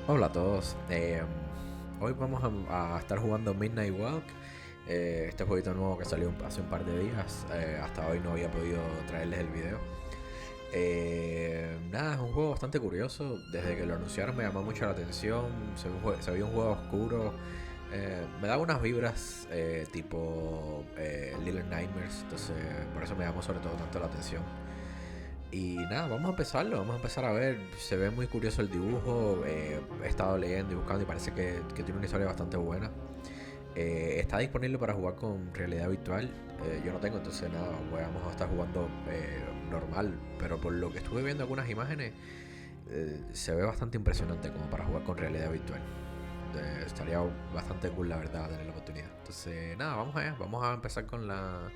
Hola a todos. Hoy vamos a estar jugando Midnight Walk. Este jueguito nuevo que salió hace un par de días. Hasta hoy no había podido traerles el video. Nada, es un juego bastante curioso. Desde que lo anunciaron me llamó mucho la atención. Se veía un juego oscuro. Me da unas vibras tipo Little Nightmares. Entonces por eso me llamó sobre todo tanto la atención. Y nada, vamos a empezarlo, vamos a empezar a ver. Se ve muy curioso el dibujo. He estado leyendo y buscando y parece que tiene una historia bastante buena. Está disponible para jugar con realidad virtual. Yo no tengo, entonces nada, vamos a estar jugando normal. Pero por lo que estuve viendo algunas imágenes, se ve bastante impresionante como para jugar con realidad virtual. Estaría bastante cool, la verdad, tener la oportunidad. Entonces nada, vamos allá, vamos a empezar con la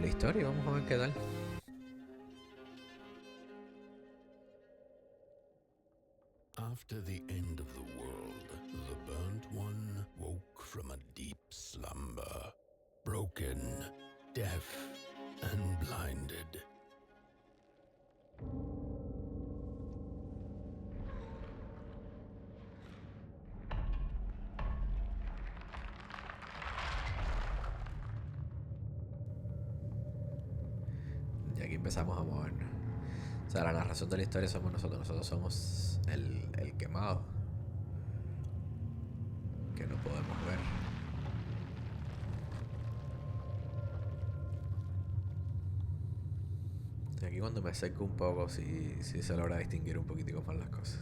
historia y vamos a ver qué tal. After the end of the world, the burnt one woke from a deep slumber, broken, deaf, and blinded. Y aquí empezamos a movernos. O sea, la narración de la historia somos nosotros somos el quemado, que no podemos ver. Y aquí cuando me acerco un poco, sí se logra distinguir un poquitico más las cosas.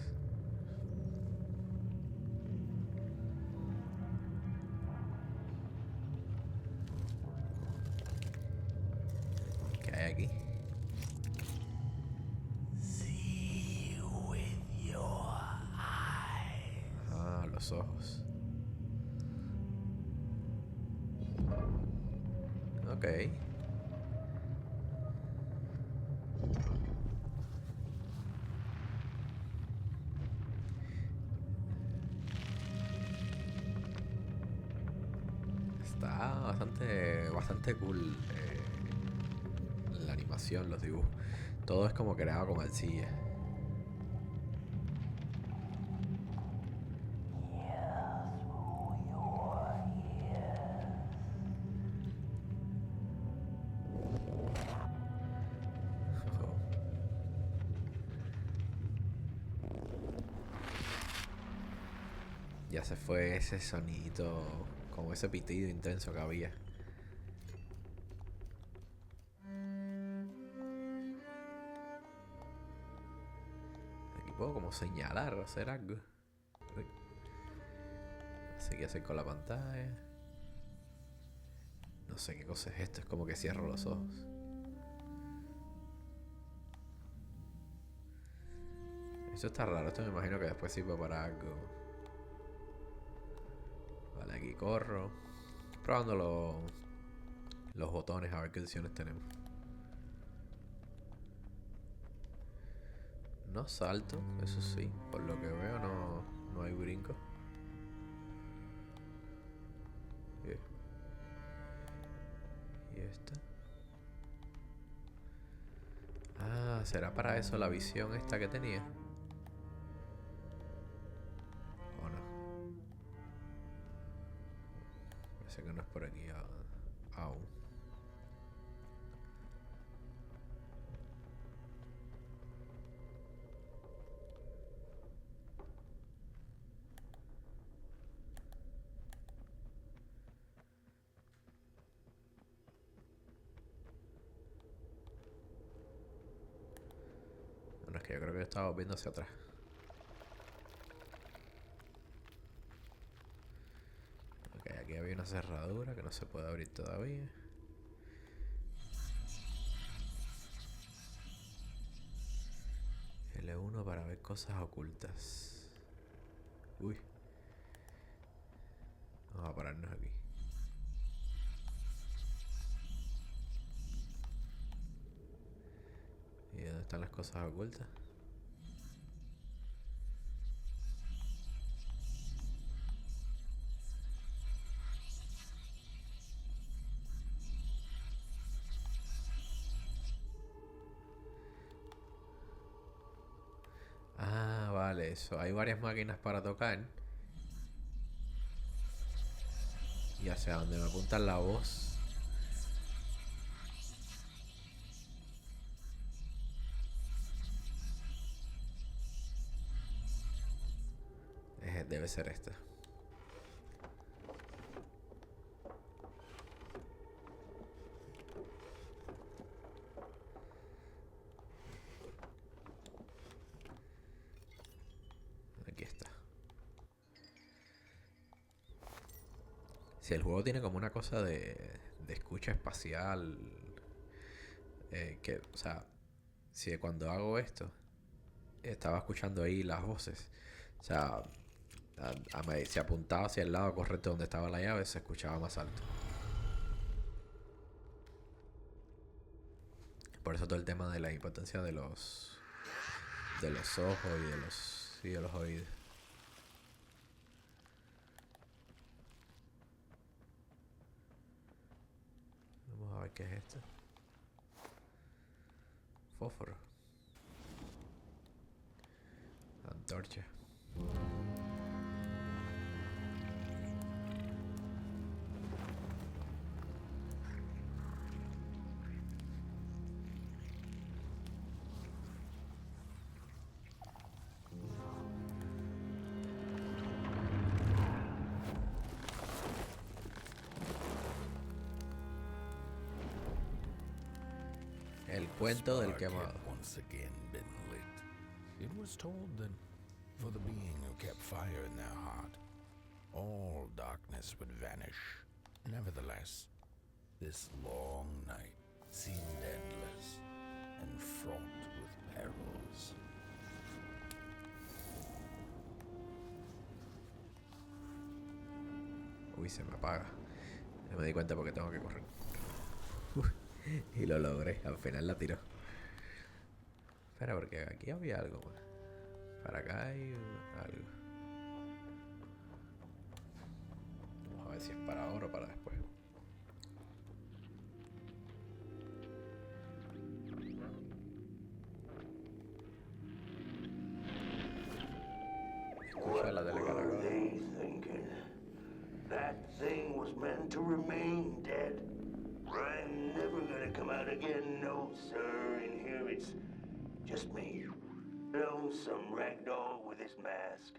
¿Qué hay aquí? See with your eyes. Ah, los ojos. Ok. Está bastante cool la animación, los dibujos. Todo es como creado con arcilla. Ya se fue ese sonidito, como ese pitido intenso que había. Aquí puedo como señalar o hacer algo. Uy. Así que hacer con la pantalla. No sé qué cosa es esto, es como que cierro los ojos. Esto está raro, esto me imagino que después sirve para algo. Vale, aquí corro. Probando los botones a ver qué opciones tenemos. No salto, eso sí, por lo que veo no hay brinco. Bien. ¿Y esta? Ah, ¿será para eso la visión esta que tenía? ¿O no? Parece que no es por aquí aún. Bueno, es que yo creo que estaba viendo hacia atrás. Ok, aquí había una cerradura que no se puede abrir todavía. L1 para ver cosas ocultas. Uy, vamos a pararnos aquí. ¿Y dónde están las cosas ocultas? Ah, vale. eso. Hay varias máquinas para tocar. Y hacia donde me apunta la voz. Debe ser esta. Aquí está. Si el juego tiene como una cosa de escucha espacial. O sea, si cuando hago esto, estaba escuchando ahí las voces. O sea, si apuntaba hacia el lado correcto donde estaba la llave, se escuchaba más alto. Por eso todo el tema de la importancia de los ojos y de los oídos. Vamos a ver qué es esto. Fósforo. Antorcha. El cuento del quemado. Once again been lit. It was told that for the being who kept fire in their heart, all darkness would vanish. Nevertheless, this long night seemed endless and fraught with perils. Uy, se me apaga. No me di cuenta porque tengo que correr. Y lo logré. Al final la tiró. Espera, porque aquí había algo más. Para acá hay algo. Vamos a ver si es para ahora o para después. Escucha la telecaracol. That thing was meant to remain dead. I'm never gonna come out again, no sir. In here it's just me. Lonesome ragdoll with his mask.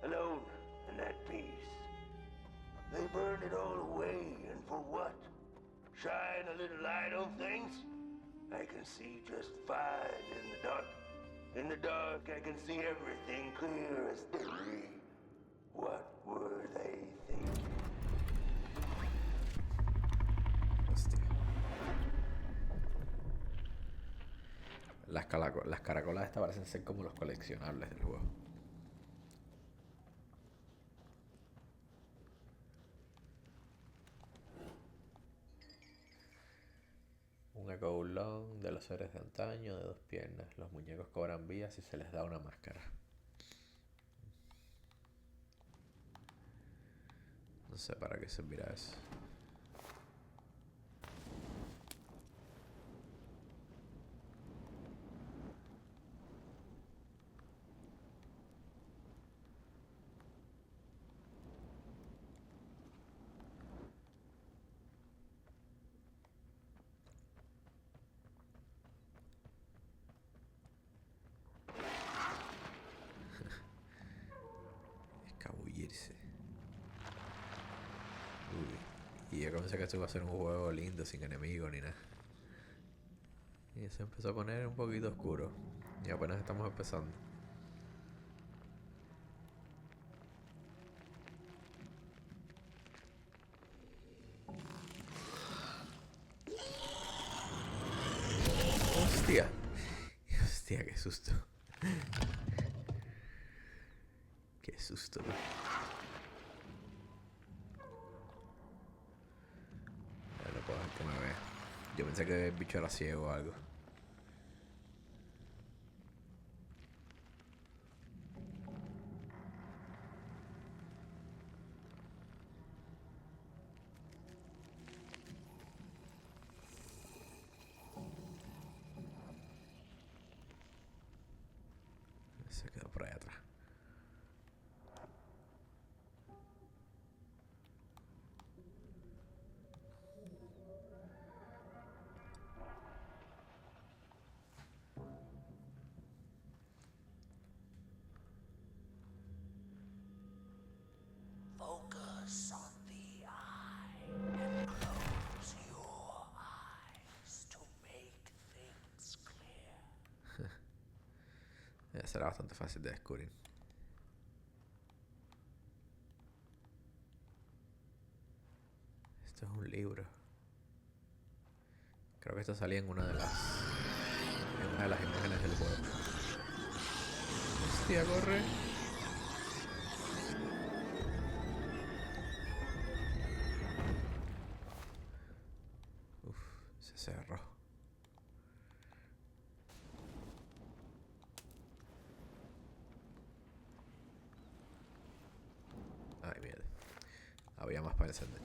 Alone in that piece. They burned it all away, and for what? Shine a little light on things? I can see just fine in the dark. In the dark I can see everything clear as day. What were they thinking? Hostia. Las caracolas estas parecen ser como los coleccionables del juego. Un ecoulón de los seres de antaño, de 2 piernas. Los muñecos cobran vida si se les da una máscara. No sé para qué servirá eso. Escabullirse. Uy. Y yo pensé que esto iba a ser un juego lindo, sin enemigos ni nada. Y se empezó a poner un poquito oscuro. Y apenas estamos empezando. Hostia. Hostia, qué susto. Qué susto, ¿no? No puedo dejar que me vea. Yo pensé que el bicho era ciego o algo. Se quedó por ahí atrás. será bastante fácil de descubrir. Esto es un libro. Creo que esto salía en una de las imágenes del juego. Hostia, corre. Uf, se cerró. Ay, mierda. Había más para encender.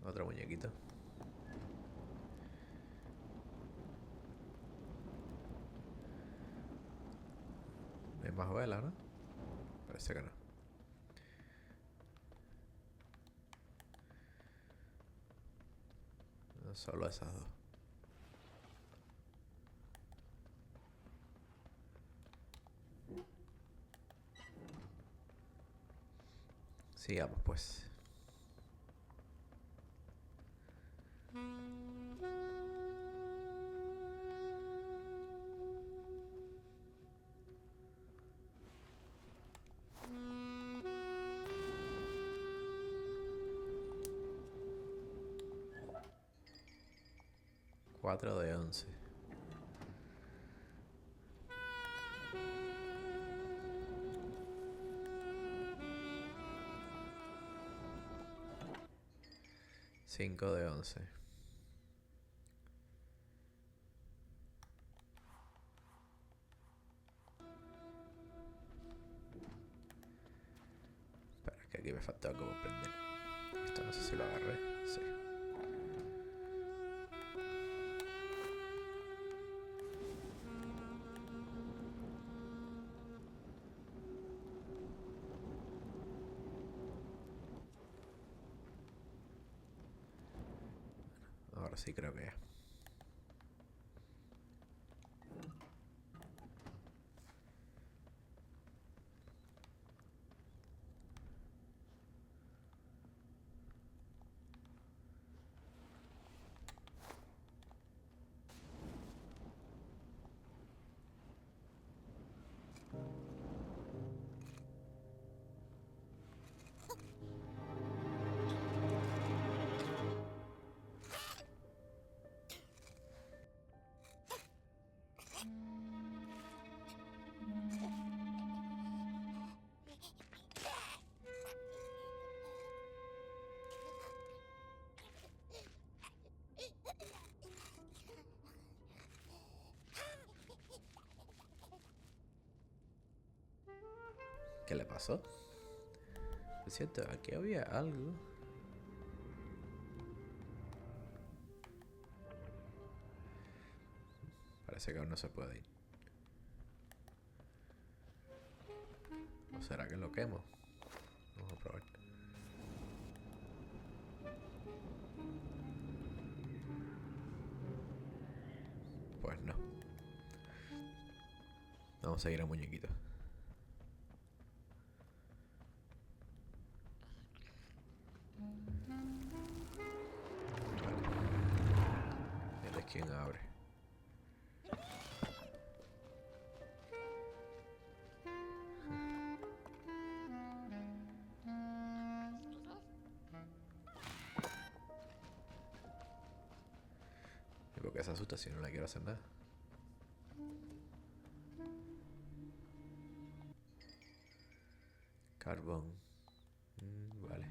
Otro muñequito. No hay más velas, ¿no? Parece que no. No, solo esas dos. Sigamos pues. Cuatro de 11. Cinco de 11. Espera, que aquí me falta algo por prender. Esto no sé si lo agarré. Sí. Ahora sí creo que ya. ¿Qué le pasó? Es cierto, aquí había algo. Parece que aún no se puede ir. ¿O será que lo quemo? Vamos a probar. Pues no. Vamos a seguir al muñequito. Vale. Él es quien abre. ¿Y por qué se asusta si no le quiero hacer nada? Carbón. Vale.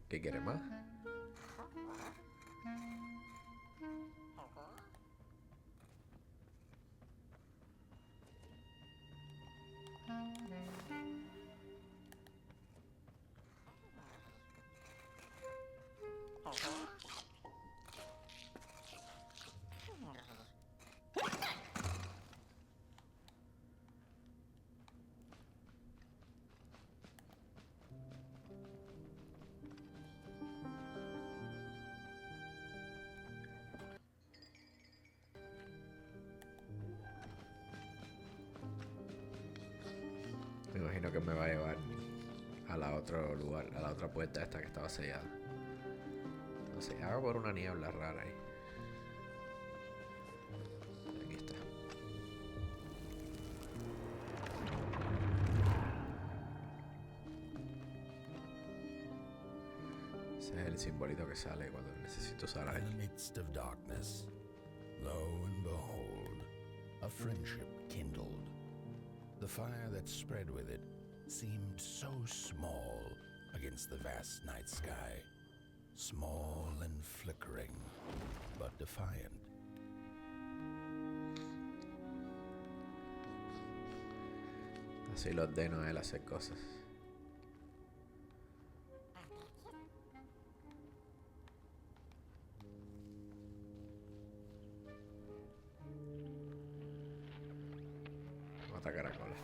¿Qué quiere más? imagino que me va a llevar a la otro lugar, a la otra puerta esta que estaba sellada. Entonces hago por una niebla rara ahí. Aquí está. Ese es el simbolito que sale cuando necesito usar In the algo. midst of darkness, lo and behold, a friendship kindled. The fire that spread with it seemed so small against the vast night sky. Small and flickering, but defiant. Así lo ordeno a él hacer cosas. Mata caracoles.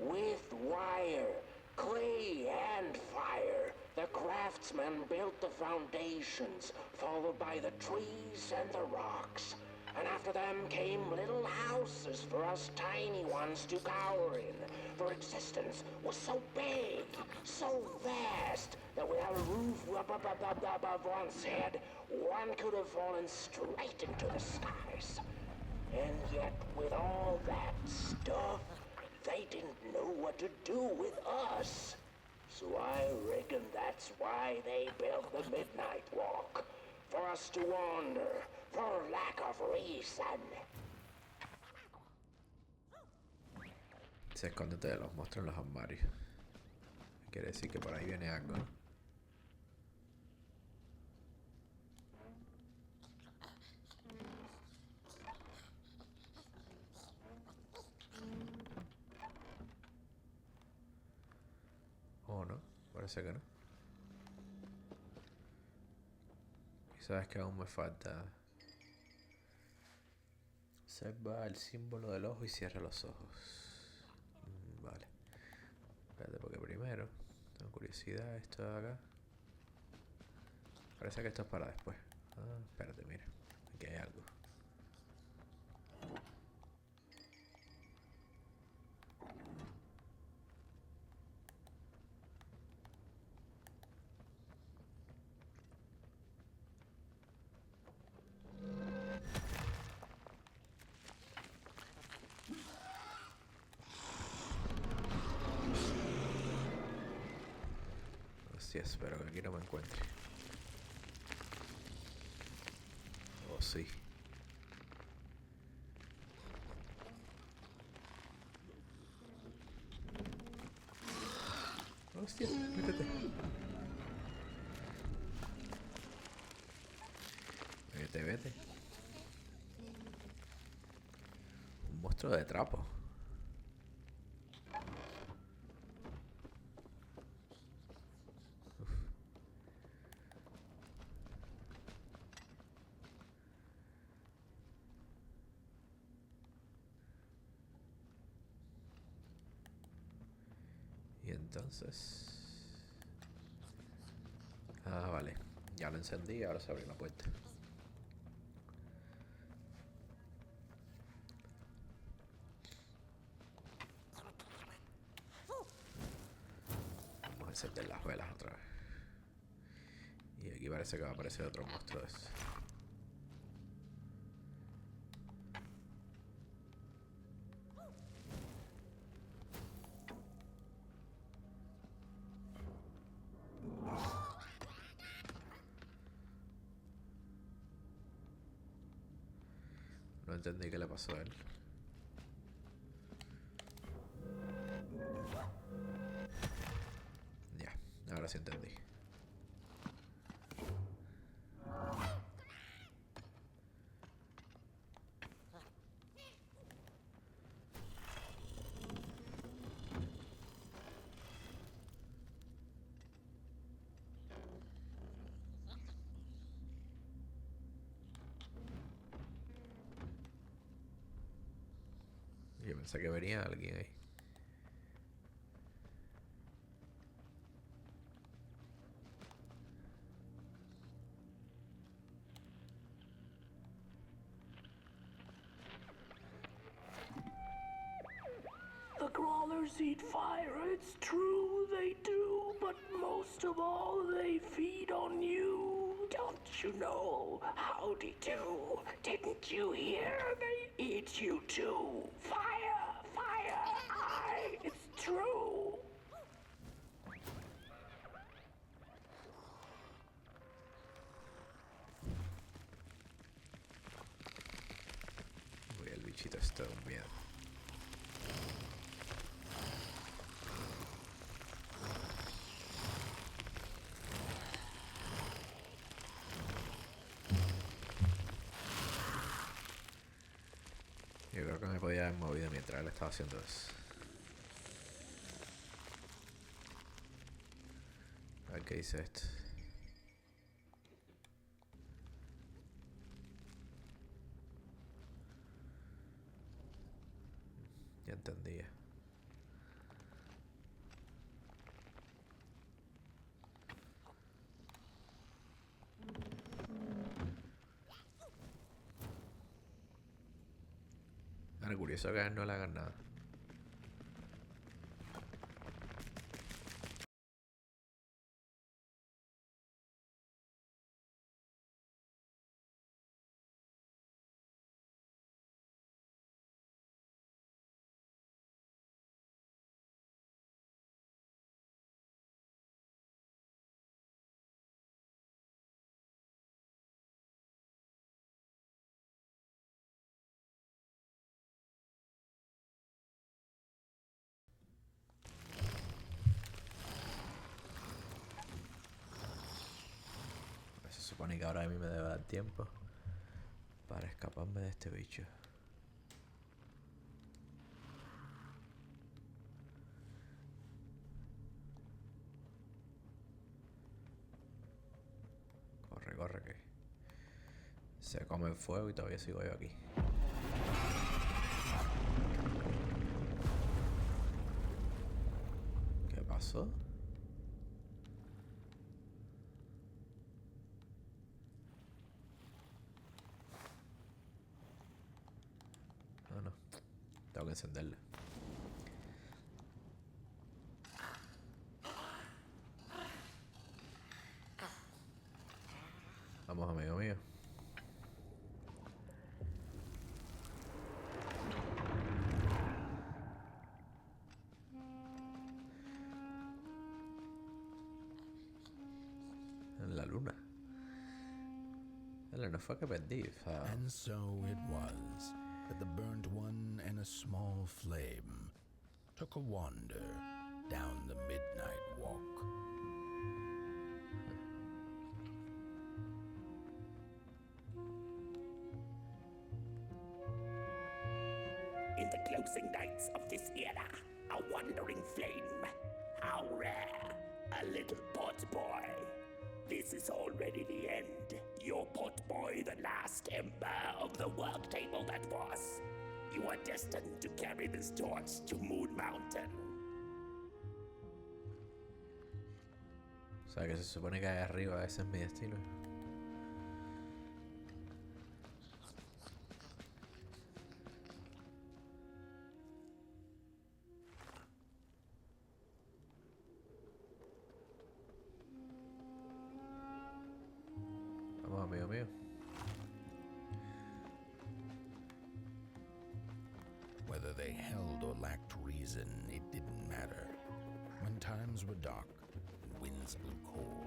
With wire, clay, and fire, the craftsmen built the foundations, followed by the trees and the rocks. And after them came little houses for us tiny ones to cower in. For existence was so big, so vast, that without a roof above one's head, one could have fallen straight into the skies. And yet, with all that stuff, they didn't know what to do with us. So I reckon that's why they built the Midnight Walk. For us to wander, for lack of reason. Se escóndete de los monstruos en los armarios. Quiere decir que por ahí viene algo, ¿no? ¿O no? Parece que no. Y sabes que aún me falta. Observa el símbolo del ojo y cierra los ojos. Vale. Espérate, porque primero tengo curiosidad. Esto de acá. Parece que esto es para después. Ah, espérate, mira. Aquí hay algo. Hostia, espero que aquí no me encuentre. Oh, sí. Hostia, métete. Vete, vete. Un monstruo de trapo. Y entonces... Ah, vale. Ya lo encendí, ahora se abre la puerta. Vamos a encender las velas otra vez. Y aquí parece que va a aparecer otro monstruo de ese. No entendí qué le pasó a él. Ya, ahora sí entendí. Yo pensé que venía alguien ahí. The Grove Spiders eat fire, it's true they do, but most of all they feed on you. Don't you know? Howdy do. Didn't you hear? They eat you too. Fire, fire, aye, it's true. Uy, el bichito es todo un miedo. Yo creo que me podía haber movido mientras él estaba haciendo eso. A ver qué dice esto. Ya entendía. Ahora curioso que a él no le hagan nada. Se supone que ahora a mí me debe dar tiempo para escaparme de este bicho. Corre, corre, que se come el fuego y todavía sigo yo aquí. ¿Qué pasó? No, no. Tengo que encenderla. Vamos, amigo mío. En la luna. No fue que perdí. And so it was that the burnt one and a small flame took a wander down the midnight walk. In the closing nights of this era, a wandering flame. How rare. A little pot boy. This is already the end. Your pot boy, the last ember of the work table that was. You are destined to carry this torch to Moon Mountain. O sea que se supone que ahí arriba ese es mi destino. Vamos, amigo mío. Whether they held or lacked reason, it didn't matter. When times were dark and winds blew cold,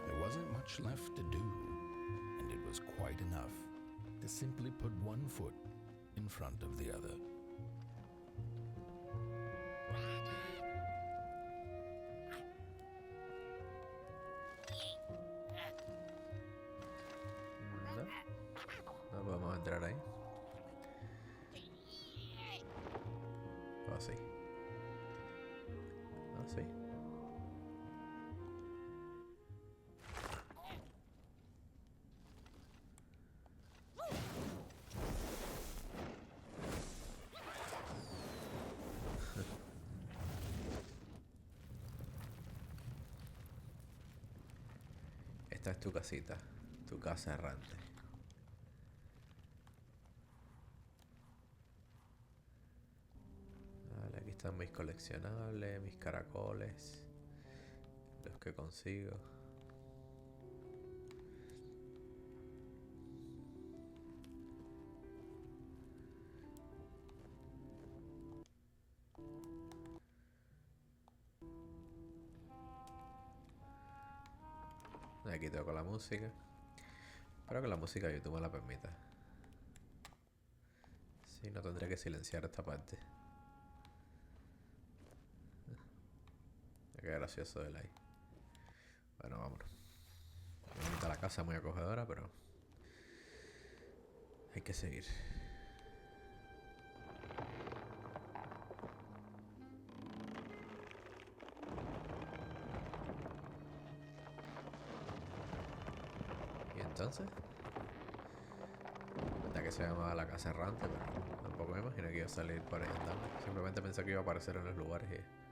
there wasn't much left to do, and it was quite enough to simply put one foot in front of the other. No podemos entrar ahí. Así. Así. Esta es tu casita, tu casa errante. Vale, aquí está mis coleccionables, mis caracoles, los que consigo. Aquí toco la música. Espero que la música de YouTube me la permita. Si no, tendré que silenciar esta parte. Qué gracioso el ahí. Bueno, vámonos. Bonita la casa, muy acogedora, pero hay que seguir. Y entonces, hasta que se llamaba la casa errante, pero tampoco me imaginé que iba a salir por ahí andando. Simplemente pensé que iba a aparecer en los lugares y...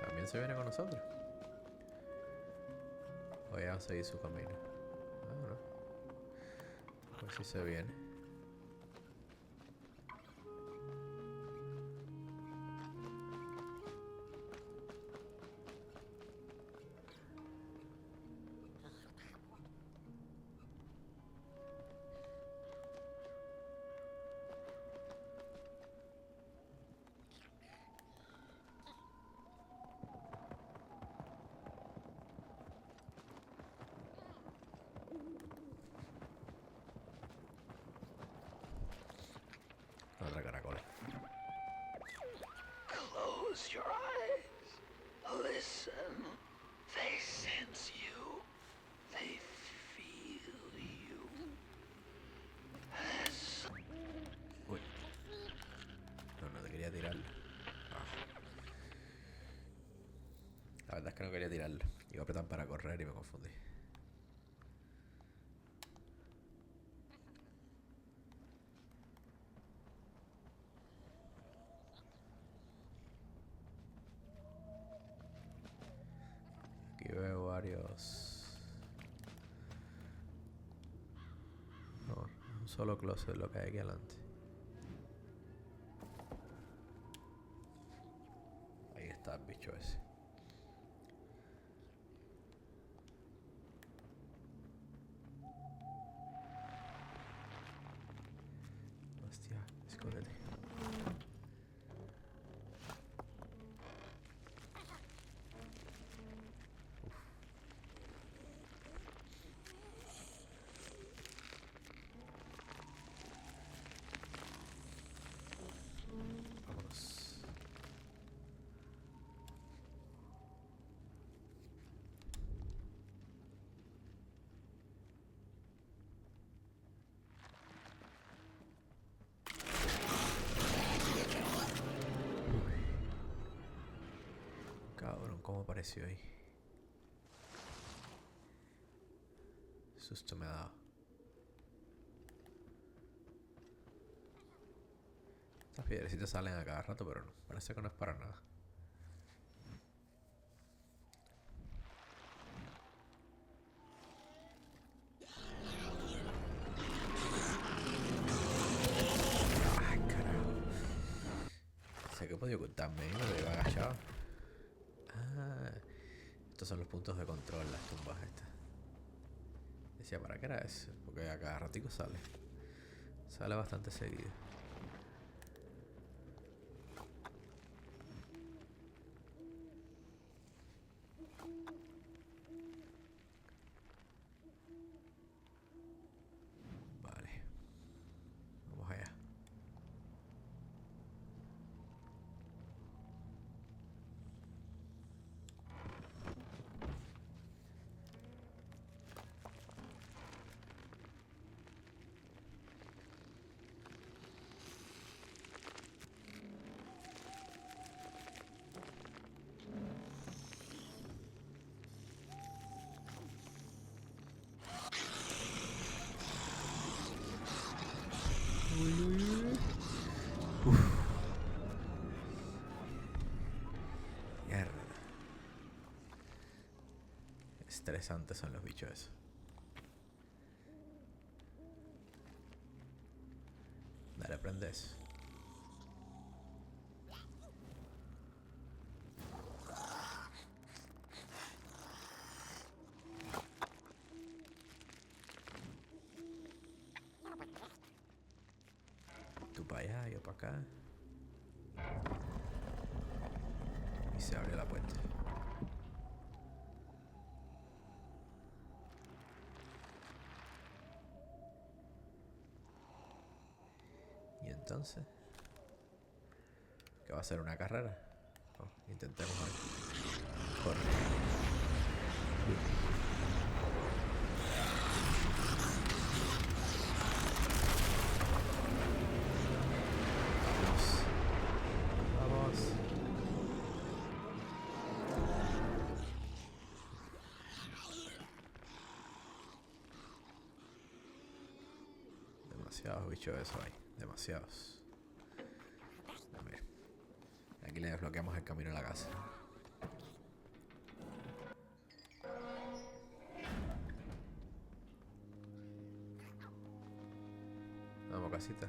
También se viene con nosotros. Voy a seguir su camino. Ah, no. A ver si se viene. Otra caracola. Close your eyes. Listen. They sense you. They feel you. Uy. No te quería tirarlo. La verdad es que no quería tirarlo. Iba a apretar para correr y me confundí. Aquí veo varios... No, un solo closet lo que hay aquí adelante. Ahí está el bicho ese. Hostia, escóndete. Vámonos. Cabrón, ¿cómo apareció ahí? Susto me ha dado. Estas piedrecitas salen a cada rato, pero no. Parece que no es para nada. Ay, carajo. Sé que he podido ocultarme, ¿eh? Me iba agachado. Ah, estos son los puntos de control, las tumbas estas. Decía, ¿para qué era eso? Porque a cada ratico sale. Sale bastante seguido. Vale. Vamos allá. estresantes son los bichos esos. Dale, prende eso. Tú para allá, yo para acá. Y se abre la puerta. Y entonces, ¿qué va a ser? ¿Una carrera? Oh, intentemos a ver. Corre. Vamos. Demasiados bichos de eso hay. Demasiados. A ver. Aquí le desbloqueamos el camino a la casa. Vamos, casita.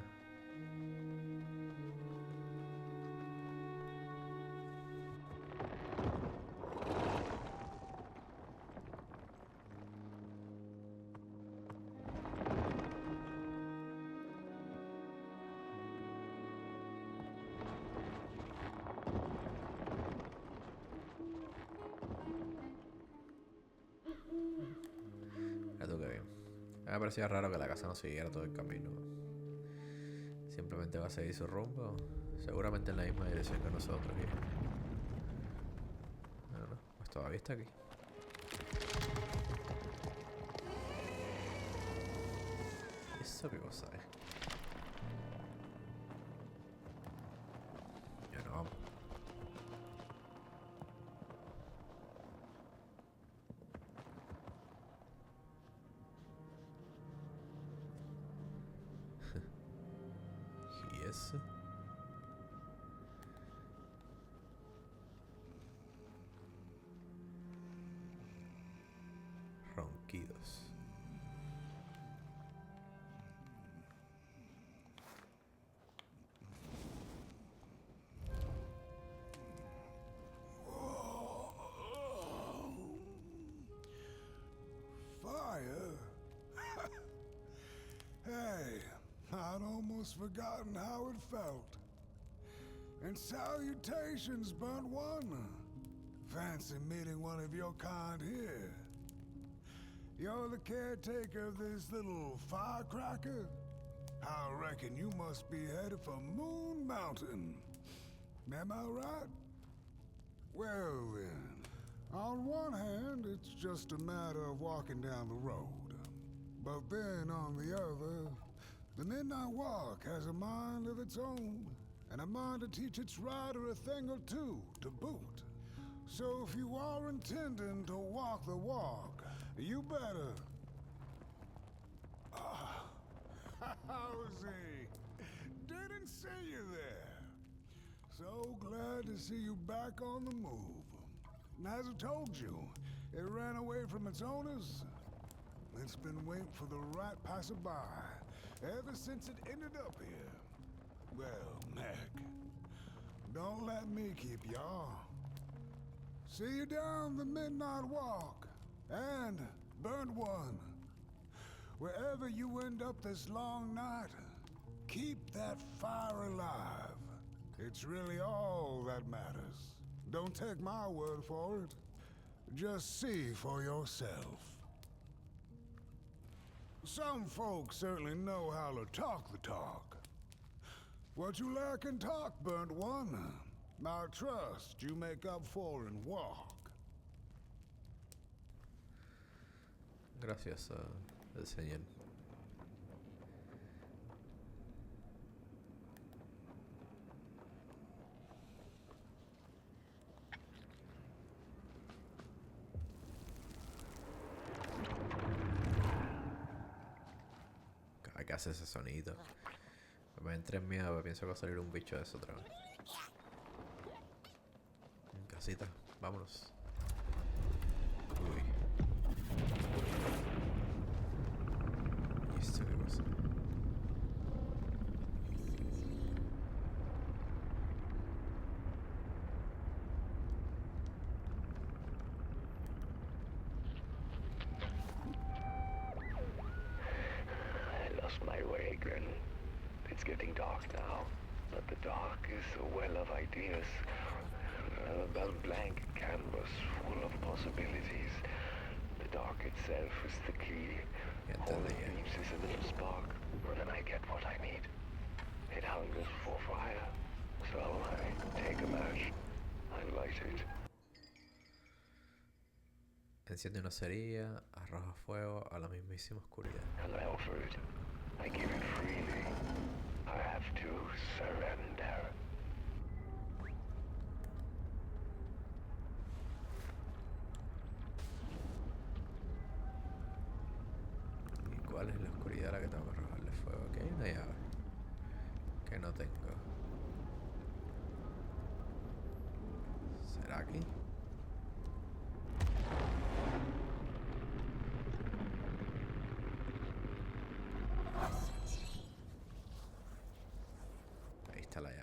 Qué bien. Me parecía raro que la casa no siguiera todo el camino. Simplemente va a seguir su rumbo. Seguramente en la misma dirección que nosotros. Bueno, pues todavía está aquí. ¿Eso qué cosa es? Ya no vamos. ¿Y eso? Ronquidos. Fire? Hey, I'd almost forgotten how it felt. And salutations, Burnt One. Fancy meeting one of your kind here. You're the caretaker of this little firecracker? I reckon you must be headed for Moon Mountain. Am I right? Well then, on one hand, it's just a matter of walking down the road. But then on the other, the Midnight Walk has a mind of its own, and a mind to teach its rider a thing or two to boot. So if you are intending to walk the walk, you better... How's he? Didn't see you there. So glad to see you back on the move. And as I told you, it ran away from its owners. It's been waiting for the right passerby ever since it ended up here. Well, Mac, don't let me keep y'all. See you down the Midnight Walk. And, Burnt One, wherever you end up this long night, keep that fire alive. It's really all that matters. Don't take my word for it. Just see for yourself. Some folks certainly know how to talk the talk. What you lack in talk, Burnt One, I trust you make up for in walk. Gracias, el señor. ¿Qué hace ese sonido? Me entré en miedo, pienso que va a salir un bicho de eso otra vez. Casita, vámonos. Uy. my wagon. It's getting dark now, but the dark is a well of ideas. A blank canvas full of possibilities. The dark itself is the key. All it needs is a little spark, and then I get what I need. It hungers for fire, so I take a match. I light it. Enciende una cerilla, arroja fuego a la mismísima oscuridad. And I offer it. I give it freely. I have to surrender. ¿Y cuál es la oscuridad a la que tengo que arrojarle fuego? Aquí hay una llave que no tengo. ¿Será aquí? Ahí está la llave.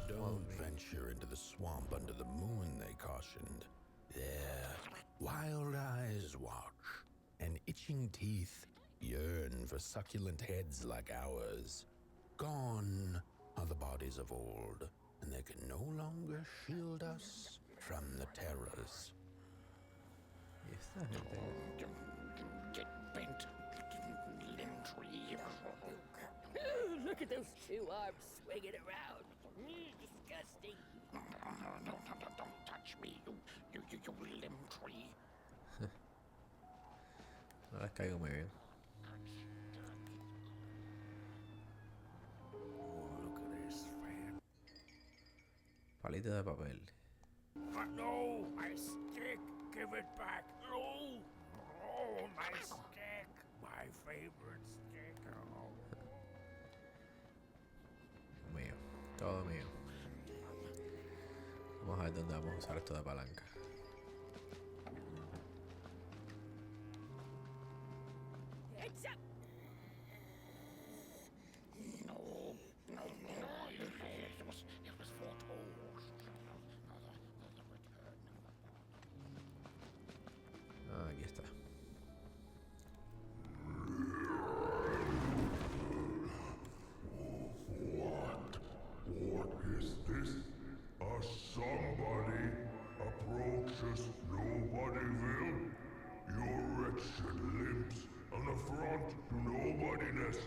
Don't venture into the swamp under the moon, they cautioned. There, wild eyes watch, and itching teeth yearn for succulent heads like ours. Gone are the bodies of old, and they can no longer shield us from the terrors. ¿Y esta gente? Get bent, limb tree. Look at those two arms swinging around. Disgusting. Don't touch me, you limb tree. No les caigo muy bien. Look at this fan. Palito de papel. No, my stick. Give it back. No. Oh, my stick. My favorite stick. Oh. Mío. Todo mío. Vamos a ver dónde vamos a usar esto de palanca. Heads up. No. It was foretold. Ah, aquí está. What is this? A somebody approaches nobody will? Your wretched limbs an affront to nobodiness.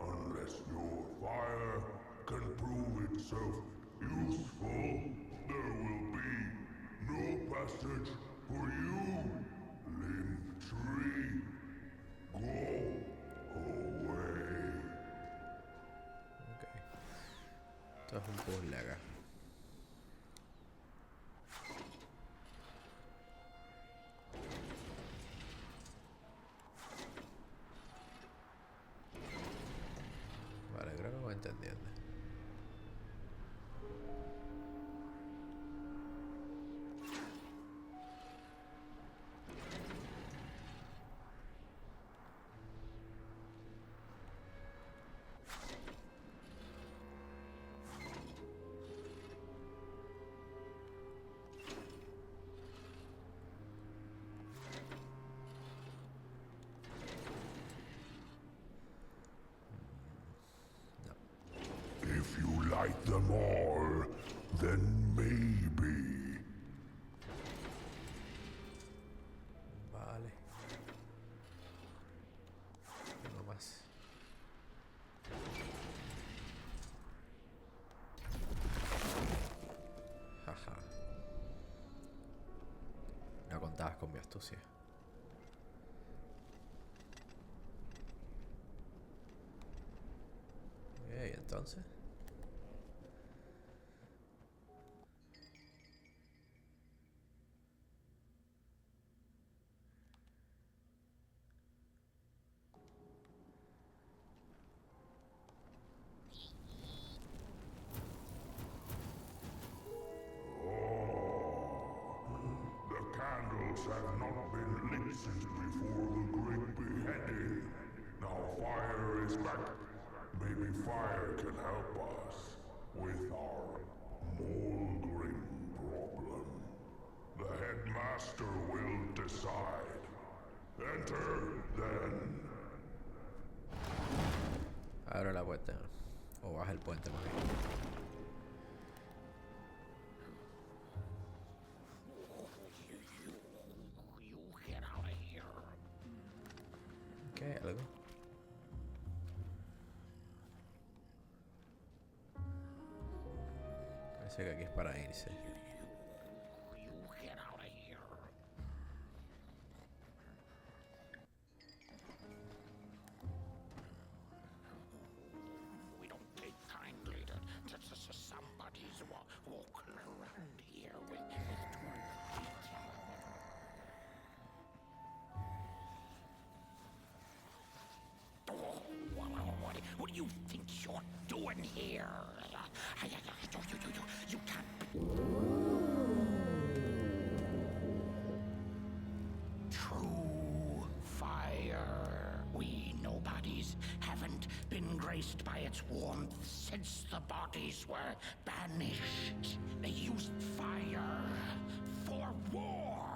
Unless your fire can prove itself useful, there will be no passage for you, limb tree. Go away. Ok. Esto es un puzzle acá. Vale, creo que voy entendiendo. If you light them all, then maybe. Vale. Uno más. Jaja. No contabas con mi astucia. Ok, entonces. The candle lights have not been lit since before the great beheading. Now fire is back. Maybe fire can help us with our Mulgrim problem. The headmaster will decide. Enter, then. Abre la puerta. O baja el puente más bien. You get out of here. ¿Qué? ¿Algo? Parece que aquí es para irse. You get out of here. We don't take kindly to somebody's walking around here with what do you think you're doing here? You can't be... True fire. We nobodies haven't been graced by its warmth since the bodies were banished. They used fire for war.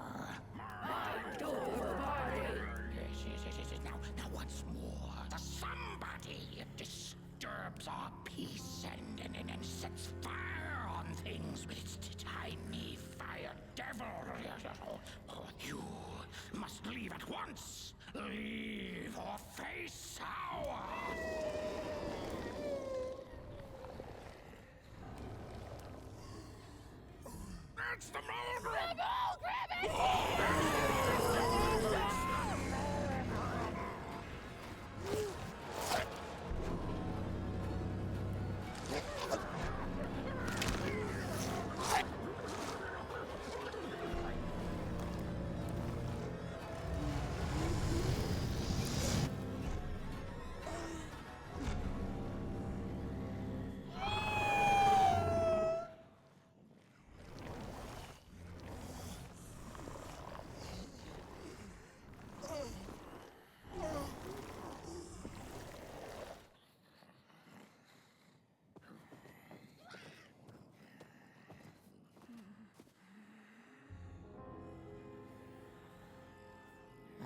Yes. Now once more, the somebody disturbs our peace and sets fire on things with its tiny fire devil. You must leave at once. Leave or face our... It's the Mulgrim! The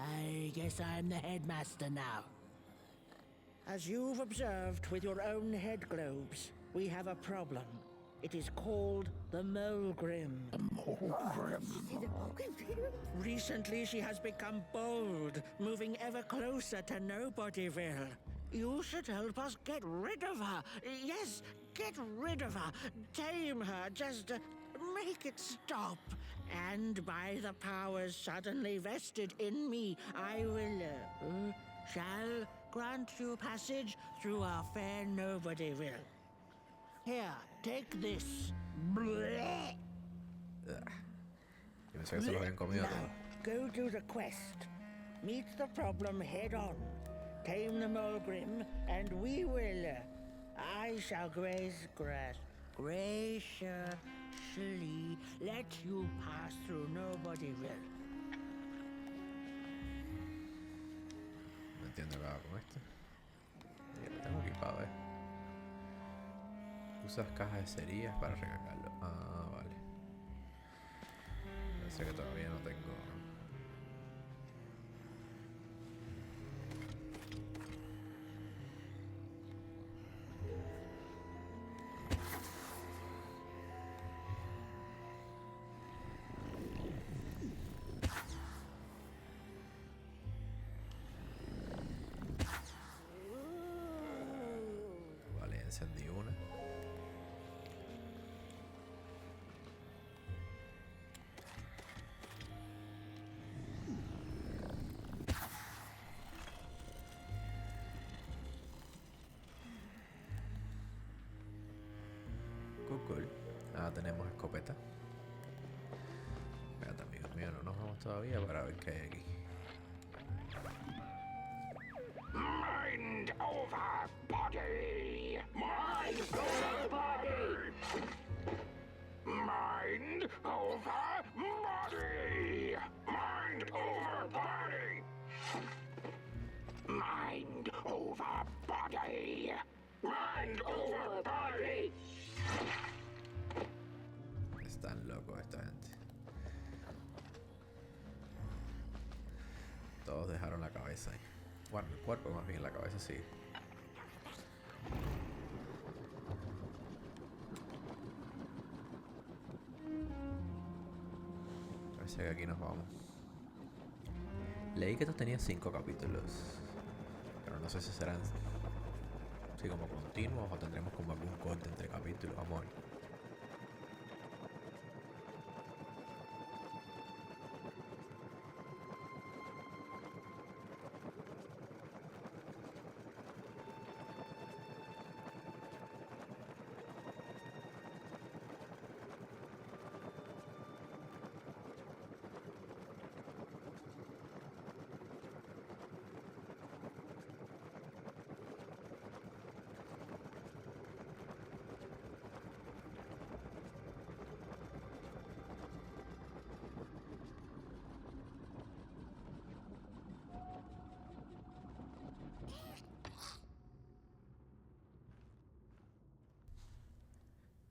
I guess I'm the headmaster now. As you've observed with your own head globes, we have a problem. It is called the Mulgrim. The Mulgrim? Recently, she has become bold, moving ever closer to Nobodyville. You should help us get rid of her. Yes, get rid of her. Tame her. Just make it stop. And by the powers suddenly vested in me, I will, shall grant you passage through our fair Nobodyville. Here, take this. Bleh. Yo pensé que se los habían comido Now, todos. go do the quest. Meet the problem head on. Tame the Mulgrim, and we will. I shall graciously let you pass through Nobodyville. No entiendo qué hago con esto. Ya lo tengo equipado, Usas cajas de cerillas para recargarlo. Ah, vale. Parece que todavía no tengo. Vale, encendí una. Cool. Ah, tenemos escopeta. Espérate, amigos míos, no nos vamos todavía para ver qué hay aquí. Mind over body! Mind over body! Mind over body! Mind body. Mind over body. Están locos esta gente. Todos dejaron la cabeza ahí. Bueno, el cuerpo más bien, la cabeza sí. Parece que aquí nos vamos. Leí que esto tenía 5 capítulos. Pero no sé si serán así como continuos o tendremos como algún corte entre capítulos. Vamos a ver.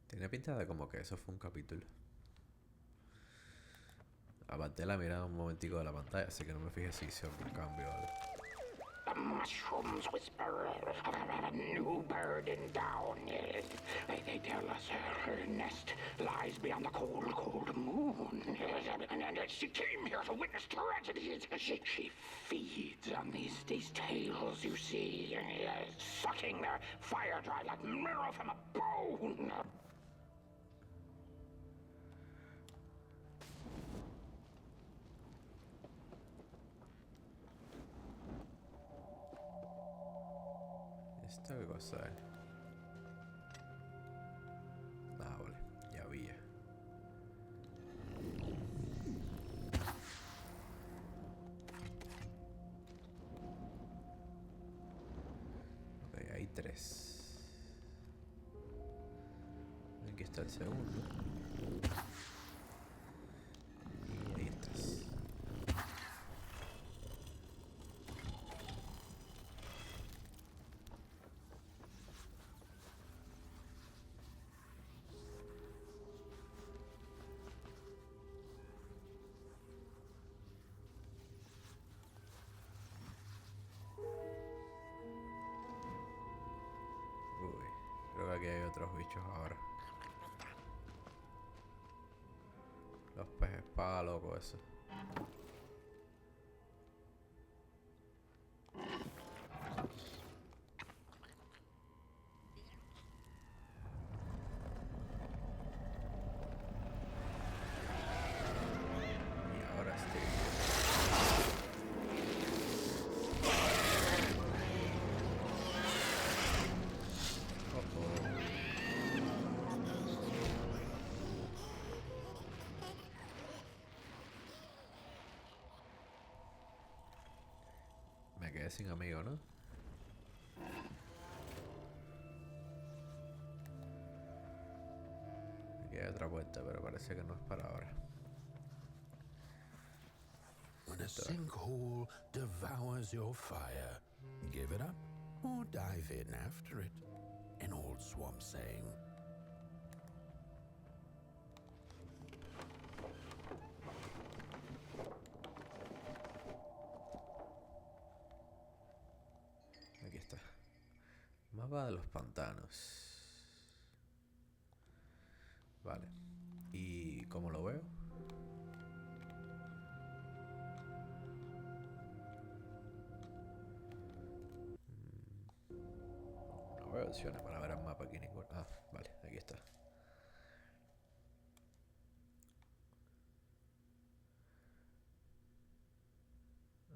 Tiene pinta de como que eso fue un capítulo. Aparté la mirada un momentico de la pantalla, así que no me fijé si hice algún cambio o algo. The mushrooms whisper of a new burden down. They tell us her nest lies beyond the cold, cold moon. And she came here to witness tragedies. She feeds on these tales you see, sucking their fire dry like marrow from a bone. ¿Esto qué cosa es? Ah, vale, ya había. Ok, hay 3. Aquí está el segundo. Y ahí estás. Creo que aquí hay otros bichos ahora. Los peces espada, loco, eso. Y ahora estoy. Me quedé sin amigo, ¿no? Aquí hay otra puerta, pero parece que no es para ahora. When a sinkhole devours your fire, give it up or dive in after it. An old swamp saying. Aquí está. Mapa de los pantanos. Vale. ¿Y cómo lo veo? No veo opciones para ver el mapa aquí ninguna. Ah, vale, aquí está.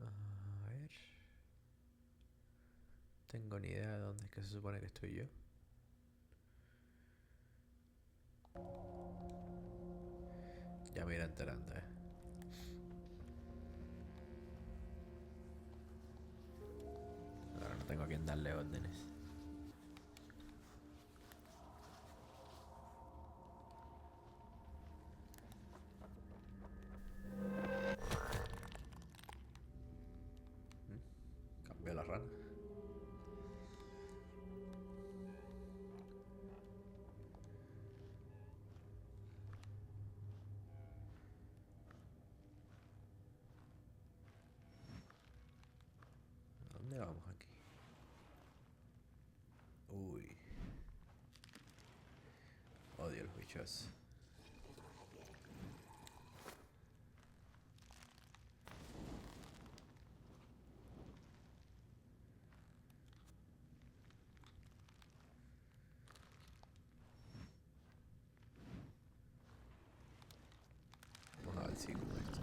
A ver. Tengo ni idea de dónde es que se supone que estoy yo. Ya me iré enterando, Ahora no tengo a quien darle órdenes. Cambió la rana. bicho ese. Vamos a ver si con esto.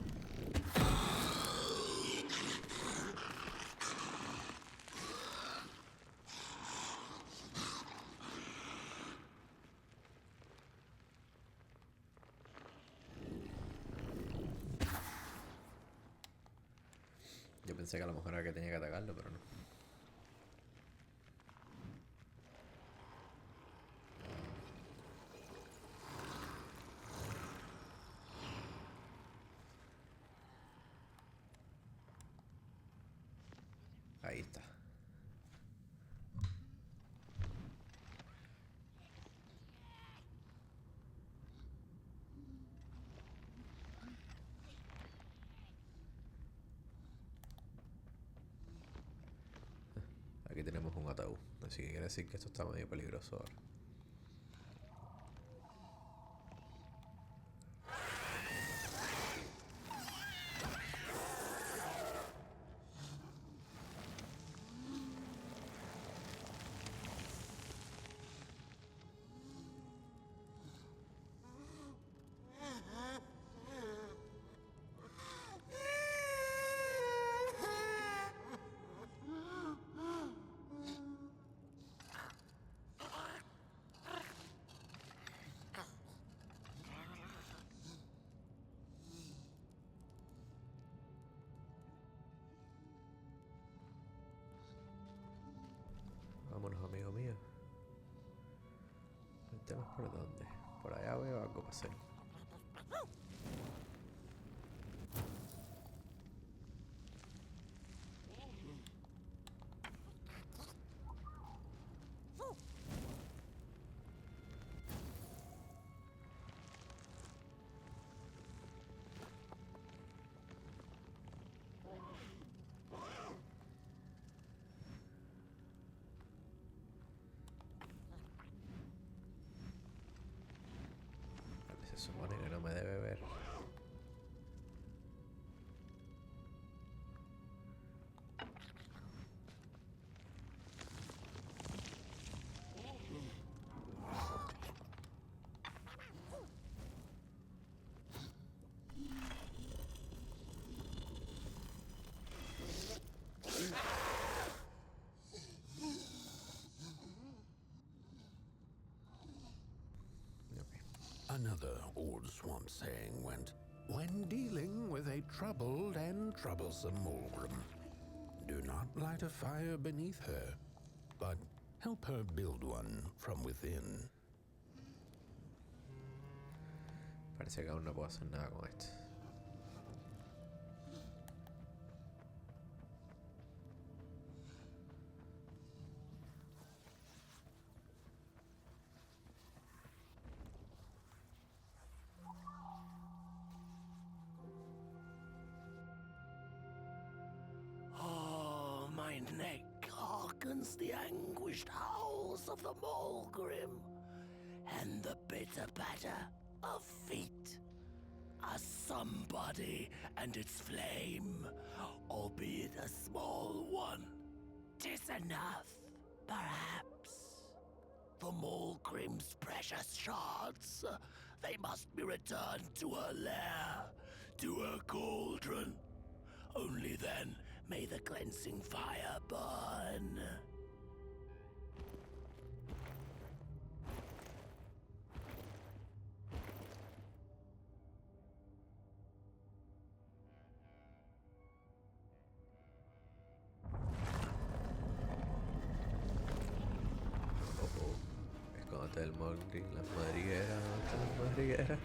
Yo pensé que a lo mejor era que tenía que atacarlo, pero no. Ahí está. Aquí tenemos un ataúd, así que quiere decir que esto está medio peligroso ahora. Vámonos, amigo mío. El tema es por dónde. Por allá veo algo para hacer. Se supone que no me debe ver. Another old swamp saying went, when dealing with a troubled and troublesome Mulgrim, do not light a fire beneath her, but help her build one from within. Parece que aún no puedo hacer nada con esto. My neck hearkens the anguished howls of the Mulgrim, and the bitter patter of feet. A somebody and its flame, albeit a small one. 'Tis enough, perhaps. The Mulgrim's precious shards, they must be returned to her lair, to her cauldron. Only then may the cleansing fire burn. Escóndete del Mulgrim, las madrigueras, ¿dónde están las madrigueras?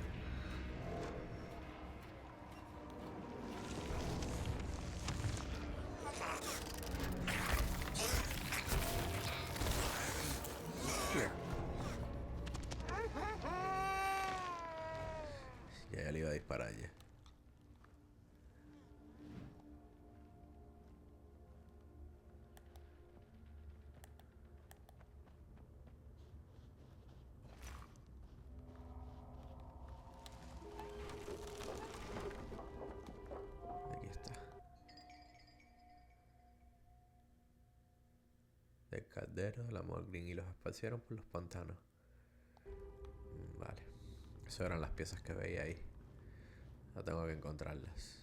Ya le iba a disparar ya. calderos de la Morgreen y los esparcieron por los pantanos. Vale. Esas eran las piezas que veía ahí. Ahora tengo que encontrarlas.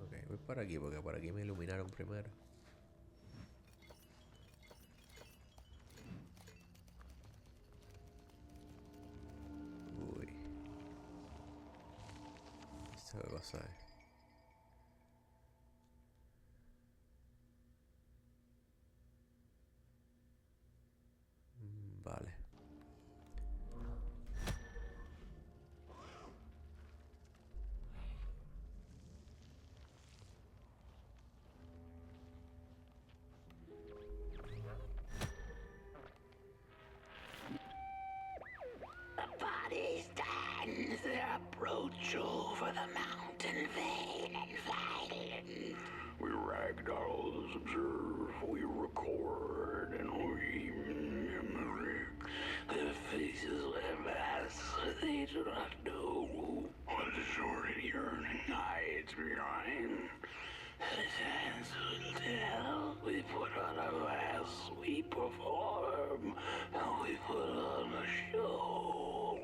Ok, voy por aquí porque por aquí me iluminaron primero. Uy. ¿Esto qué cosa es? Vale. The body stands their approach over the mountain vain and violent. We ragdolls observe, we record, and we mimic. Their faces let pass, they do not know what is already yearning hides behind. His hands will tell. We put on a mask, we perform, and we put on a show.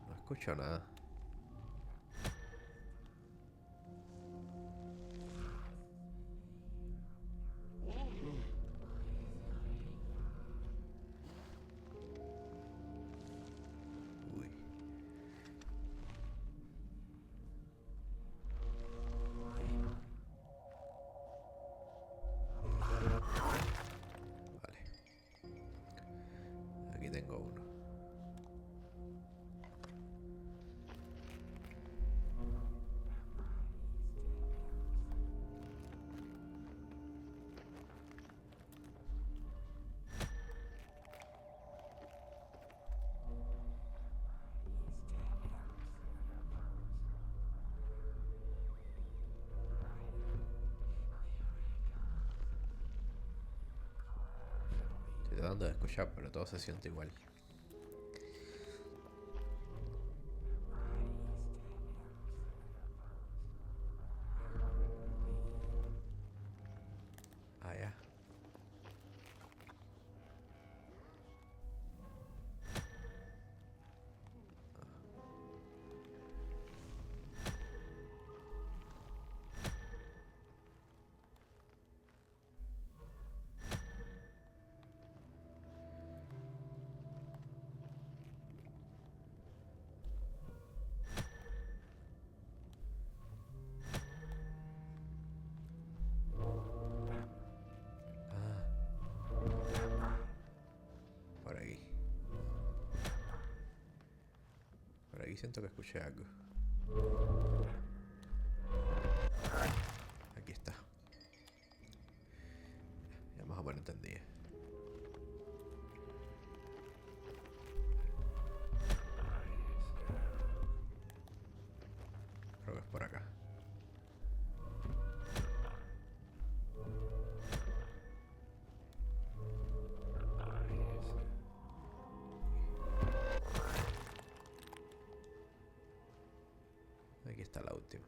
No escucho nada. Uy. Vale. Aquí tengo uno. Estoy tratando de escuchar, pero todo se siente igual. Ah, ya. Por aquí. Por aquí siento que escuché algo. Aquí está. Ya más o menos entendí. Creo que es por acá. Aquí está la última.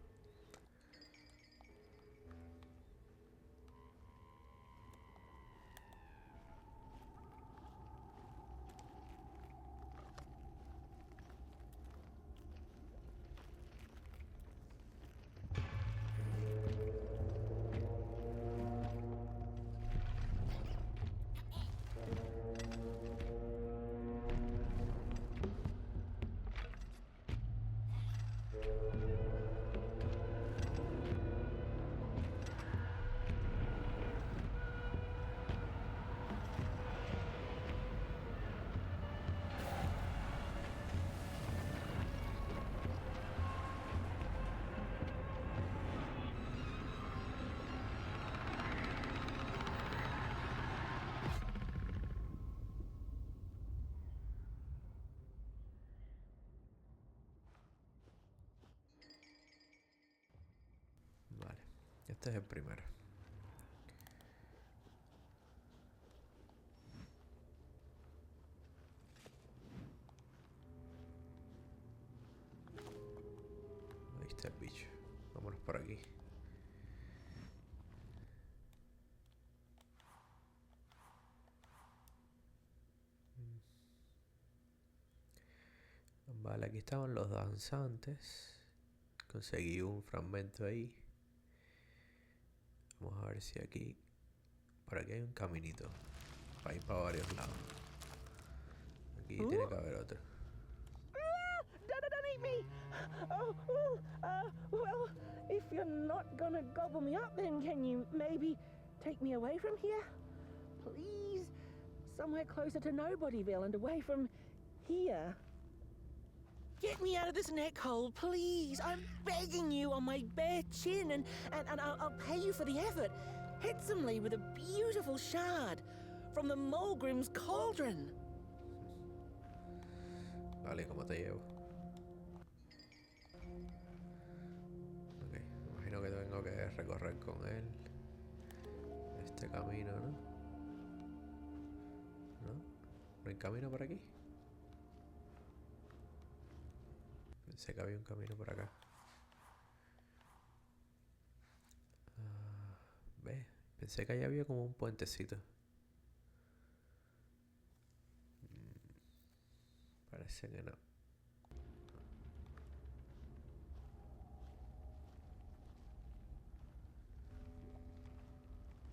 Este es el primero. Ahí está el bicho. Vámonos por aquí. Vale, aquí estaban los danzantes. Conseguí un fragmento ahí. Vamos a ver si aquí... Por aquí hay un caminito para ir para varios lados. Aquí tiene que haber otro. Don't eat me! Well, if you're not gonna gobble me up, then can you maybe take me away from here? Please? Somewhere closer to Nobodyville and away from here. Get me out of this neck hole, please. I'm begging you on my bare chin, and I'll pay you for the effort. Handsomely with a beautiful shard from the Mulgrim's cauldron. Vale, ¿cómo te llevo? Ok, me imagino que tengo que recorrer con él este camino, ¿no? ¿No? ¿No hay camino por aquí? Pensé que había un camino por acá. Ve, pensé que allá había como un puentecito. Parece que no.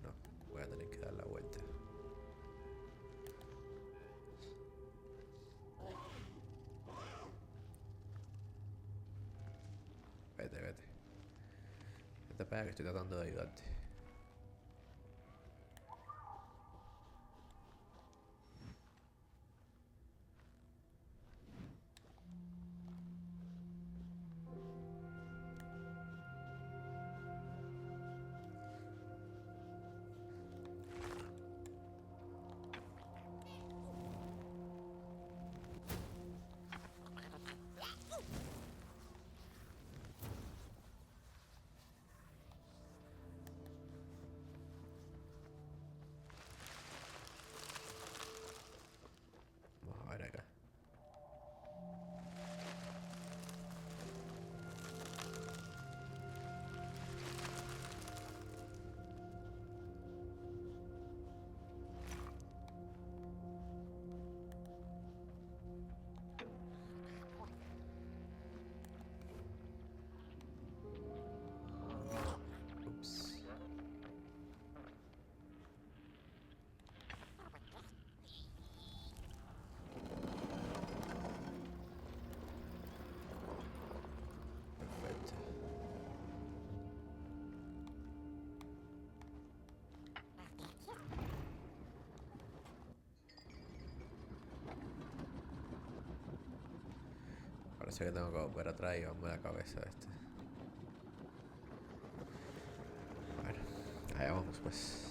No, voy a tener que dar la vuelta. Vete. Vete para allá que estoy tratando de ayudarte. Vamos a ver acá. Ups. Perfecto. Parece que tengo que volver atrás y darme la cabeza a este. Bueno, allá vamos pues.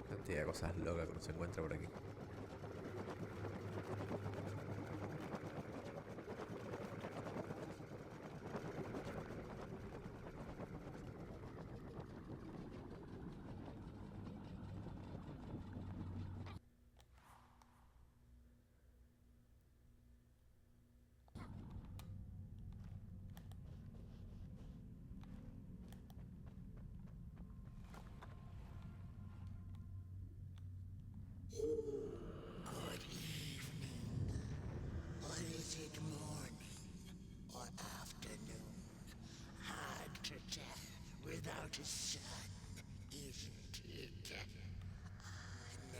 Cantidad de cosas locas que uno se encuentra por aquí. Good evening. Or is it morning or afternoon? Hard to tell without a sun, isn't it? No,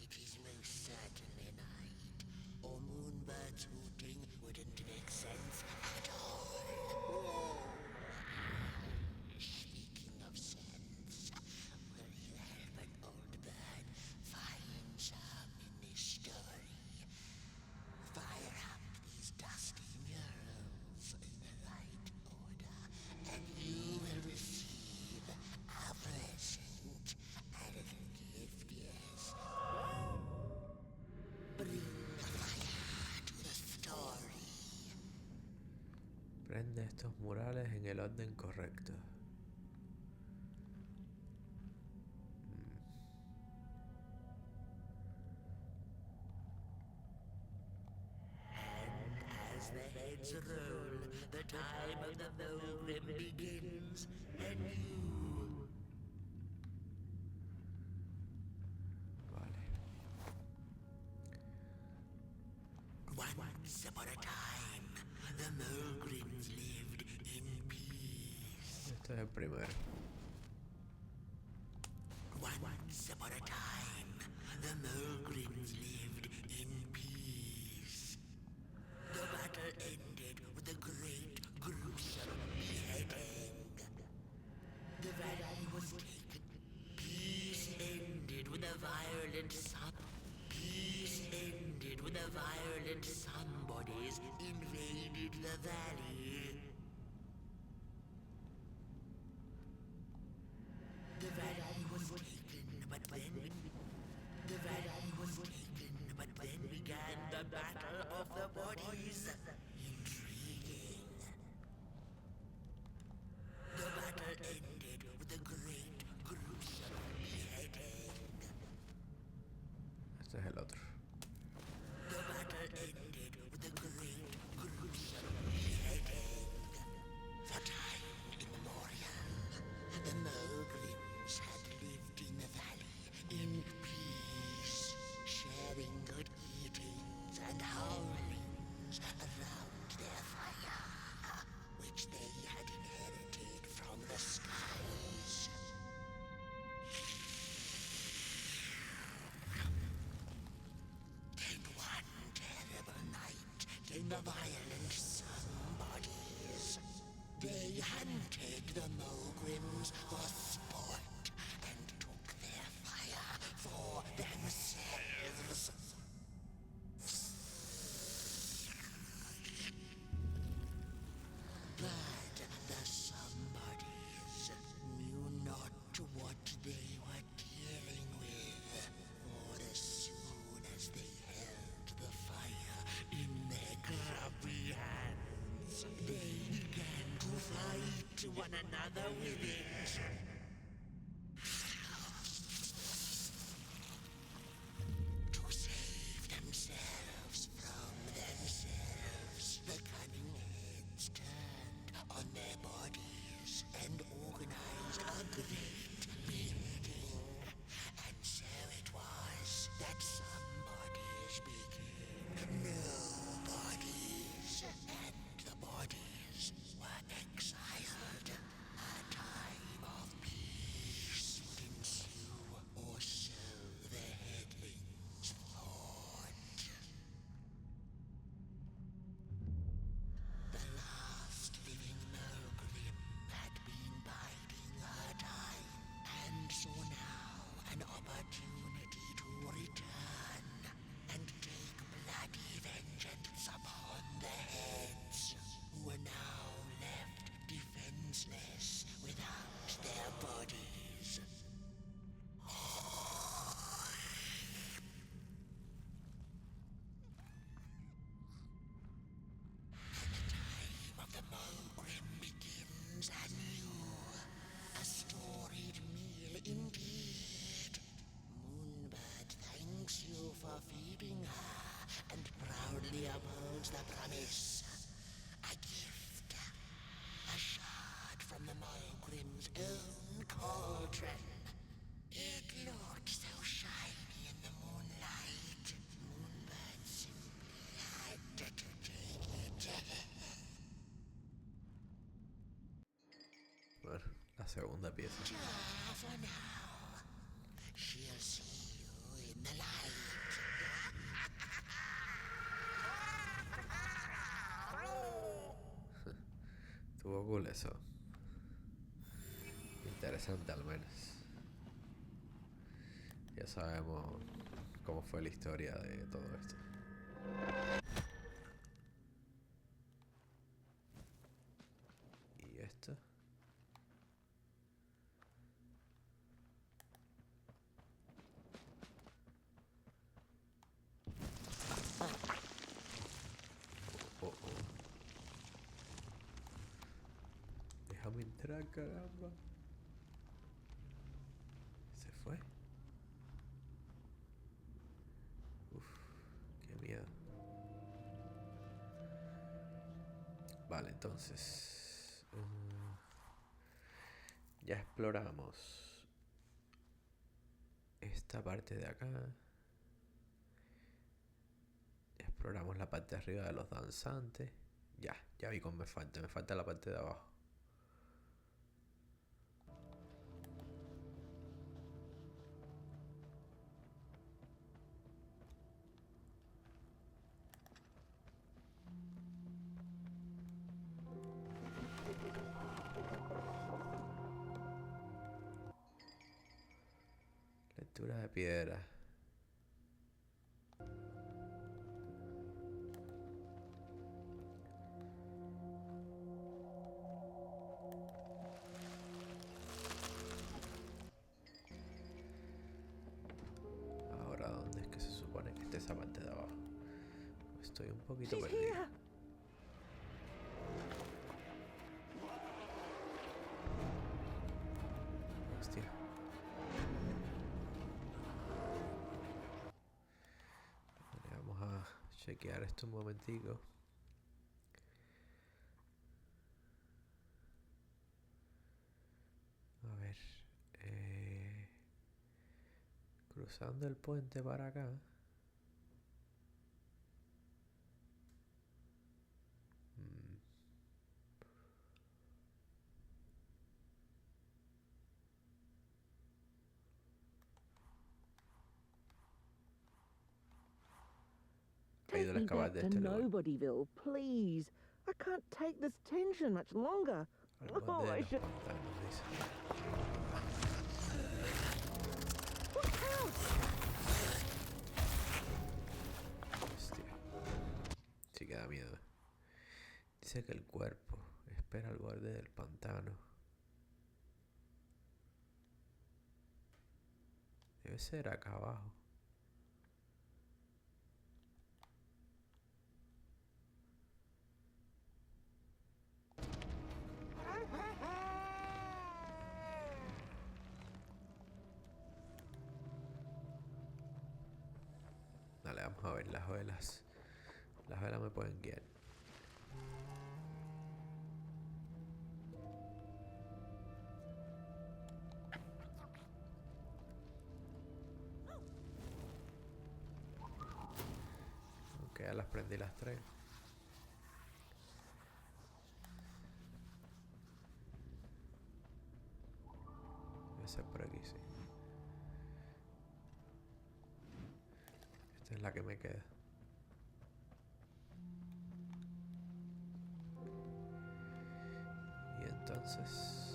it is most certainly night, or moonbirds hooting wouldn't make sense at all. Speaking of sense, will you help an old bird find some in this story? Fire up these dusty murals in the right order Estos murales en el orden correcto. As the heads roll, the time of the Volgrim begins, and you... Vale. Once upon a time, the Volgrims lived in peace. Este es el primero. Once upon a time, the Volgrims lived in peace. The battle ended with a great, gruesome beheading. The valley was taken. Peace ended with a violent sun. Peace ended with a violent somebodies invaded the valley. The valley was taken, but then... The valley was taken, but then began the battle of the bodies. Intriguing. The battle ended with a great, gruesome beheading. Este es el otro. The battle ended with a great, gruesome beheading. For time immemorial, the Volgrims had lived in the valley in peace, sharing good eatings and howlings around their fire, which they had inherited from the skies. Then one terrible night came the violent somebodies. They hunted the Volgrims for sport and took their fire for themselves. But the somebodies knew not what they were dealing with, for as soon as they held the fire in their grubby hands, they began to fight one another with it. To save themselves from themselves, the cunning heads turned on their bodies and organized a great meeting. And so it was that somebodies became nobodies, and the bodies were exiled. A time of peace would ensue, or so the headlings thought. The last living Volgrim had been biding her time, and saw now an opportunity to return and take bloody vengeance upon the heads, who were now left defenseless without their bodies. Time of the Volgrim begins anew. A storied meal indeed. Moonbird thanks you for feeding her and proudly upholds the promise. A gift. A shard from the Volgrim's own cauldron. It looked so shiny in the moonlight. Moonbird simply had to take it. Bueno, la segunda pieza. For now, she'll see you in the light. Estuvo cool eso. Interesante al menos. Ya sabemos cómo fue la historia de todo esto. ¿Y esto? entrar, caramba. Se fue. Uf, qué miedo. Vale, entonces ya exploramos esta parte de acá. Exploramos la parte de arriba de los danzantes. Ya vi cómo me falta la parte de abajo. Lectura de piedra. Ahora, ¿dónde es que se supone que esté esa parte de abajo? Estoy un poquito perdido. Hostia. Vale, vamos a chequear esto un momentico. A ver. Cruzando el puente para acá. Take me back to Nobodyville, please. I can't take this tension much longer. Oh, I should... Look out! Hostia. Sí que da miedo. Dice que el cuerpo espera al borde del pantano. Debe ser acá abajo. Dale, vamos a ver las velas. Las velas me pueden guiar. Ok, ya las prendí las tres. Debe ser por aquí, sí. Esta es la que me queda. Y entonces...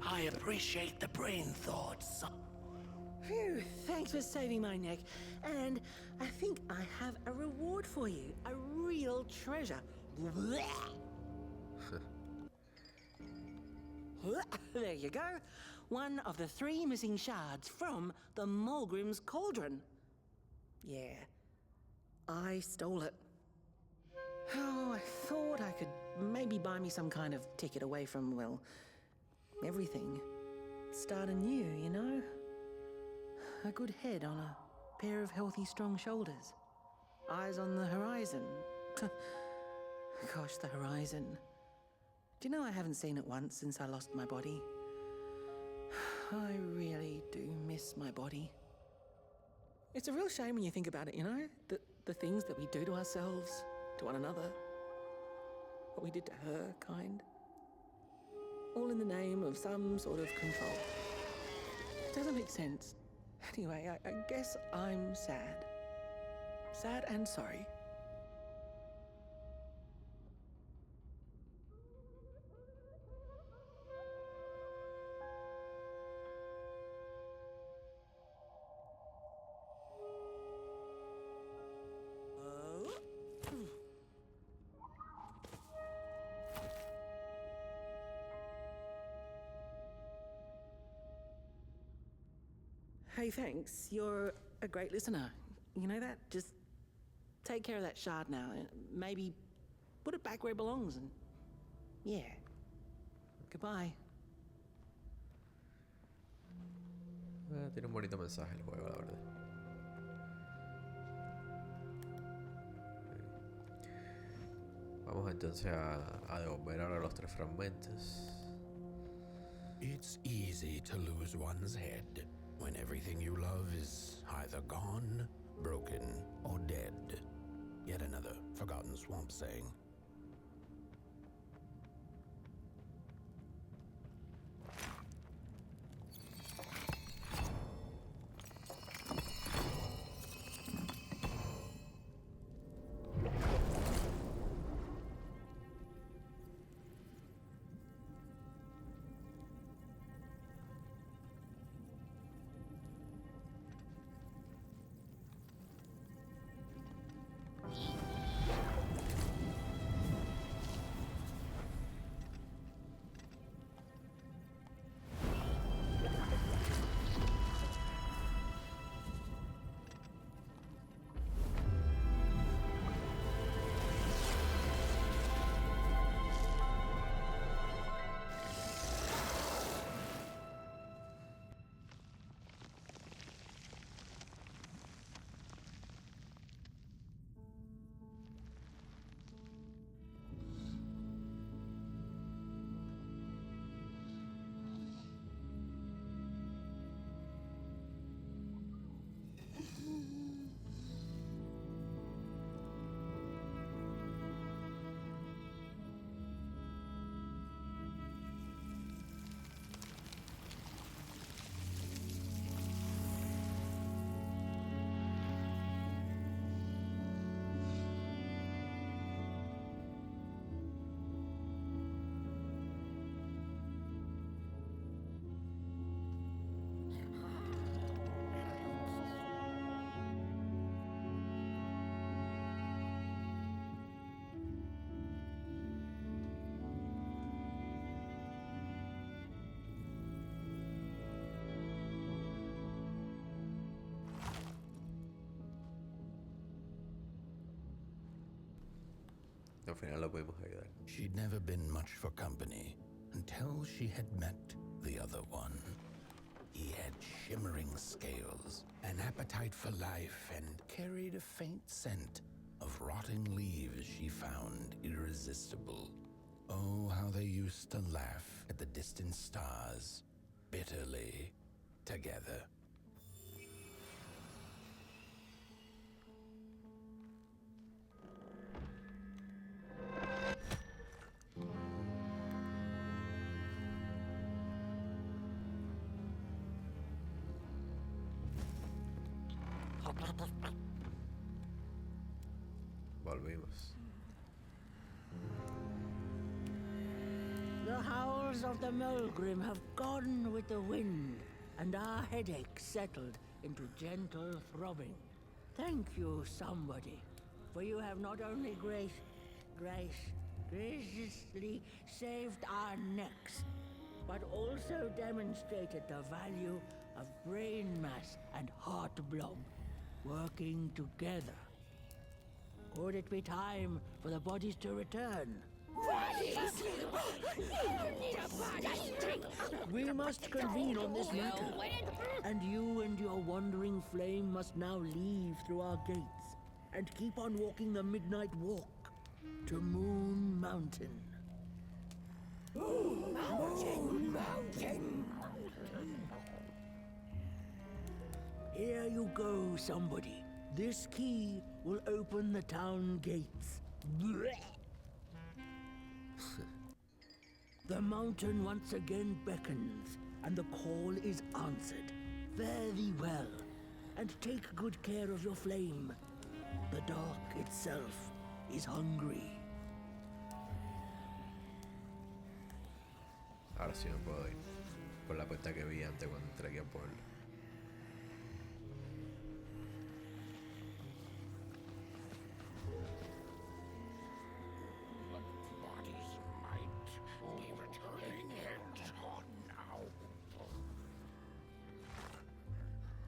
I appreciate the brain thoughts. Phew, thanks for saving my neck. And I think I have a reward for you. A real treasure. There you go. One of the 3 missing shards from the Mulgrim's Cauldron. Yeah, I stole it. Oh, I thought I could maybe buy me some kind of ticket away from, well, everything. Start anew, you know? A good head on a pair of healthy, strong shoulders. Eyes on the horizon. Gosh, the horizon. Do you know I haven't seen it once since I lost my body? I really do miss my body. It's a real shame when you think about it, you know? The things that we do to ourselves, to one another. What we did to her, kind. All in the name of some sort of control. It doesn't make sense. Anyway, I guess I'm sad. Sad and sorry. Hey, thanks. You're a great listener. You know that? Just take care of that shard now. Maybe put it back where it belongs and Yeah. Goodbye. Tiene un bonito mensaje el juego, la verdad. Vamos entonces a devolver ahora los 3 fragmentos. It's easy to lose one's head when everything you love is either gone, broken, or dead. Yet another forgotten swamp saying. Al final lo pudimos ayudar. She'd never been much for company until she had met the other one. He had shimmering scales, an appetite for life, and carried a faint scent of rotting leaves she found irresistible. Oh, how they used to laugh at the distant stars, bitterly, together. Volvimos. The howls of the Mulgrim have gone with the wind, and our headache settled into gentle throbbing. Thank you, somebody, for you have not only graciously saved our necks, but also demonstrated the value of brain mass and heart blob working together. Could it be time for the bodies to return? We must convene on this matter, and you and your wandering flame must now leave through our gates and keep on walking the midnight walk to Moon Mountain. Moon Mountain! Here you go, somebody. This key will open the town gates. The mountain once again beckons, and the call is answered. Fare thee well, and take good care of your flame. The dark itself is hungry. Ahora sí me puedo ir por la puerta que vi antes cuando entré aquí al pueblo.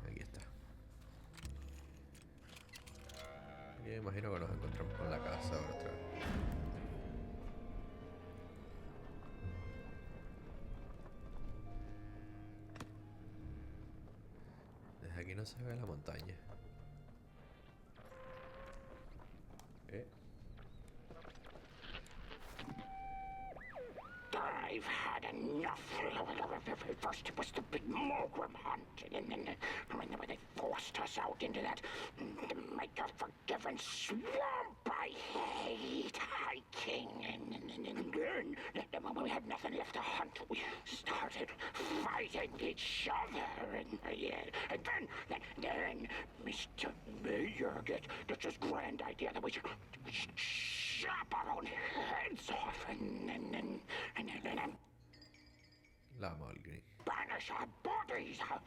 Aquí está. Y imagino que nos encontramos con la casa ahora otra vez. aquí no se ve la montaña. I've had enough. First it was the big Mogrim hunt, and then they forced us out into that make-a-forgiven swamp. I hate hiking. And then when we had nothing left to hunt, we started fighting each other. And then Mr. Mayor gets this grand idea that we should chop our own heads off and then La Malgri. banish our bodies. How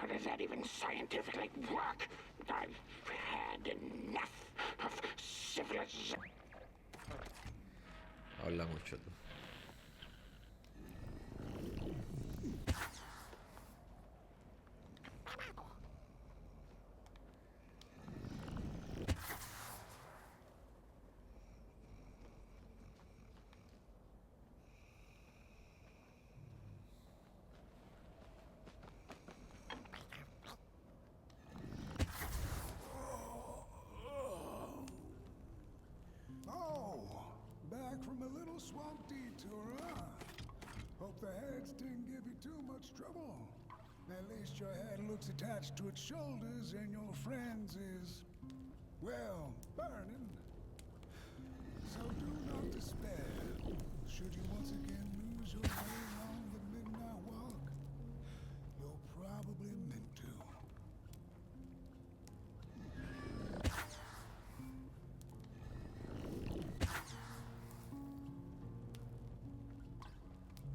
does that even scientifically work? I've had enough of civilization. Habla mucho tú. Back from a little swamp detour, huh? Hope the heads didn't give you too much trouble. At least your head looks attached to its shoulders and your friend's is, well, burning. So do not despair. Should you once again lose your way along the midnight walk, you're probably meant to.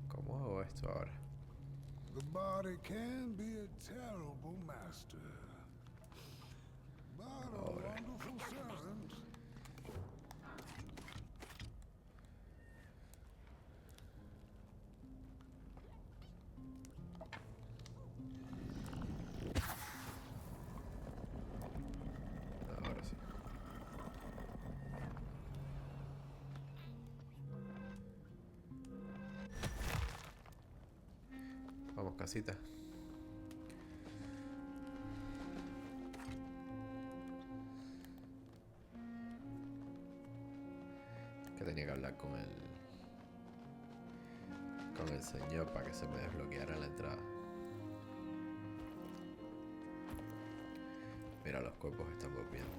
¿Cómo hago esto ahora? The body can be a terrible master, but a wonderful servant. Ahora sí. Vamos, casita. Que tenía que hablar con el señor para que se me desbloqueara la entrada. Mira, los cuerpos están volviendo.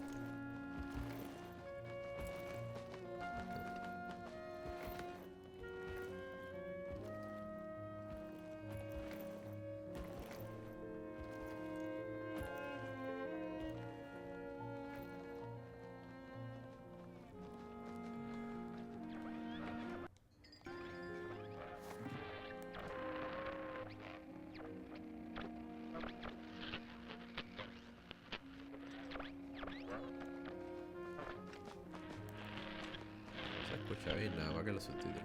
Se escucha bien, nada más que los subtítulos.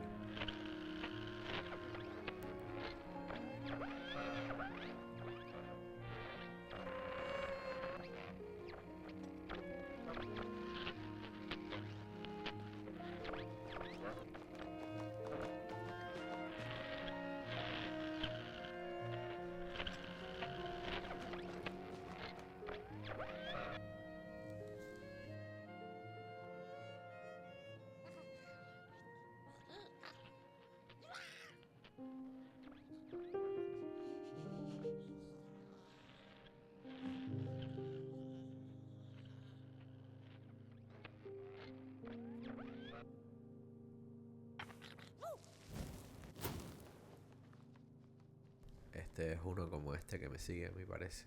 Este es uno como este que me sigue, me parece.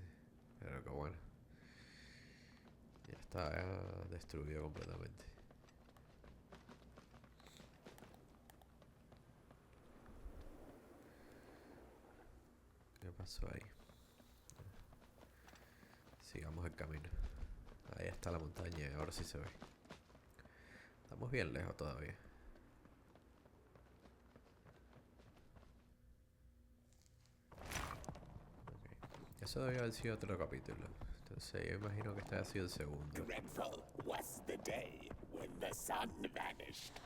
Pero que bueno. Ya está destruido completamente. ¿Qué pasó ahí? Sigamos el camino. Ahí está la montaña, ahora sí se ve. Estamos bien lejos todavía. Eso debió haber sido otro capítulo. Entonces yo imagino que este ha sido el segundo. Dreadful was the day when the sun vanished.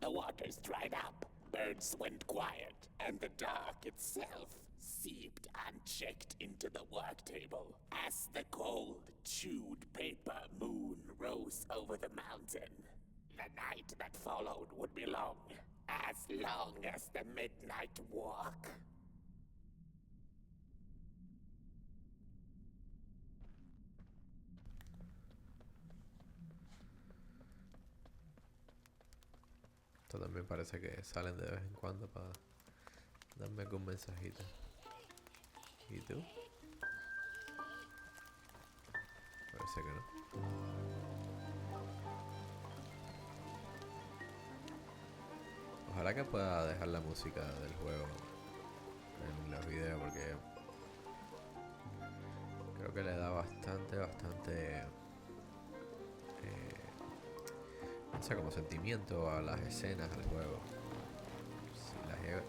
The waters dried up, birds went quiet, and the dark itself seeped unchanged. project into the work table as the cold, chewed paper moon rose over the mountain. The night that followed would be long as the midnight walk. Esto también parece que salen de vez en cuando para darme algún mensajito. ¿Y tú? Parece que no. Ojalá que pueda dejar la música del juego en los videos porque creo que le da bastante no sé, como sentimiento a las escenas del juego.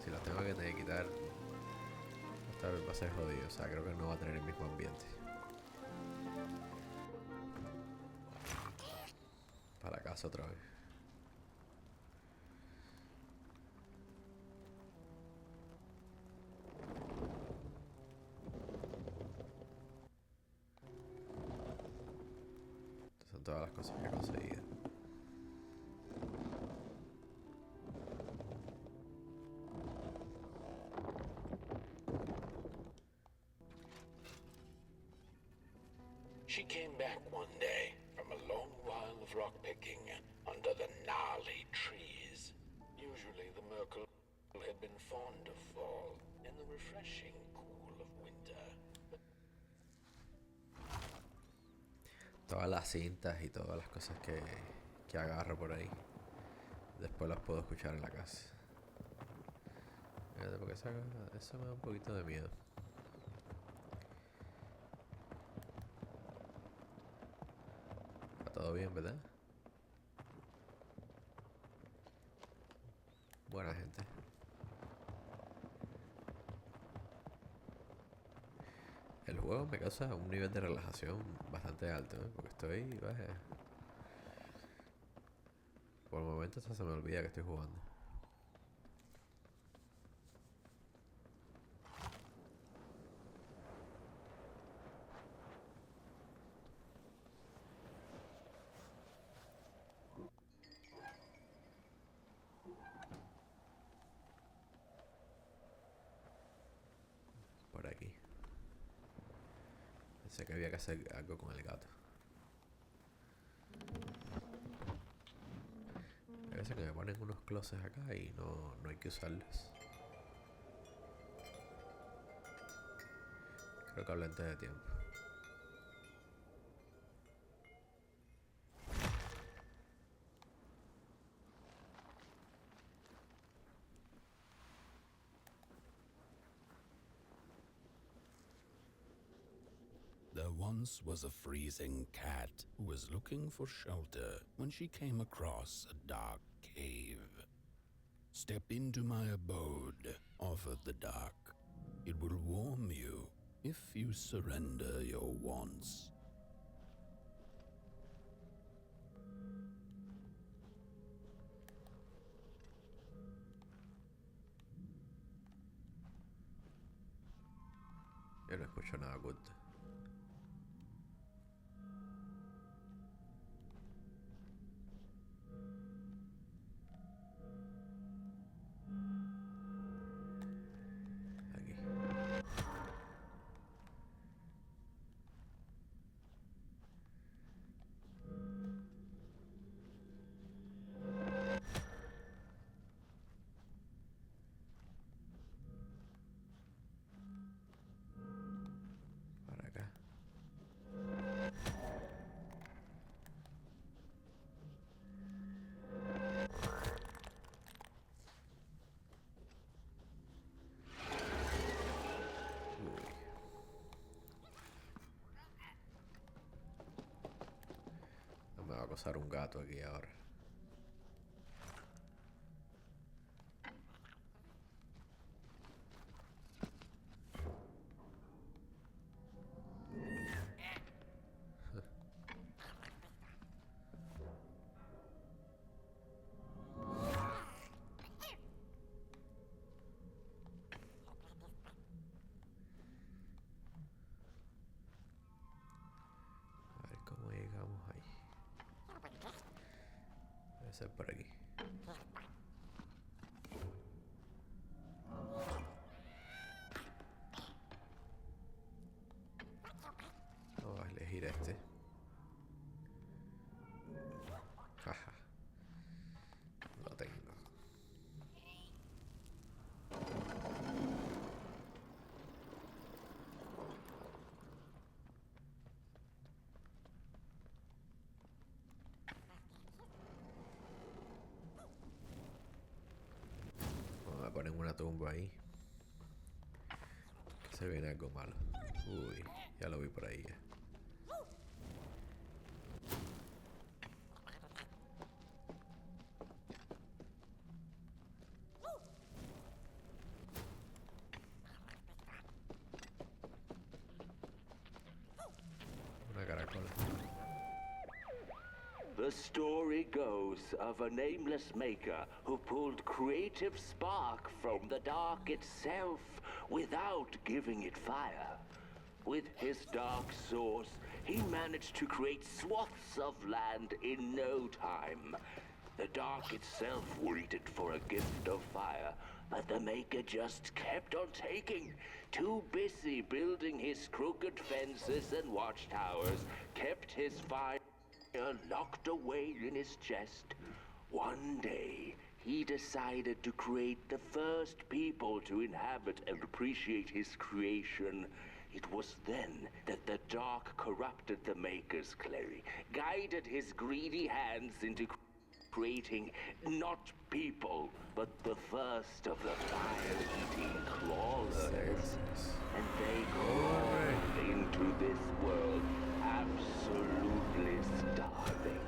Si las tengo que quitar va a ser jodido, o sea, creo que no va a tener el mismo ambiente. Para casa otra vez. Estas son todas las cosas que he conseguido. She came back one day from a long while of rock-picking under the gnarly trees. Usually the Merkle had been fond of fall and the refreshing cool of winter. Todas las cintas y todas las cosas que agarro por ahí, después las puedo escuchar en la casa. Fíjate, porque eso me da un poquito de miedo. Todo bien, ¿verdad? Buena gente. El juego me causa un nivel de relajación bastante alto, ¿eh? Porque estoy... Por el momento hasta se me olvida que estoy jugando. Por aquí. Pensé que había que hacer algo con el gato. A veces que me ponen unos closets acá y no hay que usarlos. Creo que hablé antes de tiempo. There once was a freezing cat who was looking for shelter when she came across a dark cave. Step into my abode, offered the dark. It will warm you if you surrender your wants. Yo no escucho nada good. Me va a acosar un gato aquí ahora. ser por aquí. Vamos a elegir este. Jaja. Lo tengo. Vamos a poner una tumba ahí. Que se viene algo malo. Uy, ya lo vi por ahí ya. Una caracola. The story goes of a nameless maker who pulled creative spark from the dark itself without giving it fire. With his dark source, he managed to create swaths of land in no time. The dark itself waited for a gift of fire, but the maker just kept on taking. Too busy building his crooked fences and watchtowers, kept his fire locked away in his chest. One day, he decided to create the first people to inhabit and appreciate his creation. It was then that the dark corrupted the maker's clay, guided his greedy hands into creating not people, but the first of the fire-eating crawlers. And they crawled into this world absolutely starving.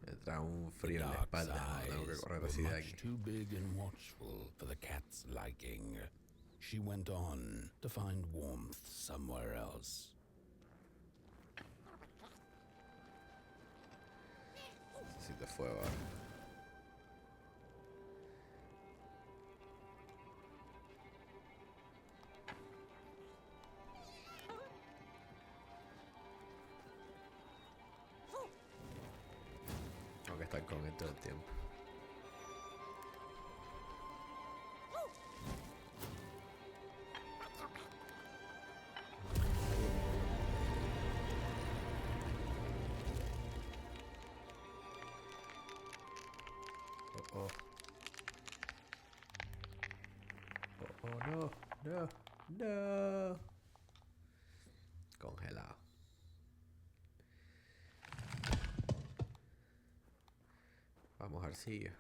Me trae un frío en la espalda. No tengo que correr así de aquí. Too big and watchful for the cat's liking. She went on to find warmth somewhere else. Necesito fuego ahora. Tengo que estar con él todo el tiempo. Oh, no, no, no. Congelado. Vamos al sitio.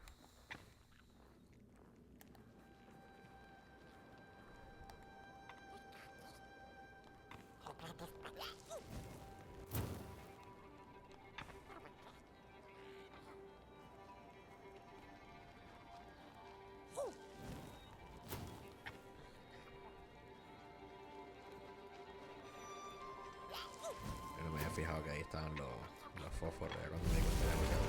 Pero me había fijado que ahí estaban los fósforos. Ya cuando me di cuenta de lo que era.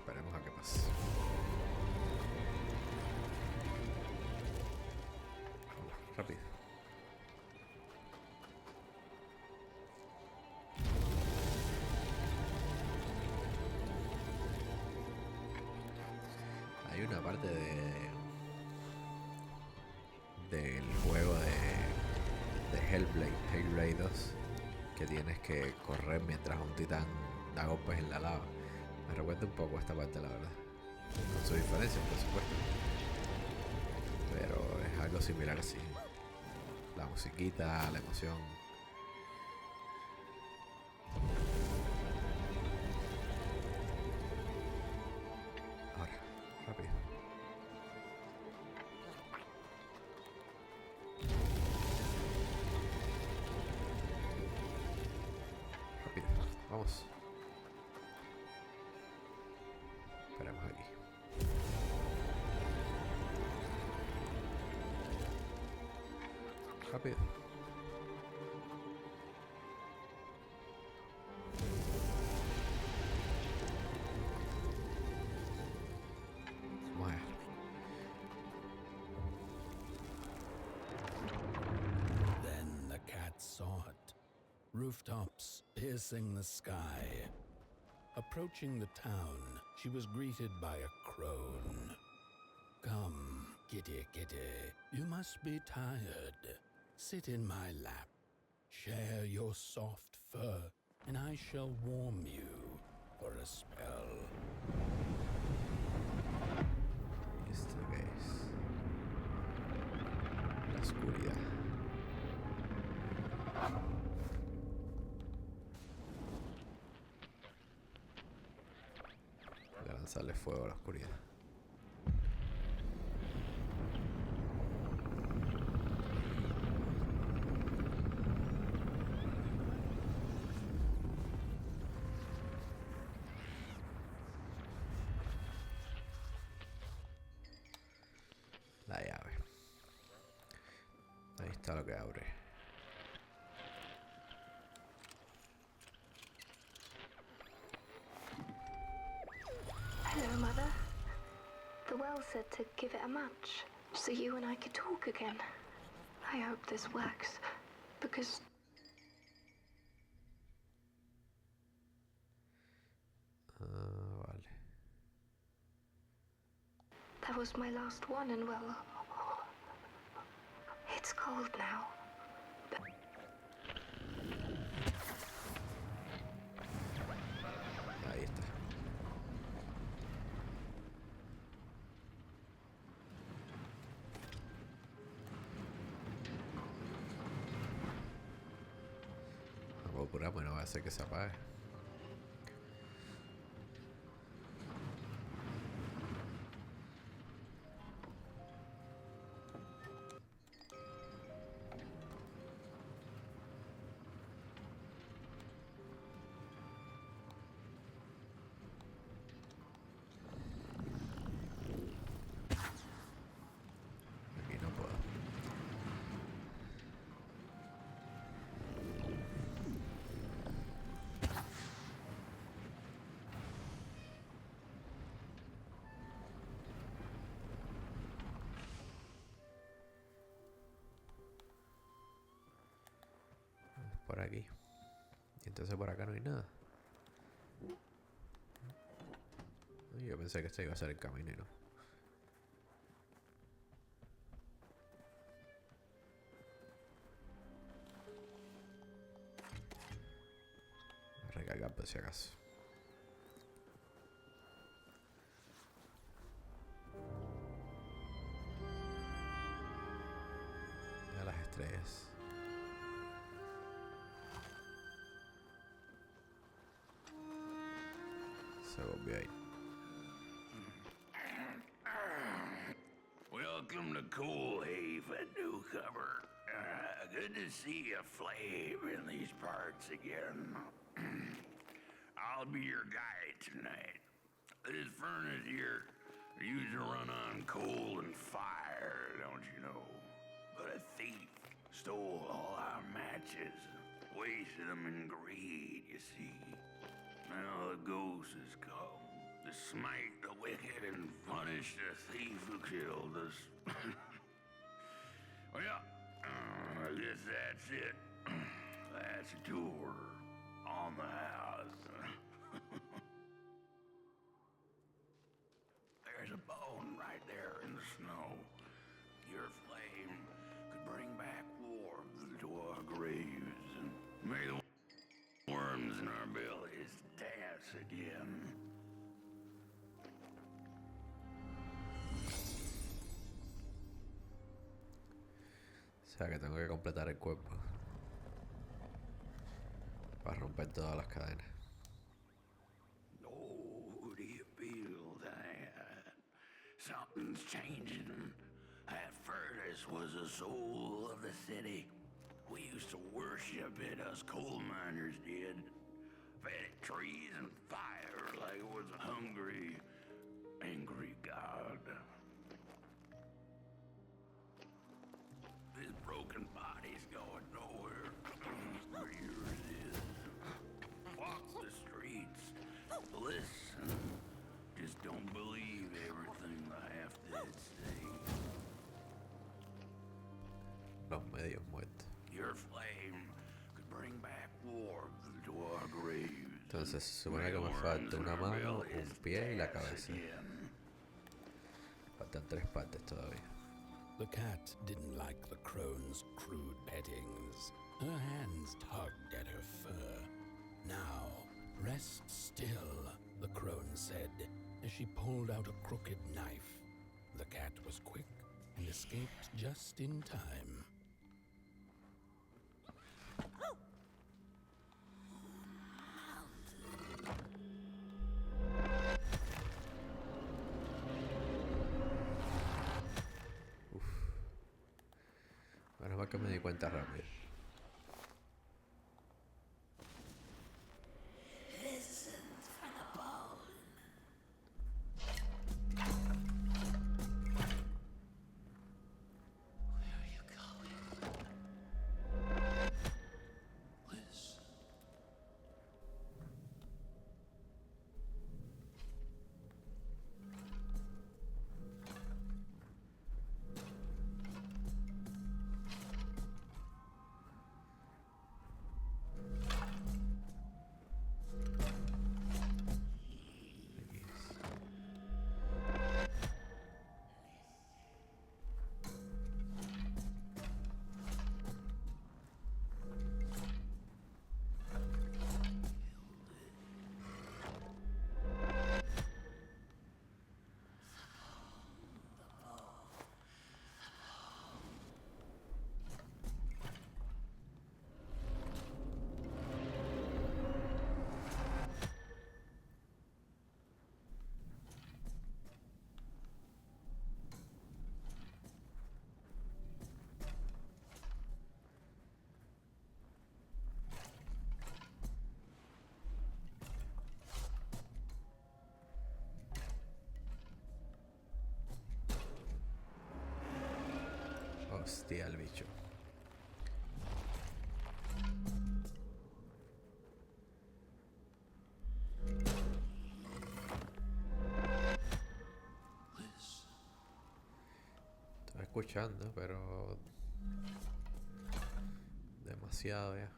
Esperemos a que pase. Vamos, rápido. Hay una parte del juego de Hellblade 2, que tienes que correr mientras un titán da golpes en la lava. Me recuerda un poco esta parte, la verdad. Con sus diferencias, por supuesto. Pero es algo similar así. La musiquita, la emoción. Ahora, rápido. Rápido, vamos. Rápido. Vamos allá. Then the cat saw it. Rooftops piercing the sky. Approaching the town, she was greeted by a crone. Come, kitty, kitty, you must be tired. Sit in my lap. Share your soft fur, and I shall warm you for a spell. ¿Esto qué es? La oscuridad. Voy a lanzarle fuego a la oscuridad. La llave. Ahí está lo que abre. Hello, Mother. The well said to give it a match, so you and I could talk again. I hope this works, because... Vale. That was my last one, and well... It's cold now. Ahí está. Vamos a apurarme, no va a hacer que se apague. Aquí no puedo. Por aquí. Y entonces por acá no hay nada. Yo pensé que este iba a ser el camino y no. Voy a recargar por si acaso. A las estrellas. Se volvió ahí. Welcome to Cool Haven, newcomer. Good to see you flame in these parts again. I'll be your guide tonight. This furnace here used to run on coal and fire, don't you know? But a thief stole all our matches, wasted them in greed, you see. Now the ghost has come to smite the wicked and punish the thief who killed us. Well, I guess that's it. That's a tour on the house. There's a bone right there in the snow. Your flame could bring back warmth to our graves, and may the worms in our bellies dance again. O sea que tengo que completar el cuerpo para romper todas las cadenas. Oh, do you feel that? Something's changing. That furnace was the soul of the city. We used to worship it, us coal miners did. Fed it trees and fire like it was a hungry, angry god. This broken body Los medios muertos. Your flame could bring back warmth to our graves. Entonces se supone que me falta una mano, un pie y la cabeza. Faltan 3 partes todavía. The cat didn't like the crone's crude pettings. Her hands tugged at her fur. Now, rest still, the crone said, as she pulled out a crooked knife. The cat was quick and escaped just in time. Menos mal que me di cuenta rápido. Hostia, el bicho. Estoy escuchando, pero demasiado ya.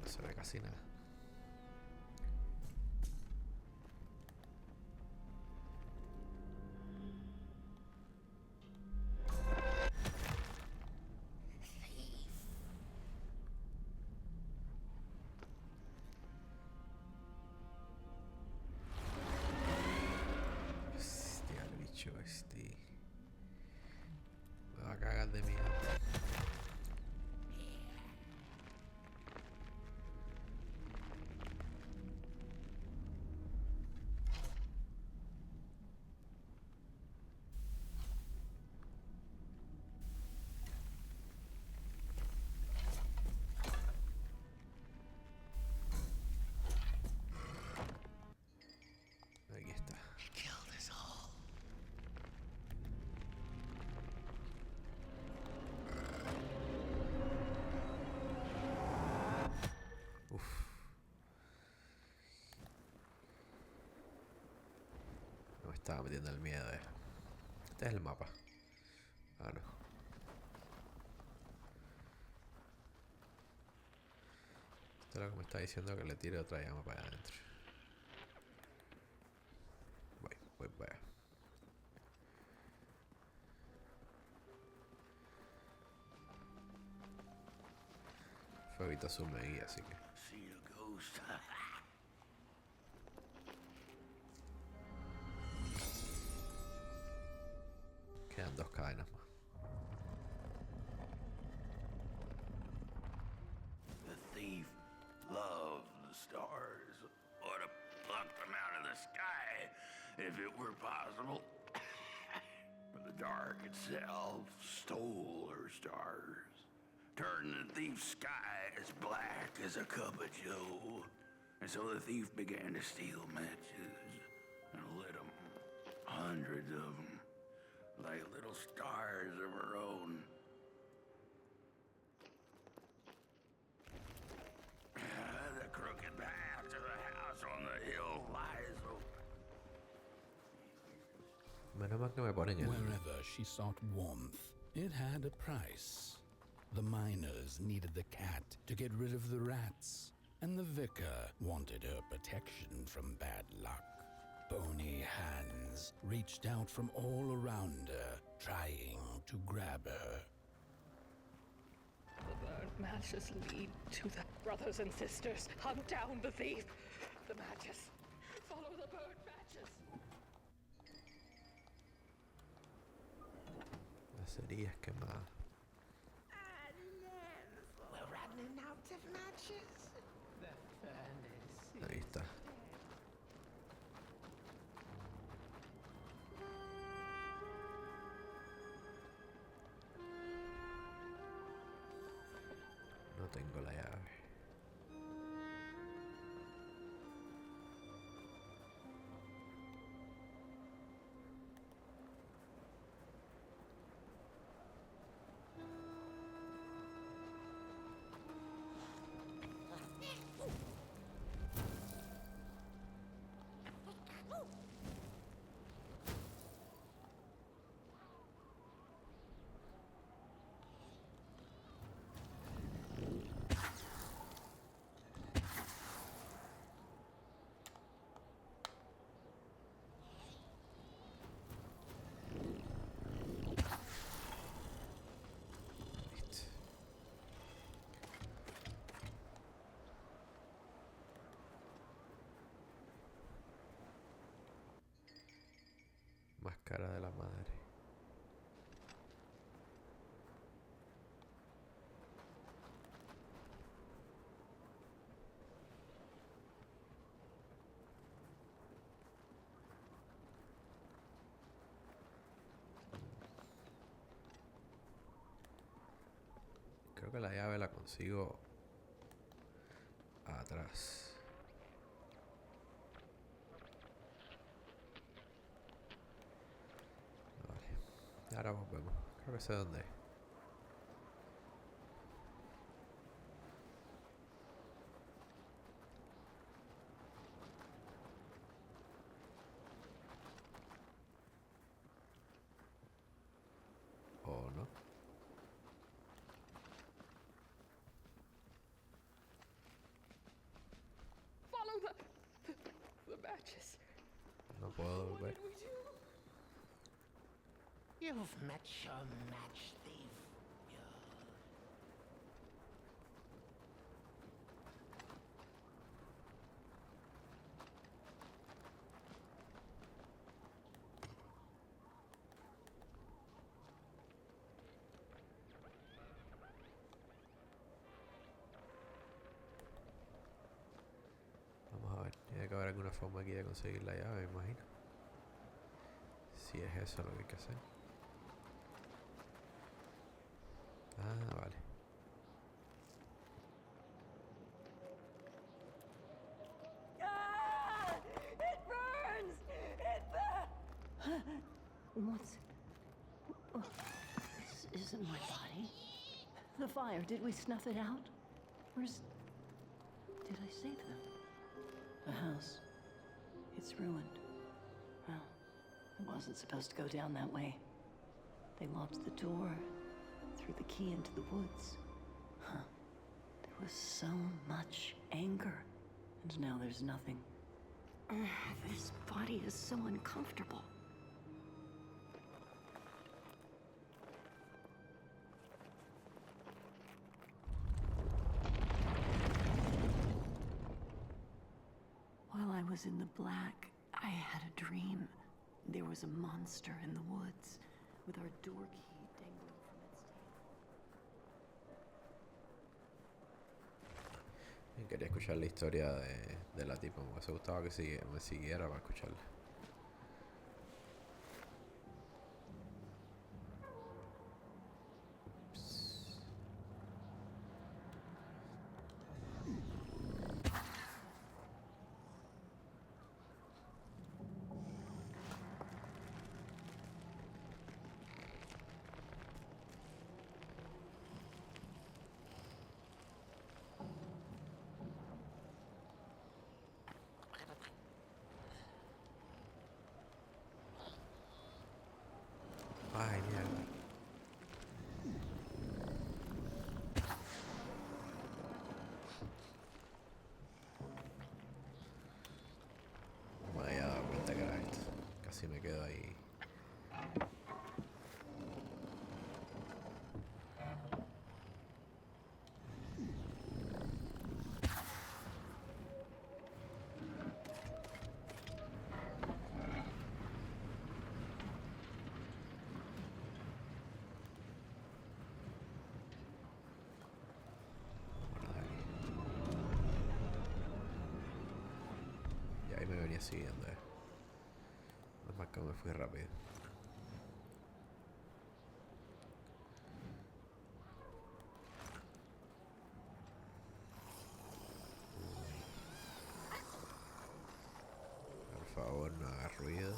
No se ve casi nada. Hostia, el bicho este. Me va a cagar de miedo. Aquí está. Uf. No me estaba metiendo el miedo, Este es el mapa. Ah, no. Esto es lo que me está diciendo, que le tire otra llama para adentro. Voy para allá. Fueguito azul me guía, así que. See a ghost. Quedan 2 cadenas más. The thief loved the stars. Ought to pluck them out of the sky if it were possible. the dark itself stole her stars, turned the thief's sky as black as a cup of joe. And so the thief began to steal matches and lit them, hundreds of them, like little stars of her own. The crooked path to the house on the hill lies open. Menos mal que me ponen en... Wherever she sought warmth, it had a price. The miners needed the cat to get rid of the rats, and the vicar wanted her protection from bad luck. Bony hands reached out from all around her, trying to grab her. The burnt matches lead to the brothers and sisters. Hunt down the thief. The matches. Follow the burnt matches. Las cerillas quemadas. We're running out of matches. The furnace. Ahí está. No tengo la llave. Máscara de la madre. Creo que la llave la consigo atrás. Ahora volvemos. Creo que sé dónde es. ¿O no? Follow the matches. No puedo volver. You've met your match thief. Vamos a ver. Tiene que haber alguna forma aquí de conseguir la llave, me imagino. Si es eso lo que hay que hacer. Ah, vale. Ah! It burns! It burns! What's... Oh, this isn't my body. The fire, did we snuff it out? Where's... Did I save them? The house. It's ruined. Well, it wasn't supposed to go down that way. They locked the door, threw the key into the woods. Huh. There was so much anger, and now there's nothing. This body is so uncomfortable. While I was in the black, I had a dream. There was a monster in the woods, with our door key dangling from its tail. Quería escuchar la historia de la tipa. Me hubiese gustado que me siguiera para escucharla. si me quedo ahí. Y ahí me venía siguiendo, No más que me fui rápido. Por favor, no hagas ruido.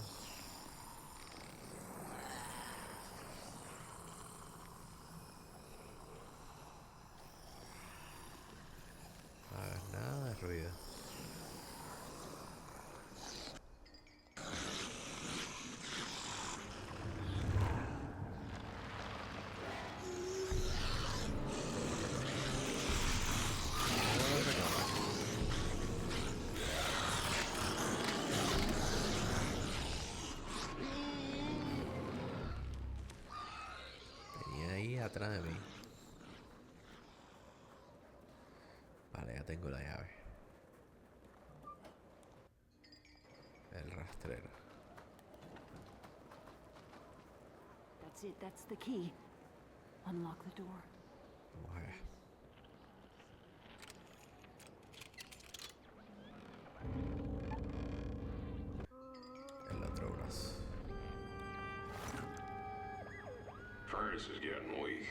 No hagas nada de ruido. Venía ahí atrás de mí. Vale, ya tengo la llave. El rastrero. That's it, that's the key. Unlock the door. Vamos a ver. El otro brazo. Furnace is getting weak.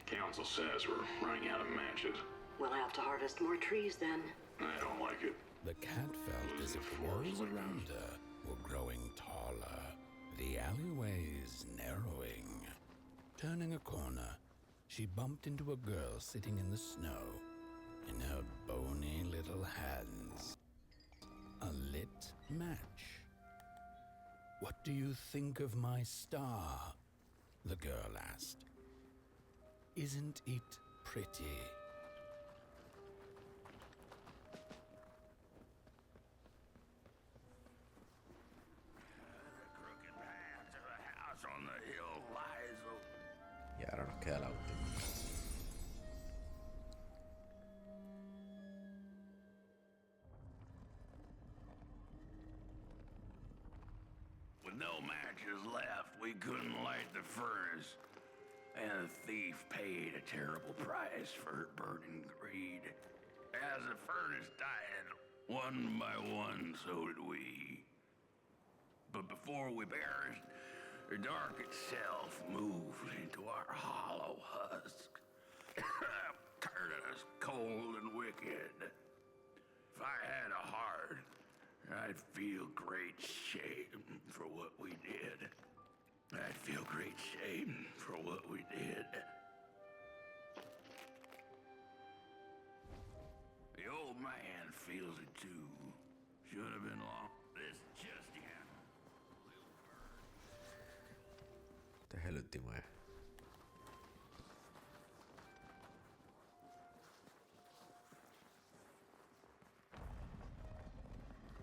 Council says we're running out of matches. We'll have to harvest more trees then. I don't like it. The cat felt as if the walls around her were growing taller, the alleyways narrowing. Turning a corner, she bumped into a girl sitting in the snow, in her bony little hands. A lit match. "What do you think of my star?" the girl asked. "Isn't it pretty?" On the hill lies Y ahora nos queda la última. With no matches left, we couldn't light the furnace. And the thief paid a terrible price for her burning greed. As the furnace died, one by one, so did we. But before we perished, the dark itself moved into our hollow husk, turning us cold and wicked. If I had a heart, I'd feel great shame for what we did. I'd feel great shame for what we did. The old man feels it too. Should have been long. This just yet. Este es el último,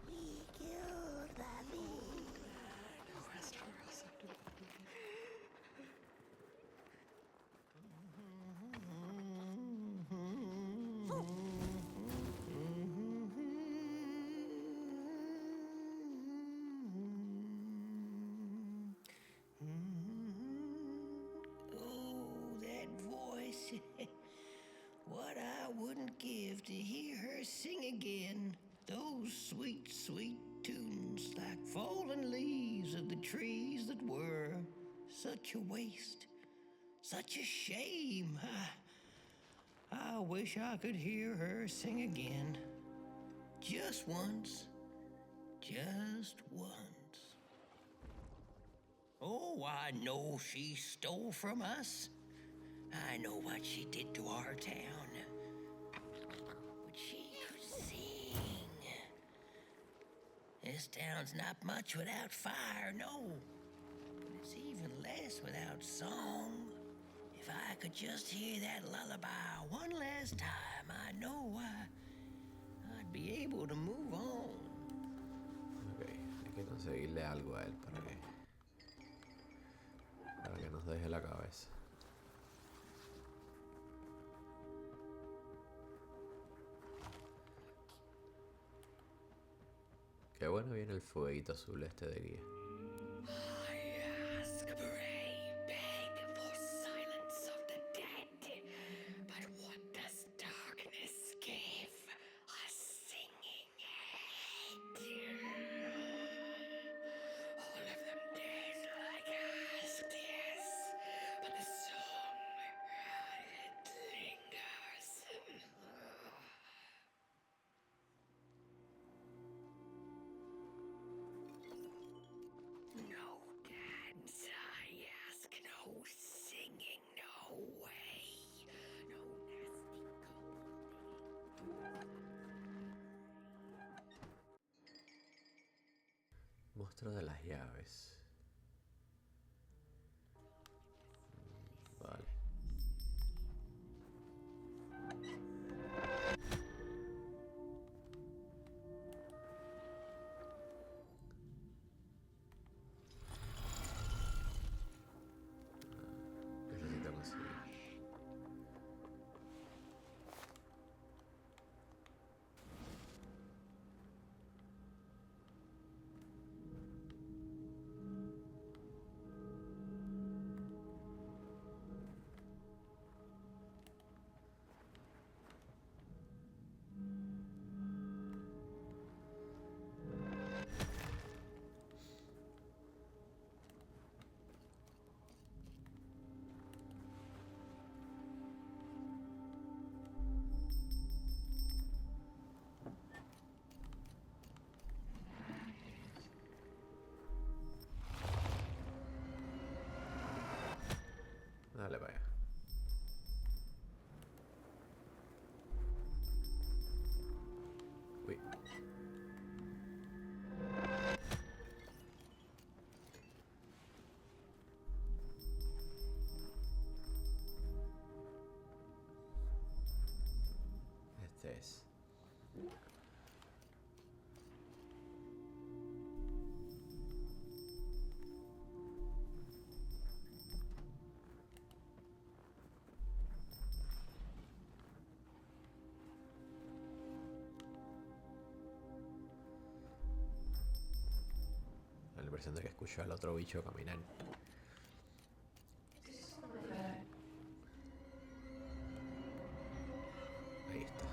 We killed the lead. Oh, that voice. What I wouldn't give to hear her sing again. Those sweet, sweet tunes like fallen leaves of the trees that were. Such a waste. Such a shame. I wish I could hear her sing again. Just once. Just once. Oh, I know she stole from us. I know what she did to our town. But she could sing. This town's not much without fire, no. But it's even less without song. If I could just hear that lullaby one last time, I know I'd be able to move on. Ok, hay que que conseguirle algo a él para que nos deje la cabeza. Qué bueno viene el fueguito azul este de guía. I ask, pray, beg for silence of the dead. But what does darkness give? A singing head. All of them dead like asked, yes. But the song, it lingers. No dance, I ask. No singing, no way. No nasty Monstruo de las llaves. Vale. Necesito conseguir. Dale, vaya. Uy. Este es. La impresión de que escucho al otro bicho caminar. Ahí está.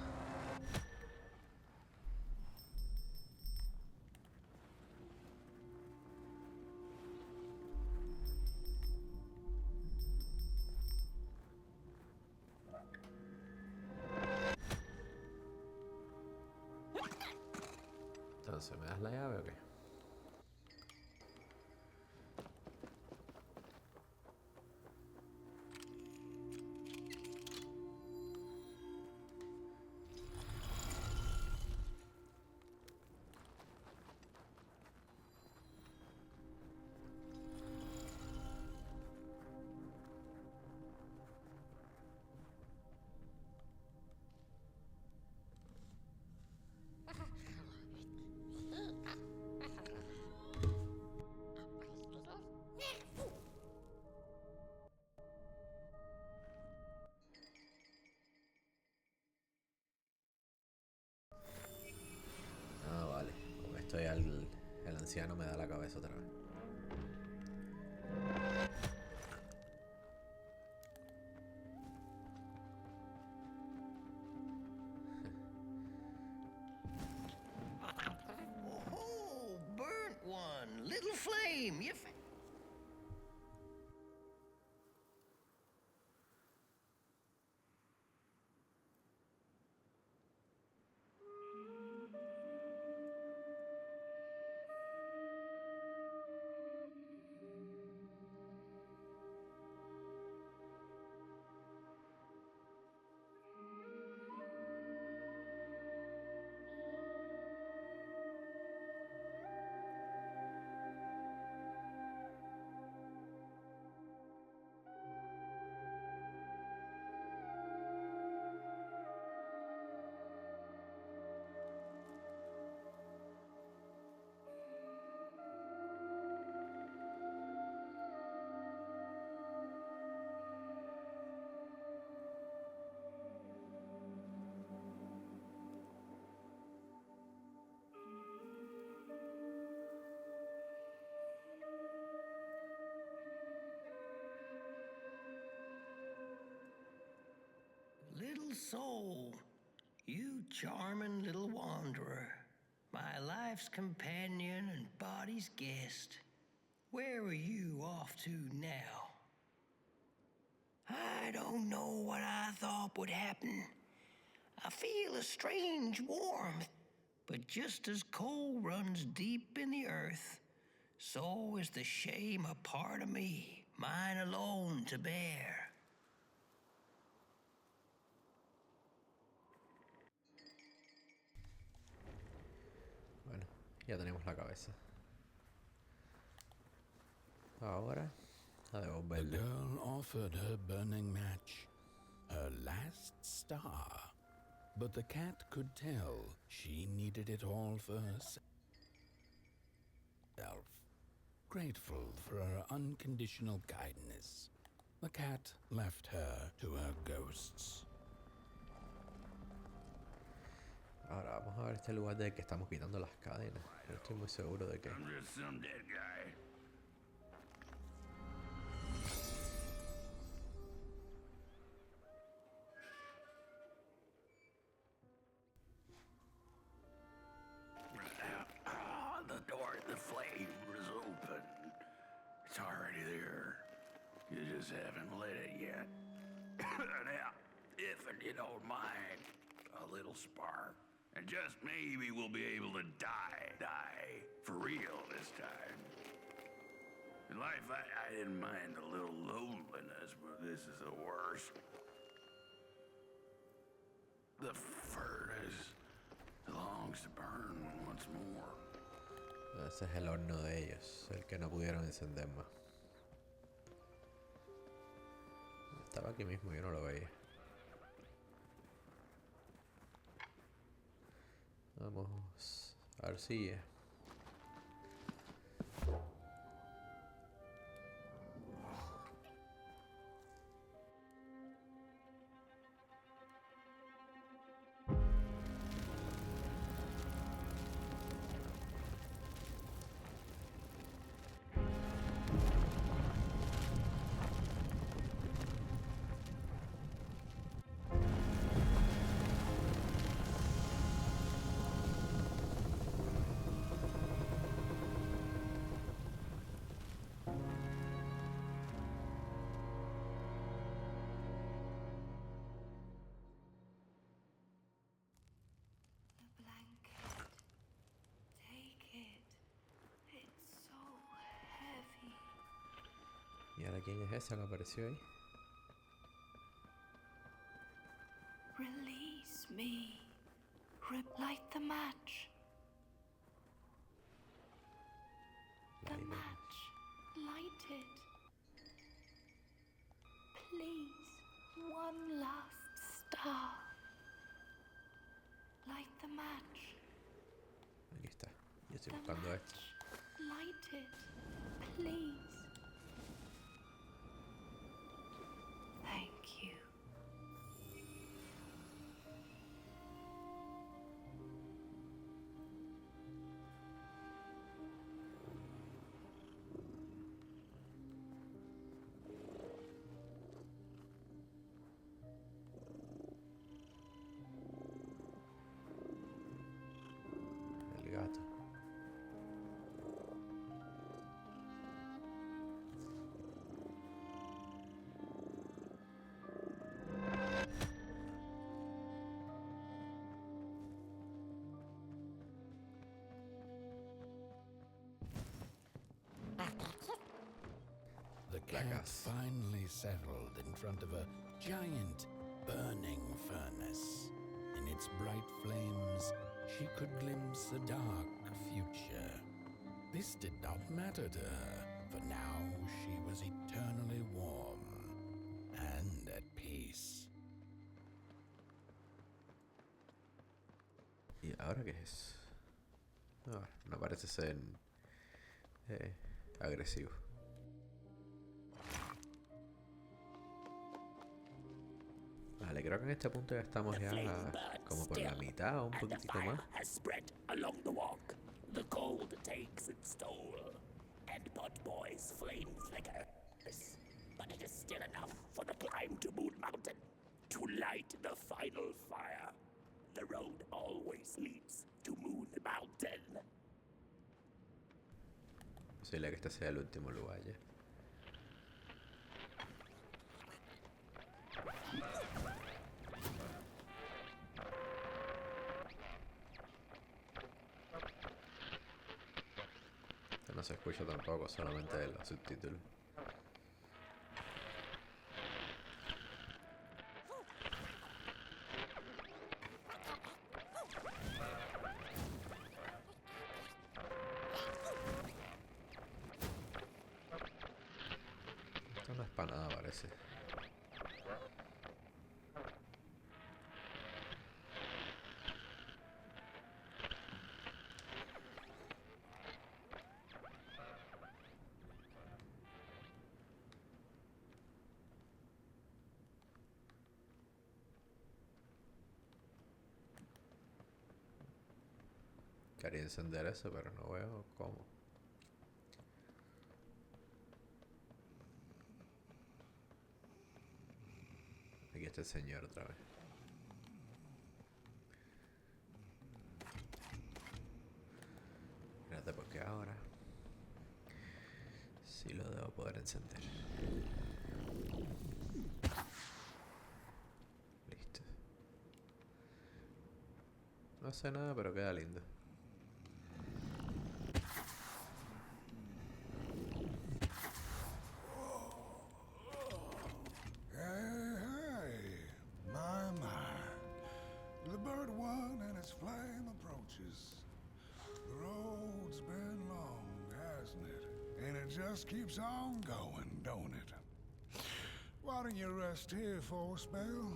Entonces, ¿me das la llave o qué? Ah, vale. Con esto ya el anciano me da la cabeza otra vez. Oh, burnt one. Little flame. little soul, you charming little wanderer, my life's companion and body's guest. Where are you off to now? I don't know what I thought would happen. I feel a strange warmth, but just as coal runs deep in the earth, so is the shame a part of me, mine alone to bear. Bueno, ya tenemos la cabeza. Ahora, a The devolverle. girl offered her burning match, her last star. But the cat could tell she needed it all for herself. Grateful for her unconditional kindness, the cat left her to her ghosts. Ahora vamos a ver este lugar del que estamos quitando las cadenas. No estoy muy seguro de que... I'm just some dead guy. The door to the flame is open. It's already there. You just haven't lit it yet. Now, if you don't mind, a little spark. And just maybe we'll be able to die for real this time. In life, I didn't mind a little loneliness, but this is the worst. The furnace longs to burn once more. Ese es el horno de ellos, el que no pudieron encender más. Estaba aquí mismo, yo no lo veía. Vamos, arcilla. ¿Y ahora quién es esa que apareció ahí? Release me. Light the match. The match. Light it. Please, one last star. Light the match. Aquí está. Yo estoy buscando esto. Light it. Please. Thank you. El gato. The cat finally settled in front of a giant burning furnace. In its bright flames, she could glimpse a dark future. This did not matter to her, for now she was eternally warm and at peace. ¿Y ahora qué es? No, no parece ser agresivo. Vale, creo que en este punto ya estamos ya como por la mitad o un poquitito más. Has spread along the walk. The cold takes its toll, and Buttboy's flame flickers. But it is still enough for the climb to Moon Mountain to Ignite the final fire. The road always leads to Moon Mountain. Posible que este sea el último lugar ya. Esto no se escucha tampoco, solamente los subtítulos. Esto no es para nada, parece. Quería encender eso, pero no veo cómo. Aquí está el señor otra vez. Espérate, porque ahora sí lo debo poder encender. Listo. No sé nada, pero queda lindo. Just keeps on going, don't it? Why don't you rest here for a spell?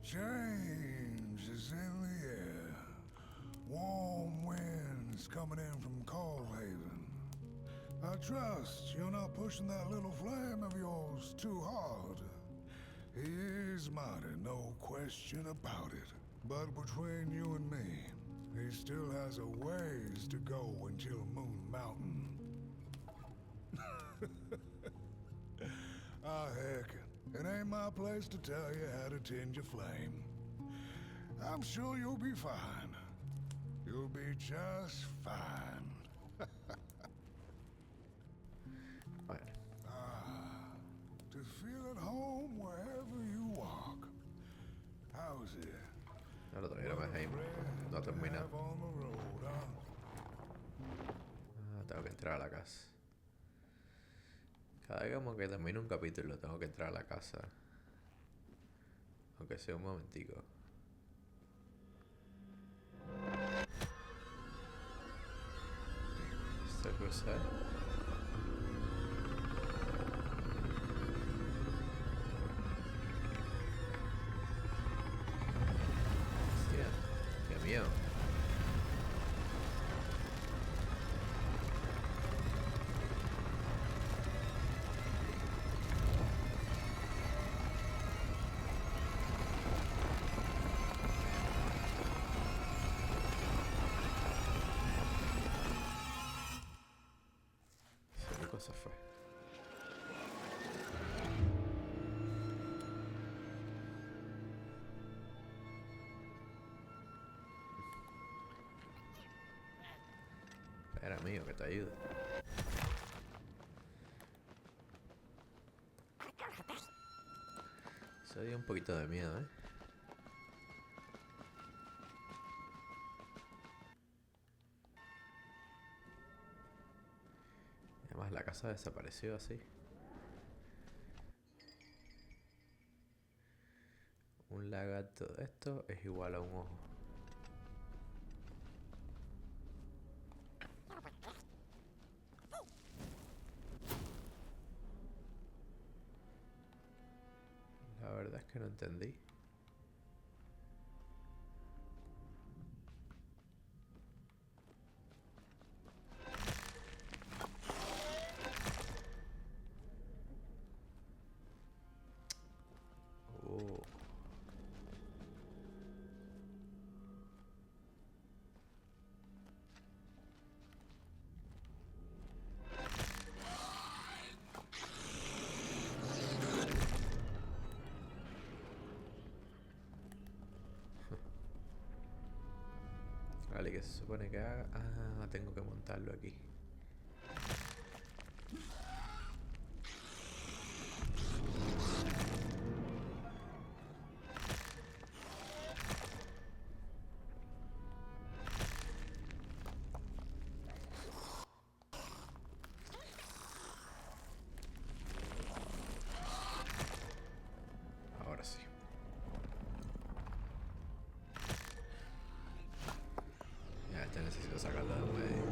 Change is in the air. Warm winds coming in from Coldhaven. I trust you're not pushing that little flame of yours too hard. He is mighty, no question about it. But between you and me, he still has a ways to go until Moon Mountain. Ah, heck, it ain't my place to tell you how to tend your flame. I'm sure you'll be fine. You'll be just fine. To feel at home wherever you walk. How's it? Ahora todavía no me dejé, no termina. Tengo que entrar a la casa. Cada vez como que termino un capítulo tengo que entrar a la casa. Aunque sea un momentico. ¿Esto qué cosa es? Hostia, qué miedo. Se fue. Espera, amigo, que te ayude. Eso dio un poquito de miedo, ¿eh? Además la casa desapareció así. Un lagarto de esto es igual a un ojo. La verdad es que no entendí. Vale, ¿qué se supone que haga? Ah, tengo que montarlo aquí. Ahora sí. Ya, este necesito sacarlo de medio.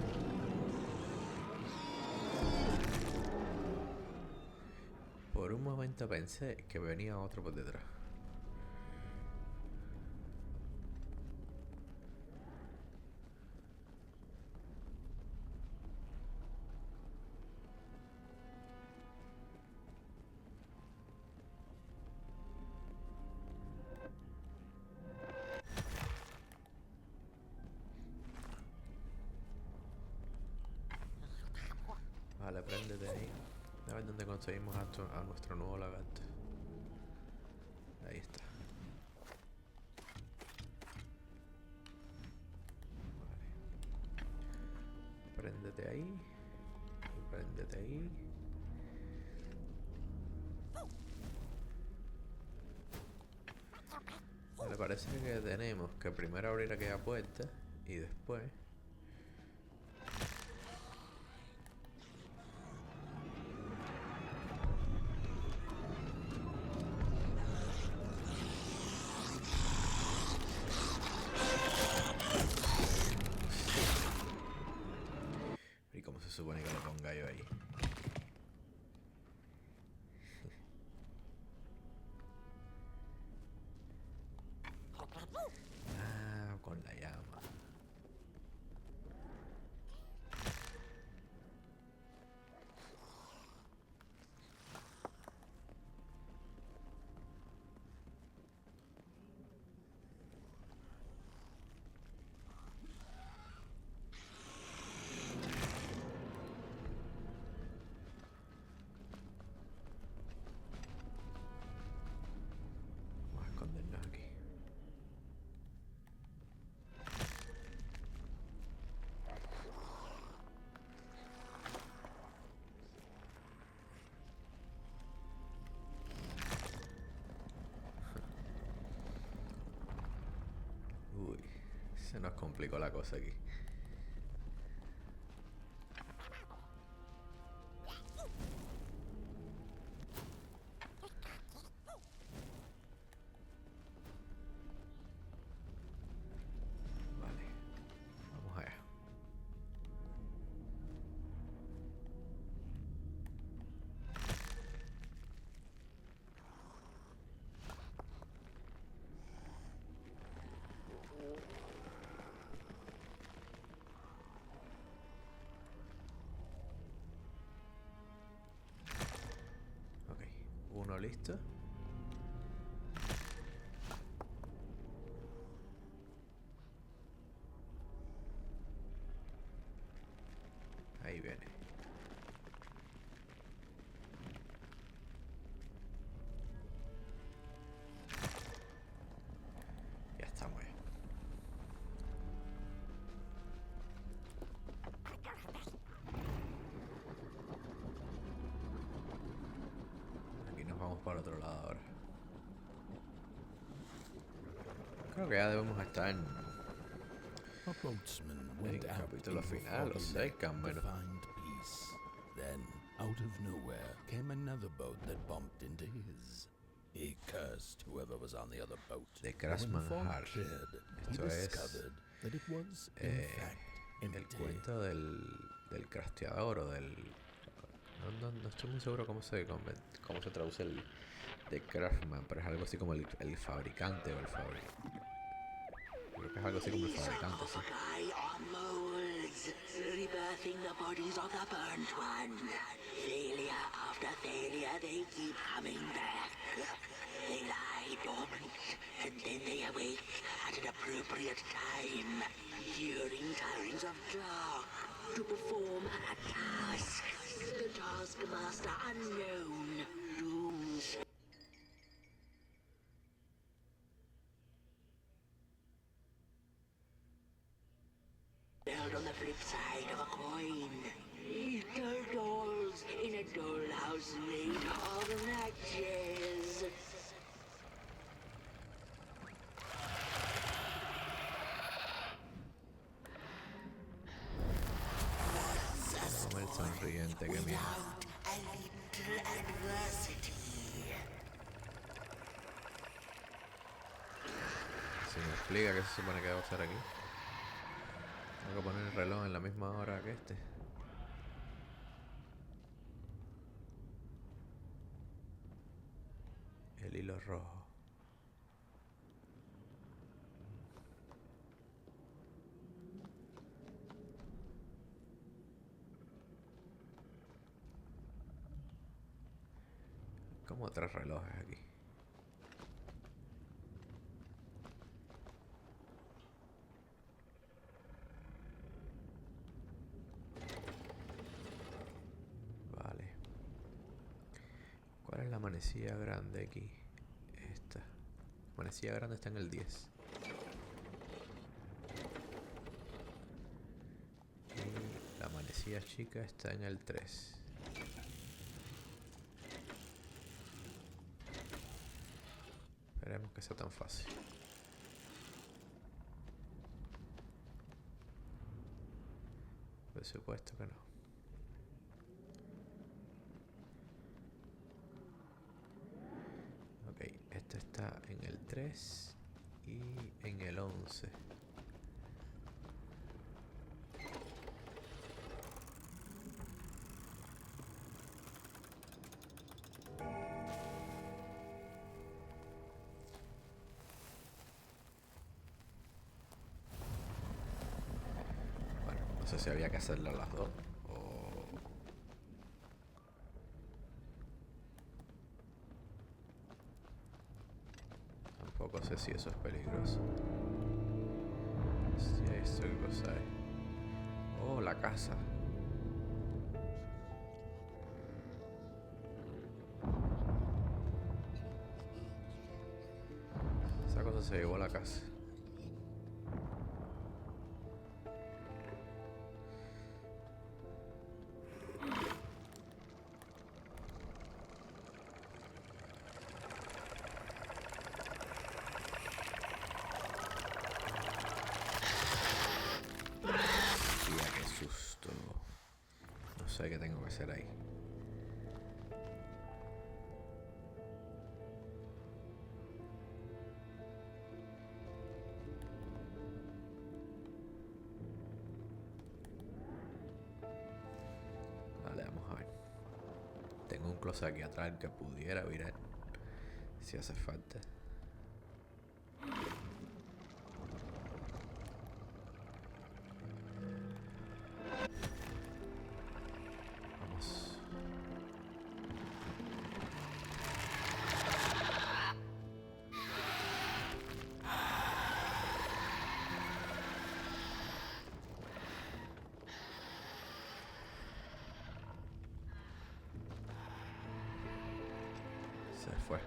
Por un momento pensé que venía otro por detrás. Vale, préndete ahí. A ver dónde conseguimos a nuestro nuevo lagarto. Ahí está. Vale. Préndete ahí. Y préndete ahí. Vale, parece que tenemos que primero abrir aquella puerta y después... ¿Y cómo se supone que lo ponga yo ahí? Ah, con la llama. Vamos a escondernos aquí. Uy, se nos complicó la cosa aquí. Vale, vamos allá. Ok, uno listo. Ahí viene. Ya estamos ahí. Aquí nos vamos para otro lado ahora. Creo que ya debemos estar en A boatsman el went out capítulo into a final, o foggy cerca lake to menos. find peace. Then, out of nowhere, came another boat that bumped into his. He cursed whoever was on the other boat. De But when the fog Krasmanhar. cleared, he Esto es discovered that it was, in fact, el empty. cuento del crafteador o del... No estoy muy seguro cómo se traduce el de Craftsman, pero es algo así como el fabricante o el fabricante. Creo que es algo así como el fabricante, sí. Eye on molds, rebirthing the bodies of the burnt one. Failure after failure, they keep coming back. They lie dormant, and then they awake at an appropriate time, hearing tongues of dark to perform a task. The taskmaster unknown dooms. but on the flip side of a coin. Dull dolls in a dollhouse made of matches. Como el sonriente que mira. A little adversity. Si me explica qué se supone que debo hacer aquí. Tengo que poner el reloj en la misma hora que este. El hilo rojo. Como 3 relojes aquí. Vale. ¿Cuál es la manecilla grande aquí? Esta. La manecilla grande está en el 10. Y la manecilla chica está en el 3. Esperemos que sea tan fácil. Por supuesto que no. Ok, esta está en el 3 y en el 11. No sé si había que hacerle a las dos o... Tampoco sé si eso es peligroso. Hostia, ¿esto qué cosa es? Oh, la casa. Esa cosa se llevó a la casa. No sé qué tengo que hacer ahí. Vale, vamos a ver. Tengo un closet aquí atrás que pudiera virar si hace falta. Se fue.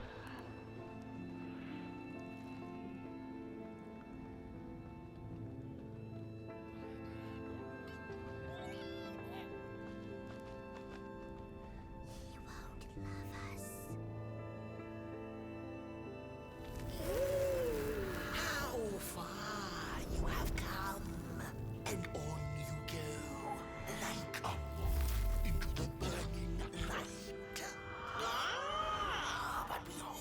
How far you have come, and on you go, like a moth into the burning light. Ah, but behold.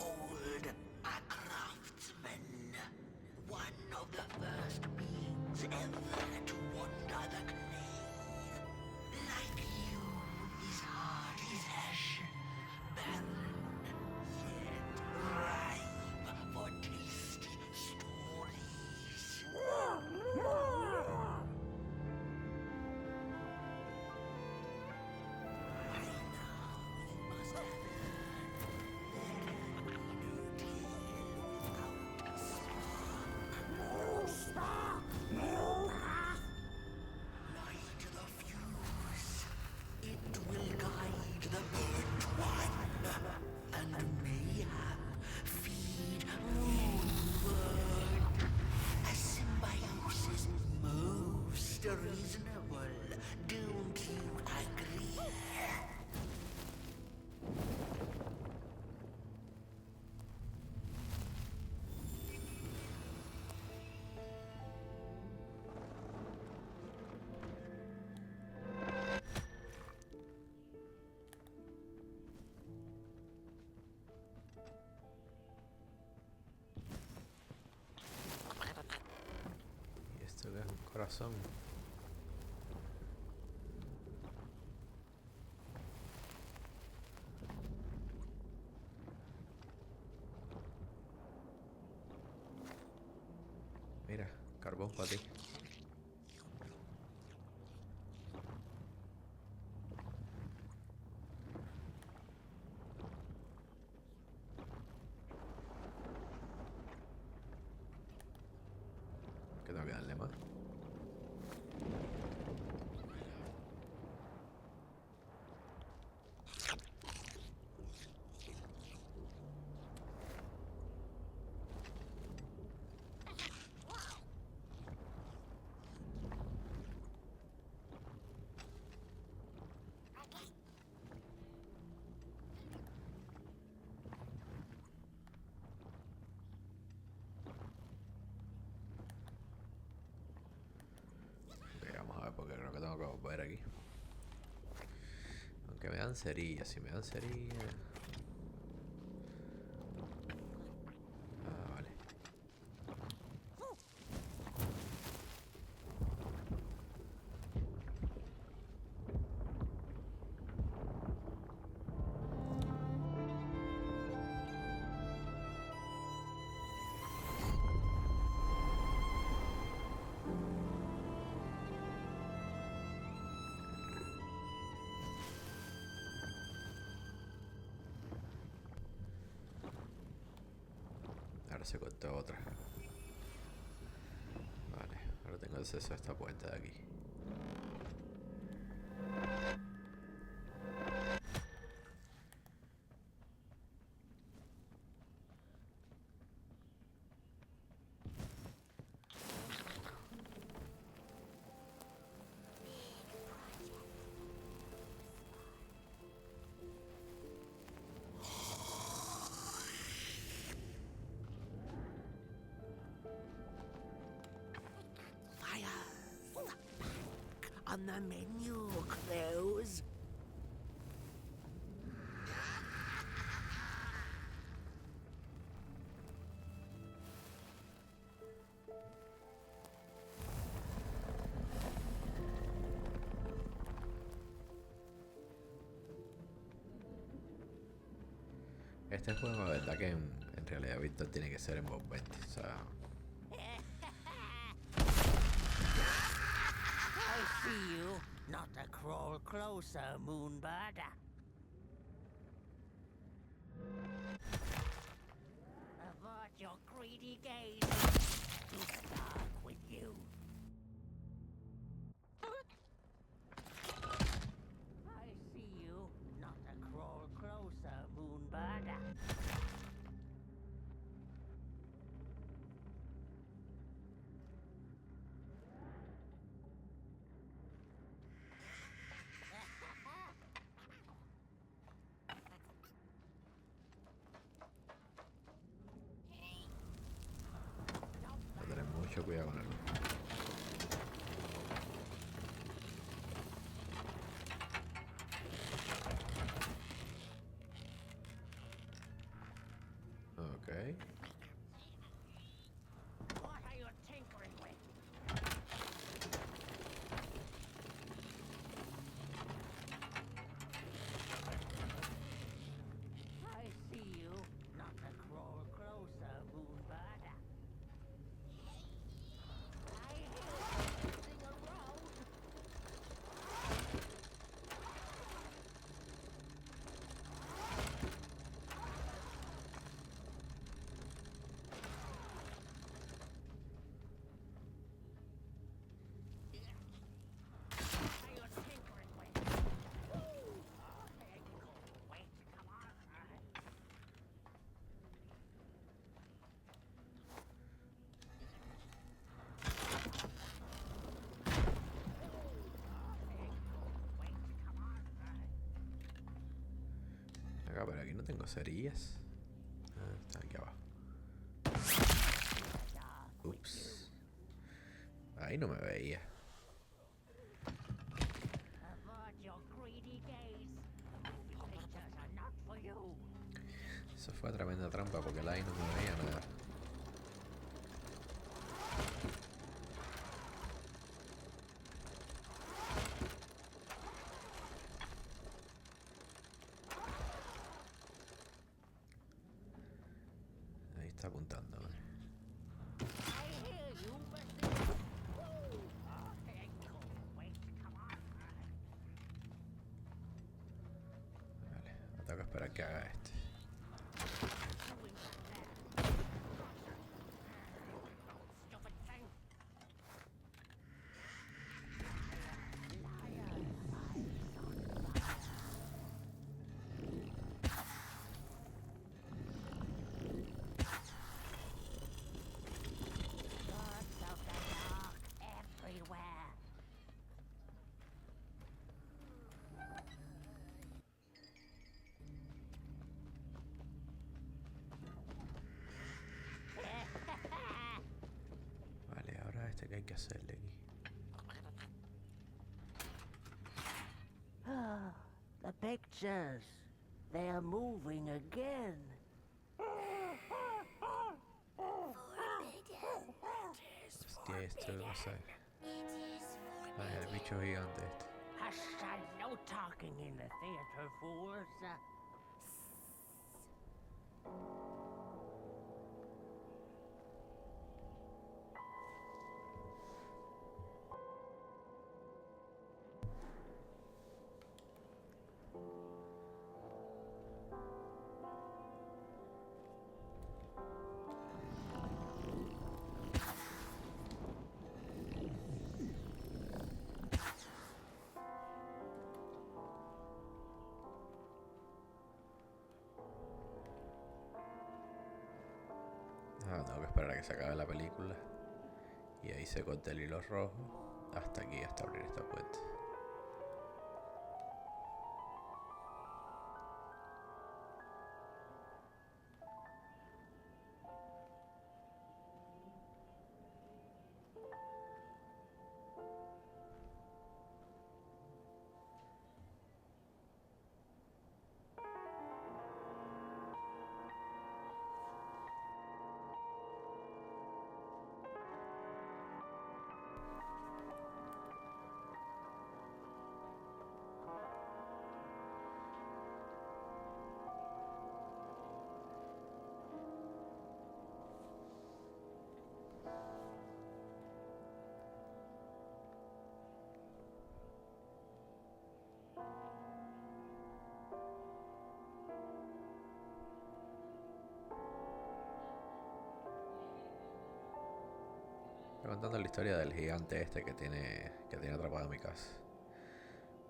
razón. Mira, carbón para ti. Que tengo que darle más. Ok, vamos a ver porque creo que tengo que volver aquí. Aunque me dan cerillas, si me dan cerillas. Ah, vale. Ahora se cortó otra. Vale, ahora tengo acceso a esta puerta de aquí. On the menu, close. Este juego, la verdad que en realidad virtual tiene que ser envolvente. O sea, I see you. Not to crawl closer, Moonbird. Avert your greedy gaze. It's dark with you. I see you. Not to crawl closer, Moonbird. hay que tener mucho cuidado con él. Ok. What are you tinkering with? I see you. Not to crawl closer, Moonbird. I hear you sing around. What are you tinkering with? Oh, there you go. Wait, come on. Acá, pero aquí no tengo cerillas. Ah, está aquí abajo. Ups. Ahí no me veía. Avert your greedy gaze. Movie pictures are not for you. Eso fue tremenda trampa porque el ahí no me veía nada. está apuntando? Vale, tengo que esperar que haga este. Vale, ahora este que hay que hacerle aquí. Ah, the pictures. They are moving again. Hostia, esto no sé. Vale, el bicho gigante este. Hush, no talking in the theater, fools. Tengo que esperar a que se acabe la película. Y ahí se corta el hilo rojo. Hasta aquí, hasta abrir esta puerta. Estoy contando la historia del gigante este que tiene atrapado en mi casa.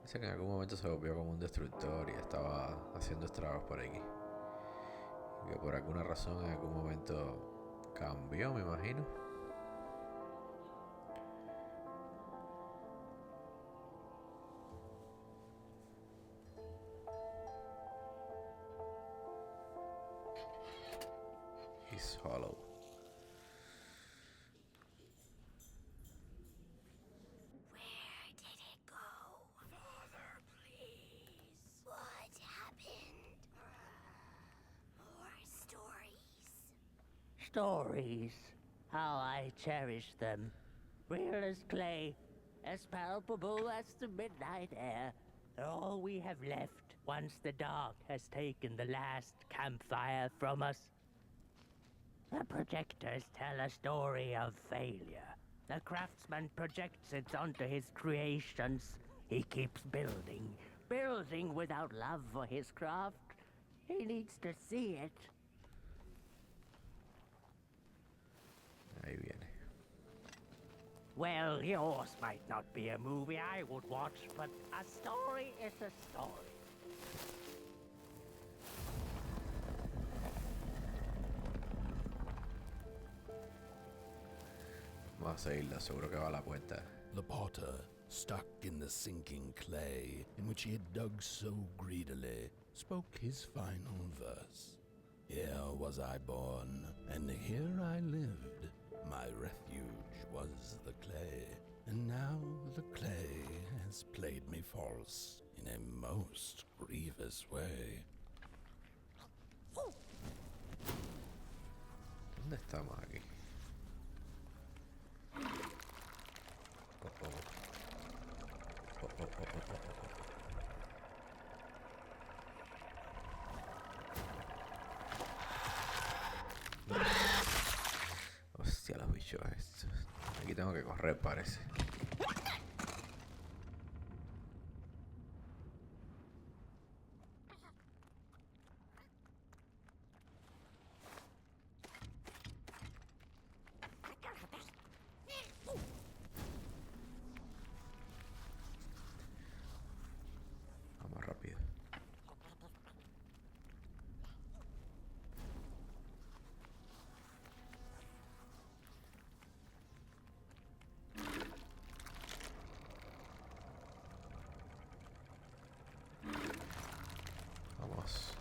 Dice que en algún momento se volvió como un destructor y estaba haciendo estragos por aquí. Y que por alguna razón en algún momento cambió, me imagino. He's hollow. Stories. How I cherish them. Real as clay, as palpable as the midnight air. They're all we have left once the dark has taken the last campfire from us. The projectors tell a story of failure. The craftsman projects it onto his creations. He keeps building, building without love for his craft. He needs to see it. Ahí viene. Well, yours might not be a movie I would watch, but a story is a story. Vamos a seguirla, seguro que va a la puerta. The potter, stuck in the sinking clay in which he had dug so greedily, spoke his final verse. Here was I born, and here I lived. My refuge was the clay, and now the clay has played me false in a most grievous way. ¿Dónde estamos aquí? bichos estos? Aquí tengo que correr, parece. Vamos rápido. Vamos.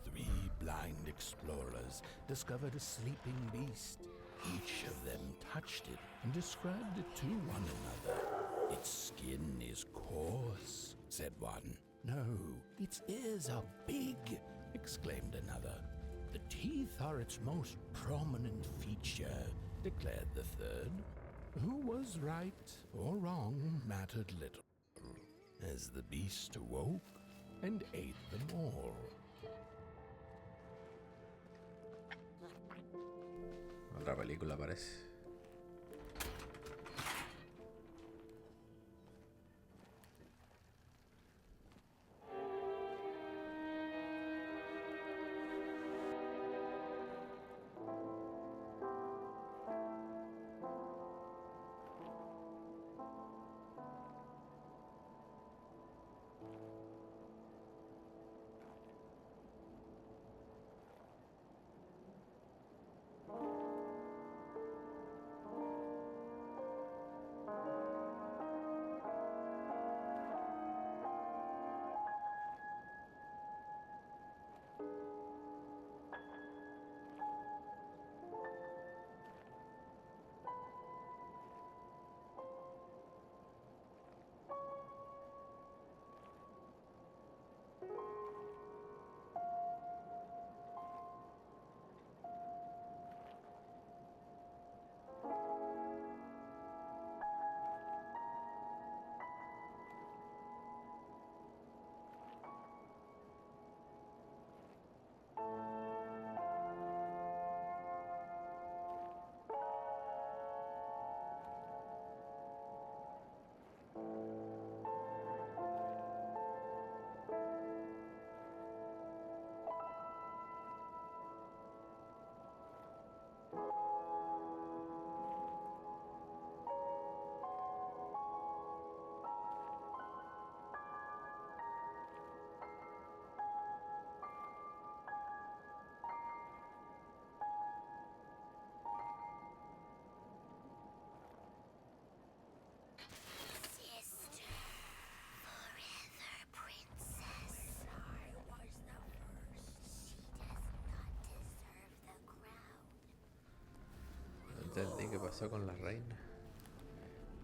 Three blind explorers discovered a sleeping beast. Each of them touched it and described it to one another. Its skin is coarse, said one. No, its ears are big, exclaimed another. The teeth are its most prominent feature, declared the third. Who was right or wrong mattered little, as the beast awoke and ate them all. Otra película parece. No entendí qué pasó con la reina.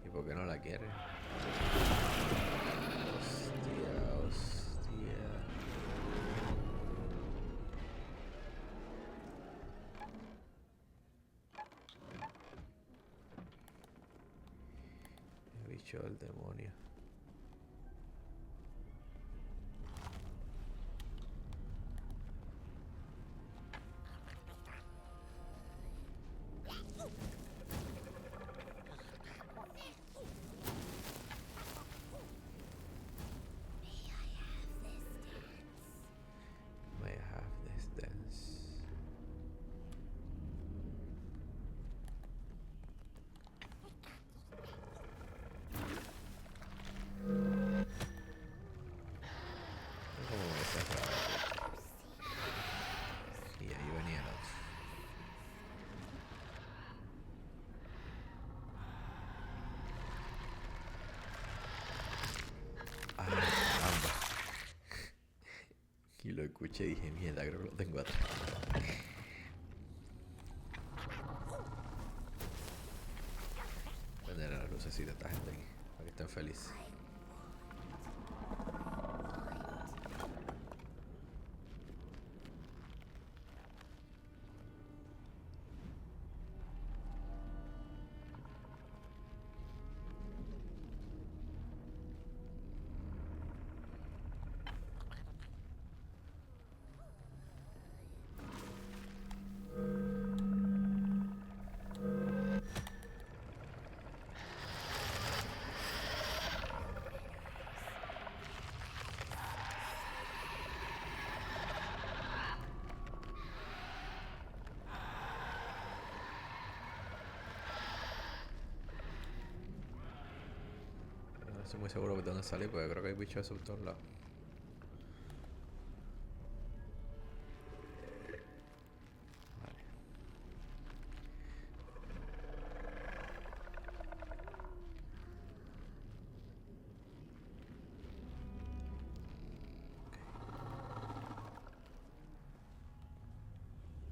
¿Y por qué no la quiere? Hostia, hostia. El bicho del demonio. May I have this dance? ¿Cómo me cerraba? Y ahí venía el otro. Ah, caramba. Y lo escuché y dije, mierda, creo que lo tengo atrás. Poner la lucecita a esta gente aquí, para que estén felices. estoy muy seguro de dónde salir, porque creo que hay bichos de todos lados.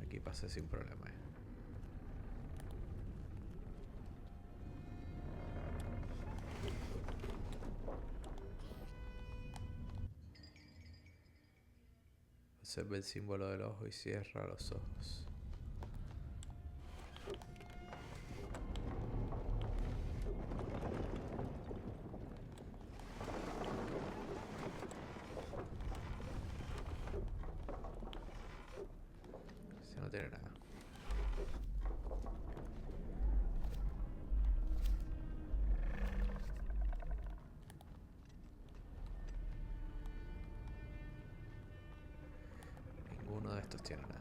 Aquí pasé sin problema. Observa el símbolo del ojo y cierra los ojos. Este no tiene nada. Ninguno de estos tiene nada.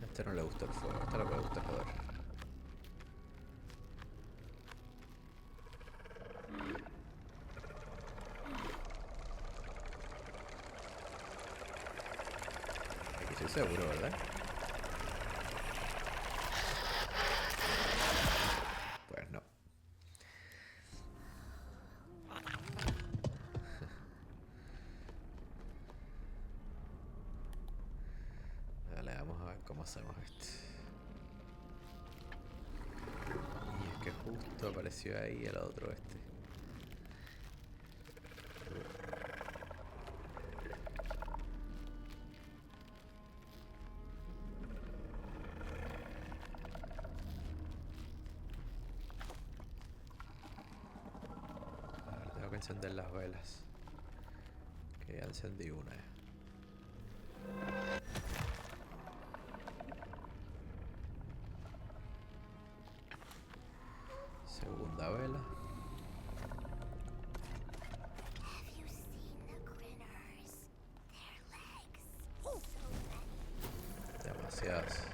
A este no le gusta el fuego, a este lo que le gusta el calor. Aquí estoy seguro, ¿verdad? Pues no. Dale, vamos a ver cómo hacemos esto. Y es que justo apareció ahí el otro este. Ahora tengo que encender las velas. Que ya encendí una. Segunda vela. Demasiadas.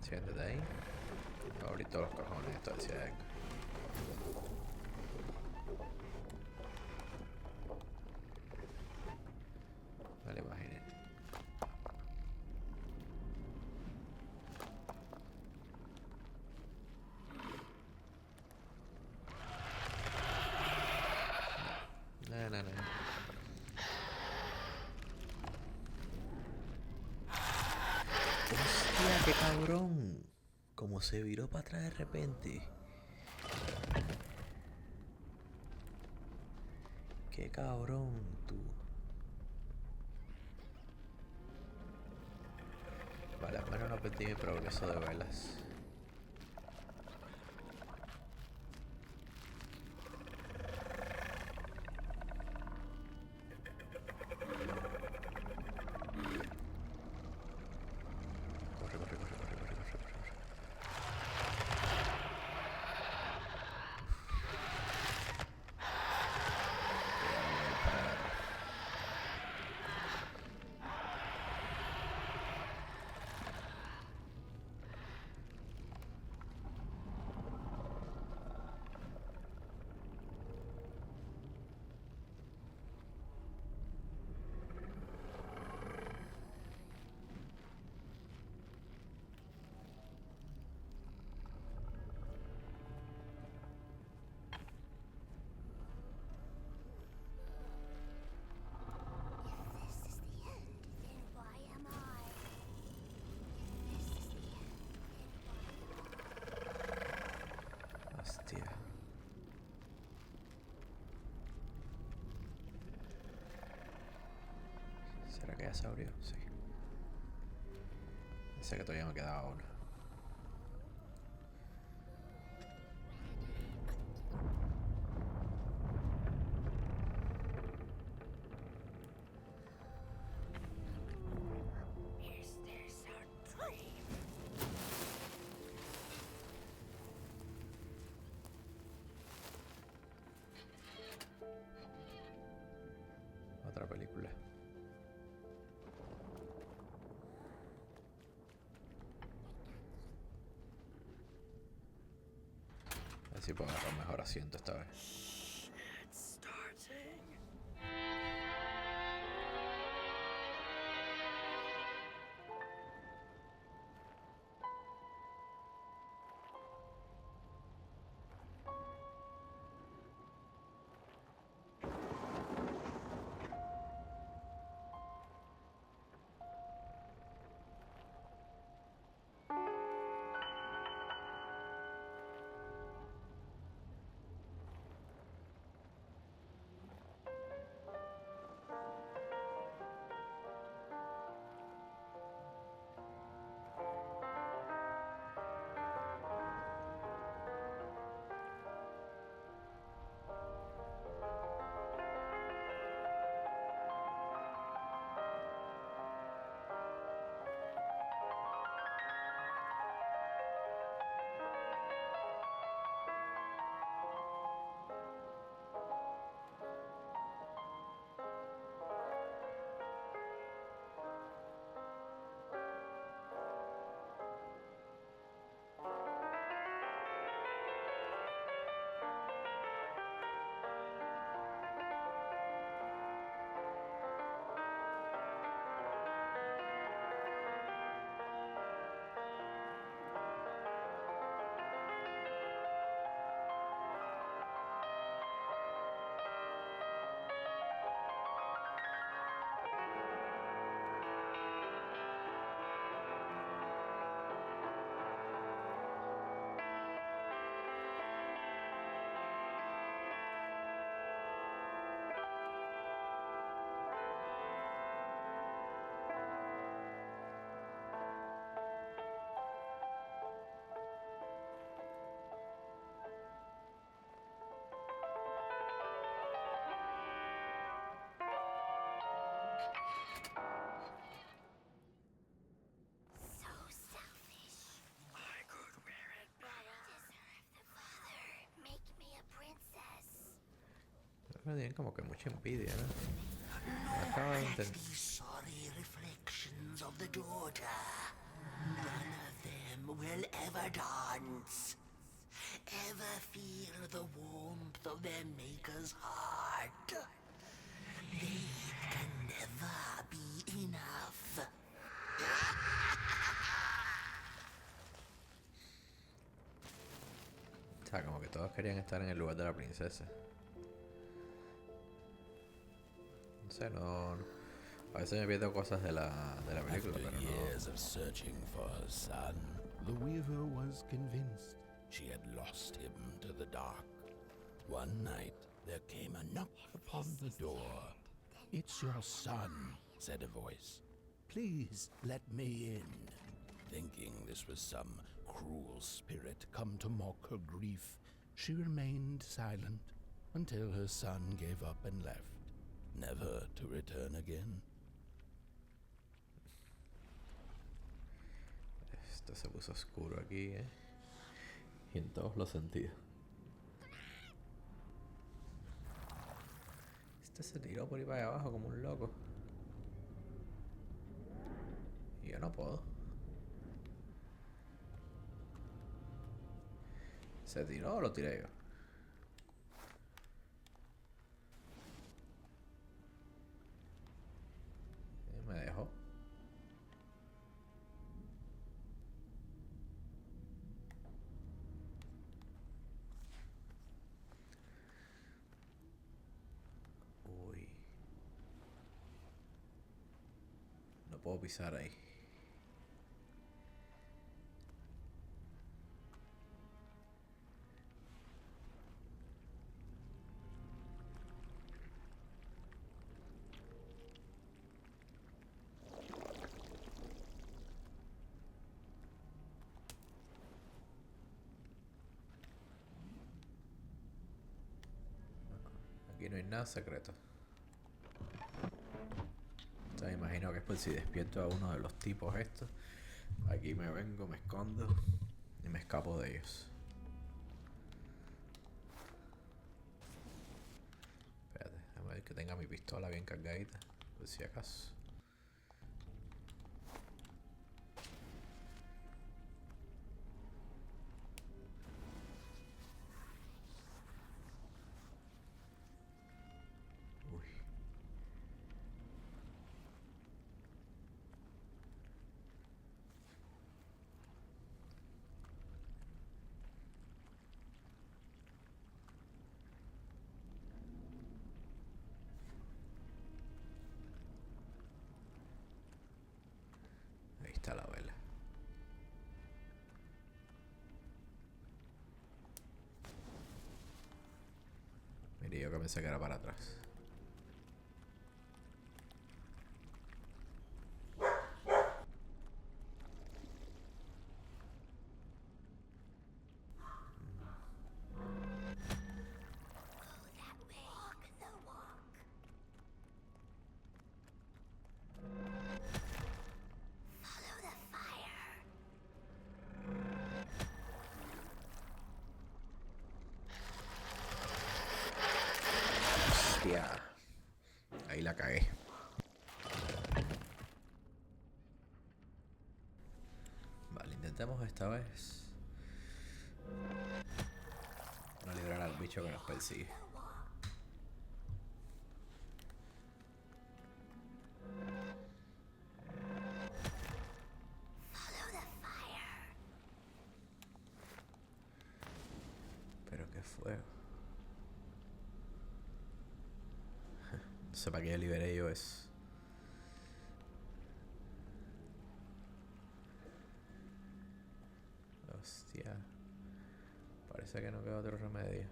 Siéntate ahí. Ahorita los cojones, esto decía Echo. Me lo imaginé. No. ¡Hostia, qué cabrón! Como se viró para atrás de repente. ¡Qué cabrón, tú! Vale, al menos no perdí mi progreso de velas. Hostia. ¿Será que ya se abrió? Sí. Sé que todavía me quedaba uno. Otra película. Así puedo agarrar mejor asiento esta vez. Me tienen como que mucha envidia, ¿no? Acabo de entender. Sorry reflections of the daughter. None of them will ever dance. Ever feel the warmth of their maker's heart. They can never be enough. O sea, como que todos querían estar en el lugar de la princesa. No sé, no. A veces me pierdo cosas de la película, pero After no. years of searching for her son, the weaver was convinced she had lost him to the dark. One night, there came a knock upon the door. "It's your son," said a voice. "Please let me in." Thinking this was some cruel spirit come to mock her grief, she remained silent until her son gave up and left, never to return again. Esto se puso oscuro aquí, y en todos los sentidos. Este se tiró por ahí para abajo como un loco. Y yo no puedo. ¿Se tiró o lo tiré yo? Y me dejó. Uy. No puedo pisar ahí. Aquí no hay nada secreto. O sea, me imagino que es por si despierto a uno de los tipos estos. Aquí me vengo, me escondo y me escapo de ellos. Espérate, déjame ver que tenga mi pistola bien cargadita, por si acaso. Ahí está la vela. Mire, yo que pensé que era para atrás. Hostia. Ahí la cagué. Vale, intentemos esta vez no librar al bicho que nos persigue. Pero qué fuego. No sé para qué liberé yo eso. Hostia. Parece que no queda otro remedio.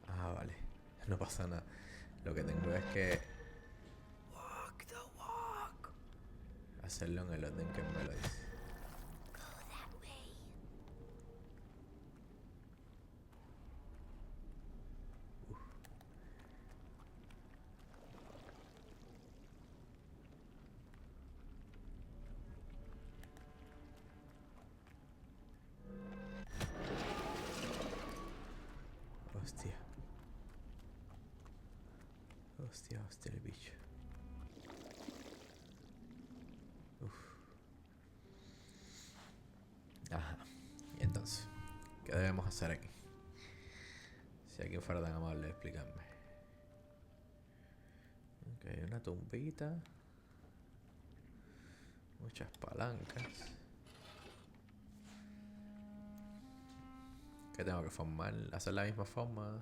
Ah, vale. No pasa nada. Lo que tengo es que hacerlo en el orden que me lo dice. Hostia. Hostia, hostia, el bicho. Uf. Ajá. Y entonces, ¿qué debemos hacer aquí? Si alguien fuera tan amable de explicarme. Ok, una tumbita. Muchas palancas. ¿Qué tengo que formar? ¿Hacer la misma forma?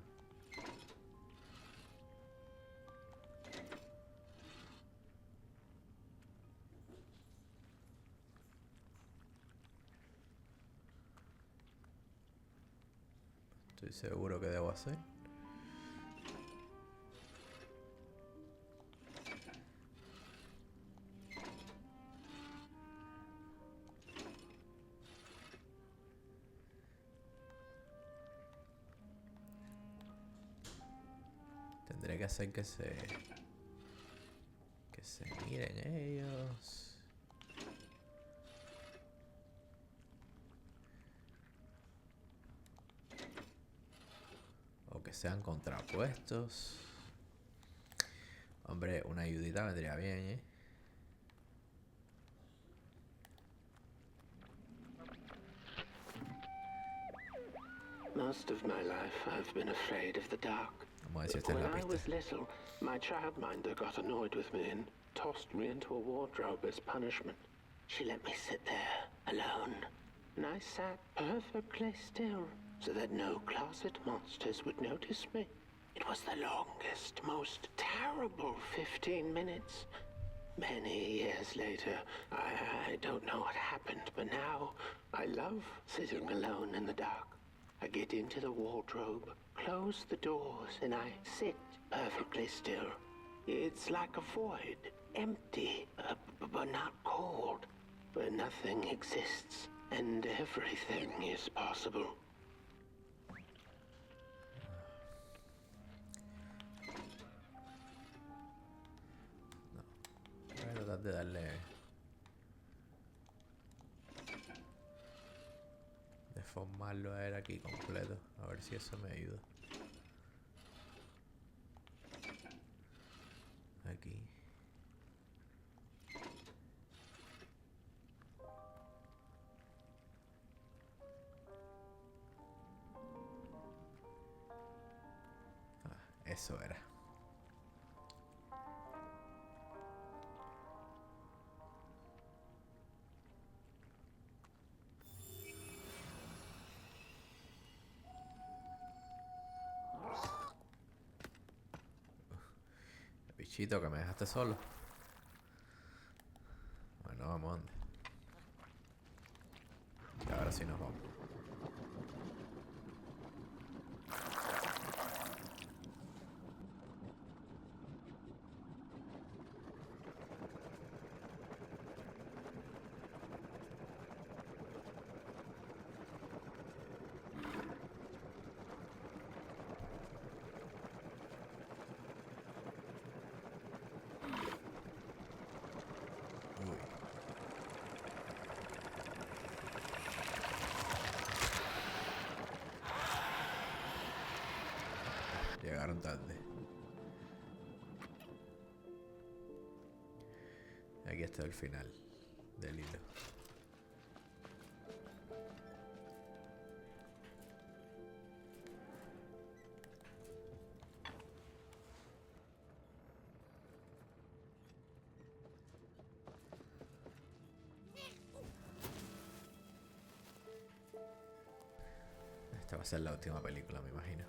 Estoy seguro que debo hacer. Tendré que hacer que se miren ellos. O que sean contrapuestos. Hombre, una ayudita vendría bien, ¿eh? Most of my life, I've been afraid of the dark. Vamos a ver si But esta es when la I pista. was little, my childminder got annoyed with me and tossed me into a wardrobe as punishment. She let me sit there, alone. And I sat perfectly still, so that no closet monsters would notice me. It was the longest, most terrible 15 minutes. Many years later, I don't know what happened, but now I love sitting alone in the dark. I get into the wardrobe, close the doors, and I sit perfectly still. It's like a void, empty, but not cold, where nothing exists and everything is possible. Voy a tratar de darle... de formarlo a él aquí completo. A ver si eso me ayuda. Aquí. Eso era. Bichito, que me dejaste solo. Bueno, vamos, anda. Y ahora sí nos vamos. Llegaron tarde. Aquí está el final del hilo. Esta va a ser la última película, me imagino.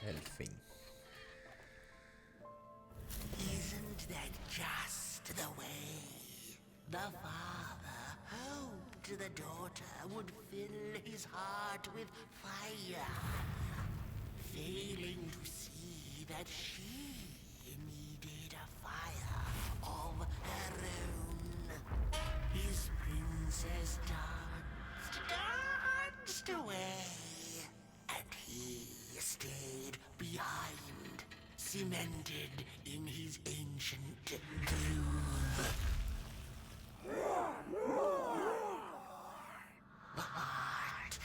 El fin. Isn't that just the way? The father hoped the daughter would fill his heart with fire, failing to see that she needed a fire of her own. His princess danced away, and he stayed behind, cemented in his ancient doom. The heart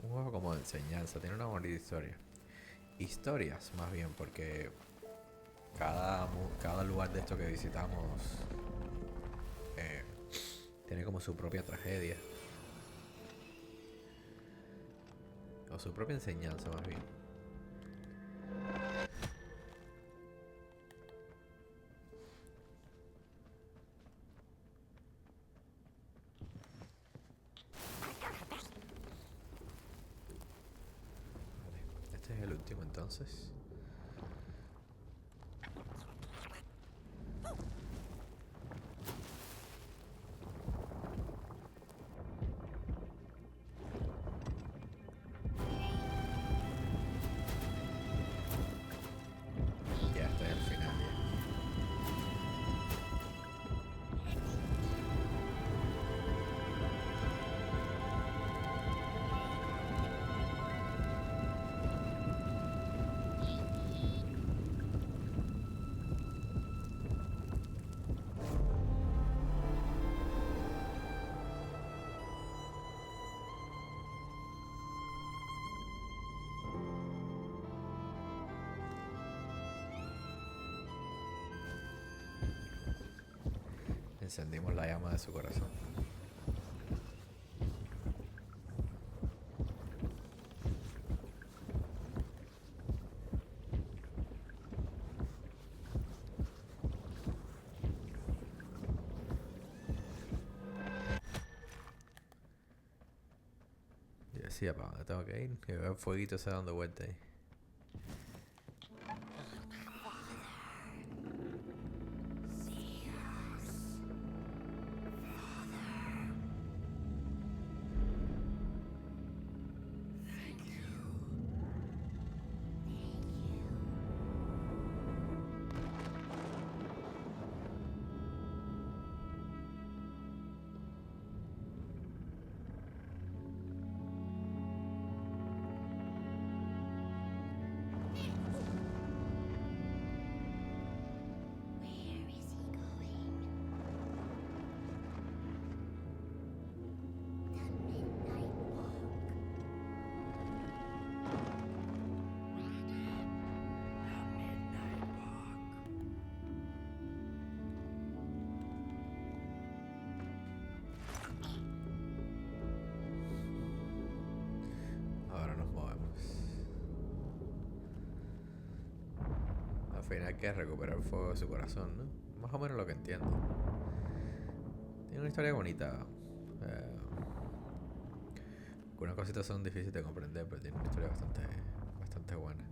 un juego como de enseñanza, tiene una bonita historia. Historias, más bien, porque cada lugar de esto que visitamos tiene como su propia tragedia. O su propia enseñanza, más bien. Vale, este es el último entonces. Ya está el final ya. Encendimos la llama de su corazón. Y decía, ¿para dónde tengo que ir? Que veo el fueguito ese dando vueltas ahí. Ahora nos movemos. Al final hay que recuperar el fuego de su corazón, ¿no? Más o menos lo que entiendo. Tiene una historia bonita. Algunas cositas son difíciles de comprender, pero tiene una historia bastante buena.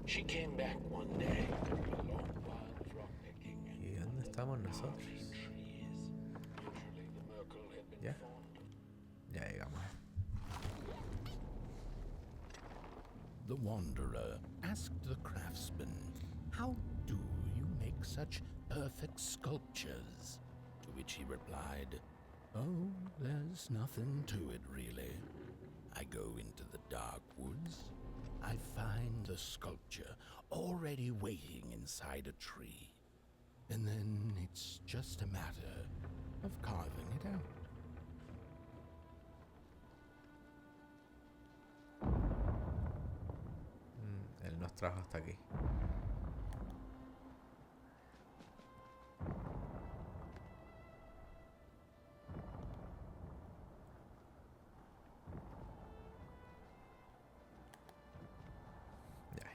She came back one day after a long while of rock picking and ¿Y dónde estamos nosotros? literally the Merkel had been ¿Ya? formed. Ya llegamos. The Wanderer asked the craftsman, "How do you make such perfect sculptures?" To which he replied, "Oh, there's nothing to it really. I go into the dark woods. I find the sculpture already waiting inside a tree. And then it's just a matter of carving it out." Él nos trajo hasta aquí.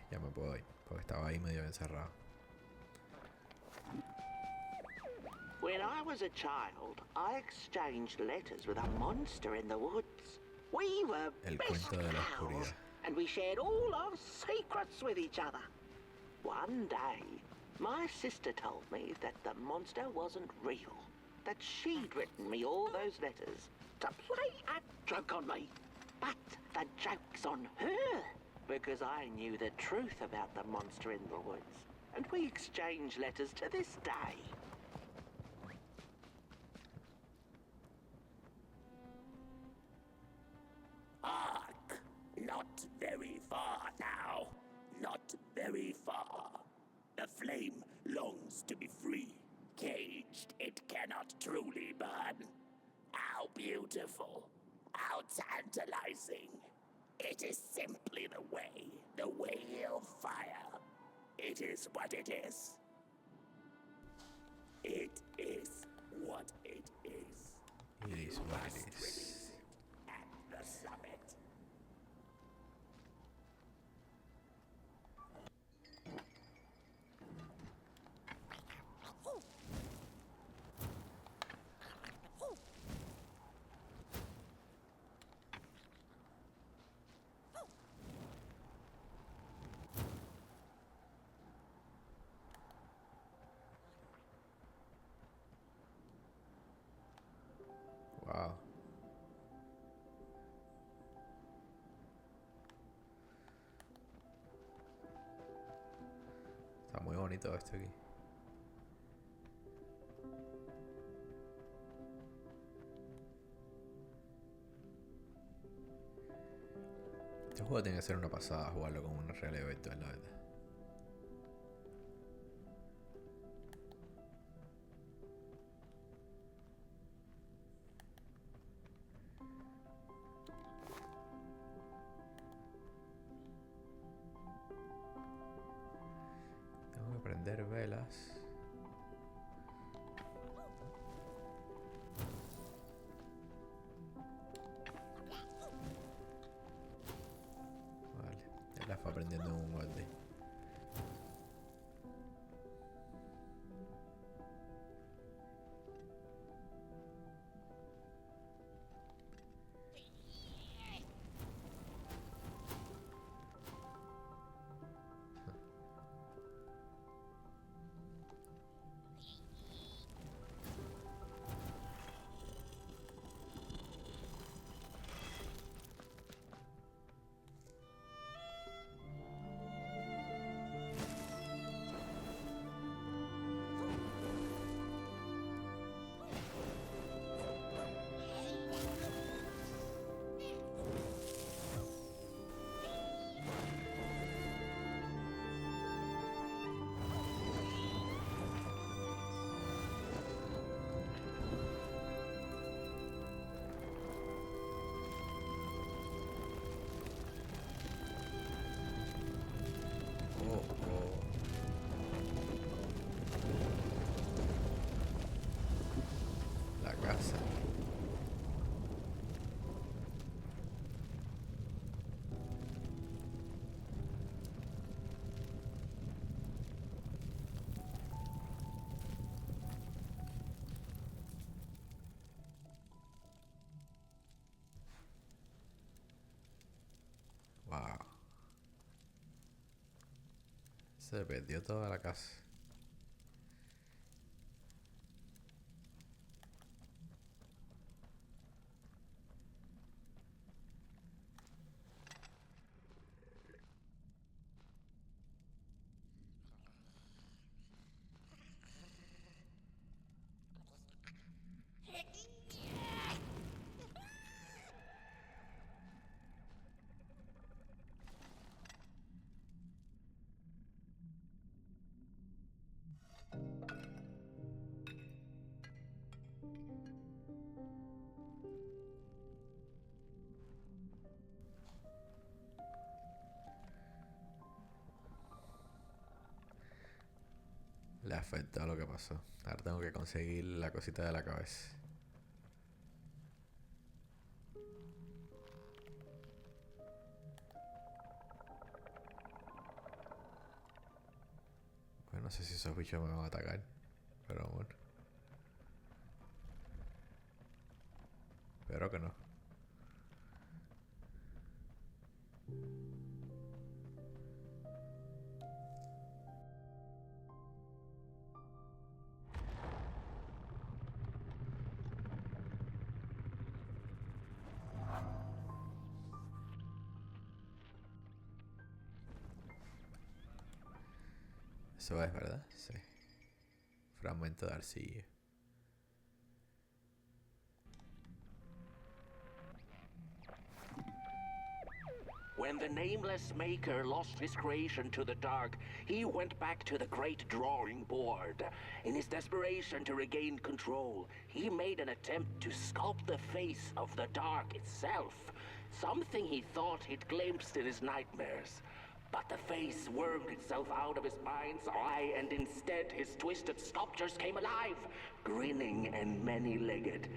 Ya me puedo ir, porque estaba ahí medio encerrado. When I was a child, I exchanged letters with a monster in the woods. We were El best cuento de la pals, oscuridad. and we shared all our secrets with each other. One day, my sister told me that the monster wasn't real, that she'd written me all those letters to play a joke on me. But the joke's on her, because I knew the truth about the monster in the woods, and we exchange letters to this day. Hark! Not very far now. Not very far. flame longs to be free. Caged, it cannot truly burn. How beautiful. How tantalizing. It is simply the way of fire. It is what it is. It is what it is. It is what it is. At the summit. Wow. Está muy bonito esto aquí. Este juego tiene que ser una pasada jugarlo con una realidad virtual, la verdad. Tengo que prender velas. Vale, él la fue aprendiendo en un molde. La casa. Wow. Se perdió toda la casa. Le afectó lo que pasó. Ahora tengo que conseguir la cosita de la cabeza. Bueno, no sé si esos bichos me van a atacar. Pero bueno. Espero que no. Eso es, ¿verdad? Sí. Fragmento de arcilla. When the nameless maker lost his creation to the dark, he went back to the great drawing board. In his desperation to regain control, he made an attempt to sculpt the face of the dark itself, something he thought he'd glimpsed in his nightmares. But the face wormed itself out of his mind's eye, and instead his twisted sculptures came alive, grinning and many-legged.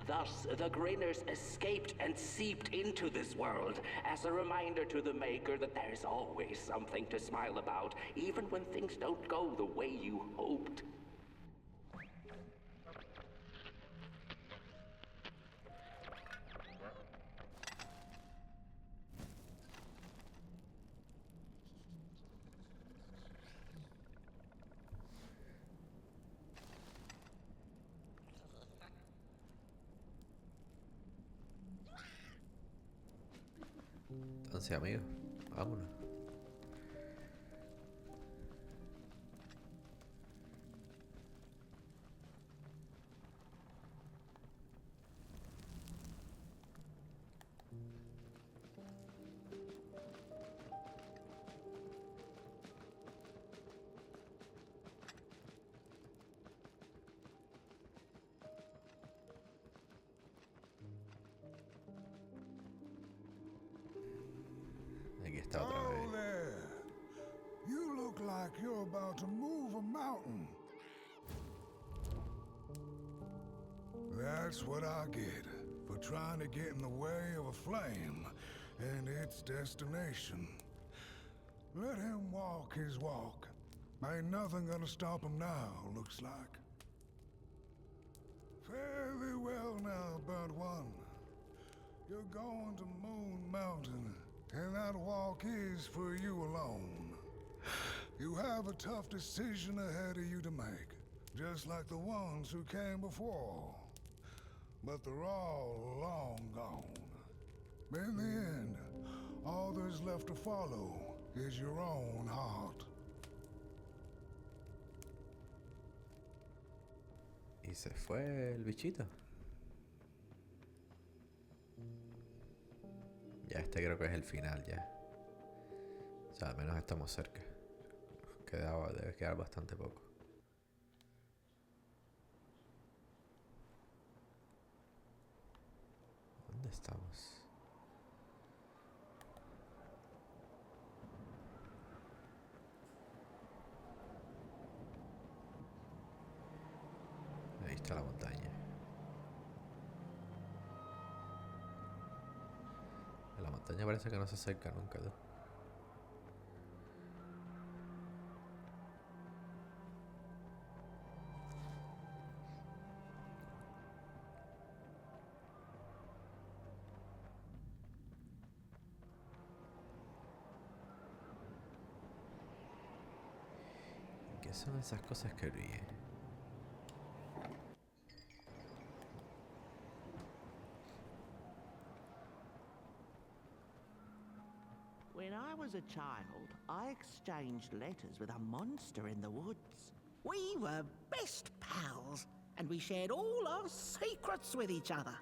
Thus, the Grinners escaped and seeped into this world as a reminder to the Maker that there's always something to smile about, even when things don't go the way you hoped. Entonces, amigos, vámonos. Aquí está otra vez. Oh, there. You look like you're about to move a mountain. That's what I get for trying to get in the way of a flame and its destination. Let him walk his walk. Ain't nothing gonna stop him now, looks like. Fare thee well now, Burnt One. You're going to Moon Mountain, and that walk is for you alone. You have a tough decision ahead of you to make, just like the ones who came before. But they're all long gone. In the end, all there's left to follow is your own heart. Y se fue el bichito. Ya este creo que es el final ya. O sea, al menos estamos cerca. Debe quedar bastante poco. ¿Dónde estamos? Ahí está la montaña. La montaña parece que no se acerca nunca, ¿no? ¿Qué son esas cosas que brillan? When I was a child, I exchanged letters with a monster in the woods. We were best pals, and we shared all our secrets with each other.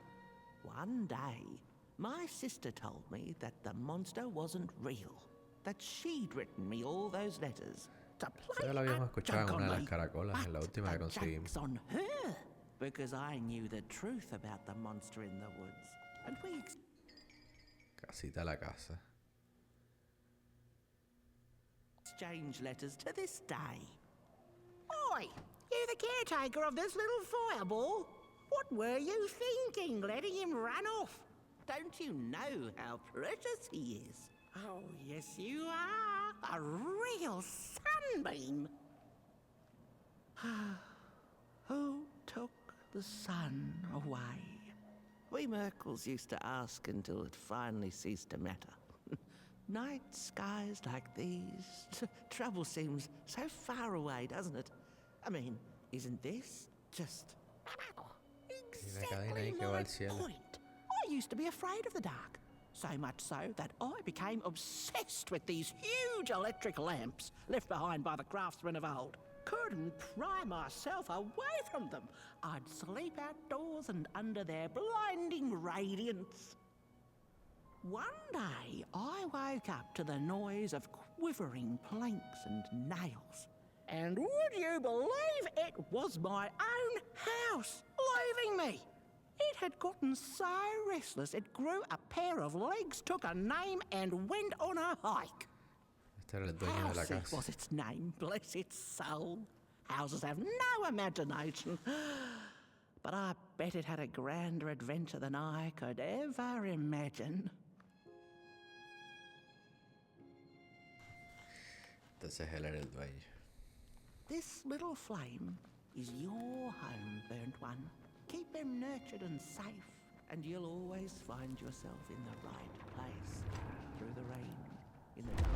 One day, my sister told me that the monster wasn't real, that she'd written me all those letters to play Ya lo habíamos a escuchado en joke una de on las me. caracolas, en la última que The conseguimos. joke's on her, because I knew the truth about the monster in the woods, and we Casita la casa. exchange letters to this day. Oi, you the caretaker of this little fireball? What were you thinking, letting him run off? Don't you know how precious he is? Oh, yes you are. A real sunbeam. Who took the sun away? We Merkles used to ask until it finally ceased to matter. Night skies like these, trouble seems so far away, doesn't it? I mean, isn't this just exactly my point? I used to be afraid of the dark, so much so that I became obsessed with these huge electric lamps left behind by the craftsmen of old. Couldn't pry myself away from them. I'd sleep outdoors and under their blinding radiance. One day, I woke up to the noise of quivering planks and nails. And would you believe it was my own house leaving me? It had gotten so restless it grew a pair of legs, took a name, and went on a hike. Este era el dueño de la Halsey casa. was its name, bless its soul. Houses have no imagination. But I bet it had a grander adventure than I could ever imagine. Entonces él era el dueño. This little flame is your home, burnt one. Keep them nurtured and safe, and you'll always find yourself in the right place. Through the rain, in the dark.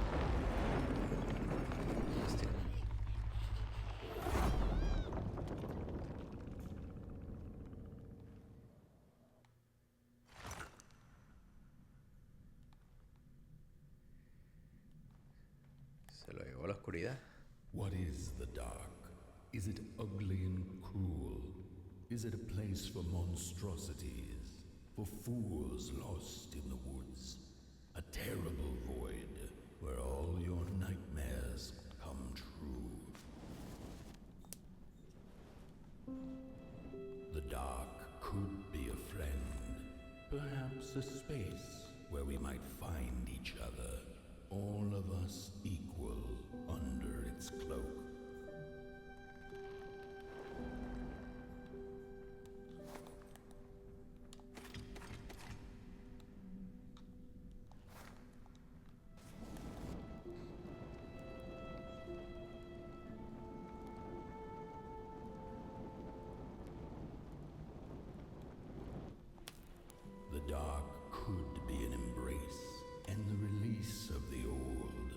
Se lo llevó a la oscuridad. What is the dark? Is it ugly and cruel? Is it a place for monstrosities? For fools lost in the woods? A terrible void where all your nightmares come true? The dark could be a friend. Perhaps a space where we might find each other. All of us equal under its cloak. The dark could be an embrace and the release of the old,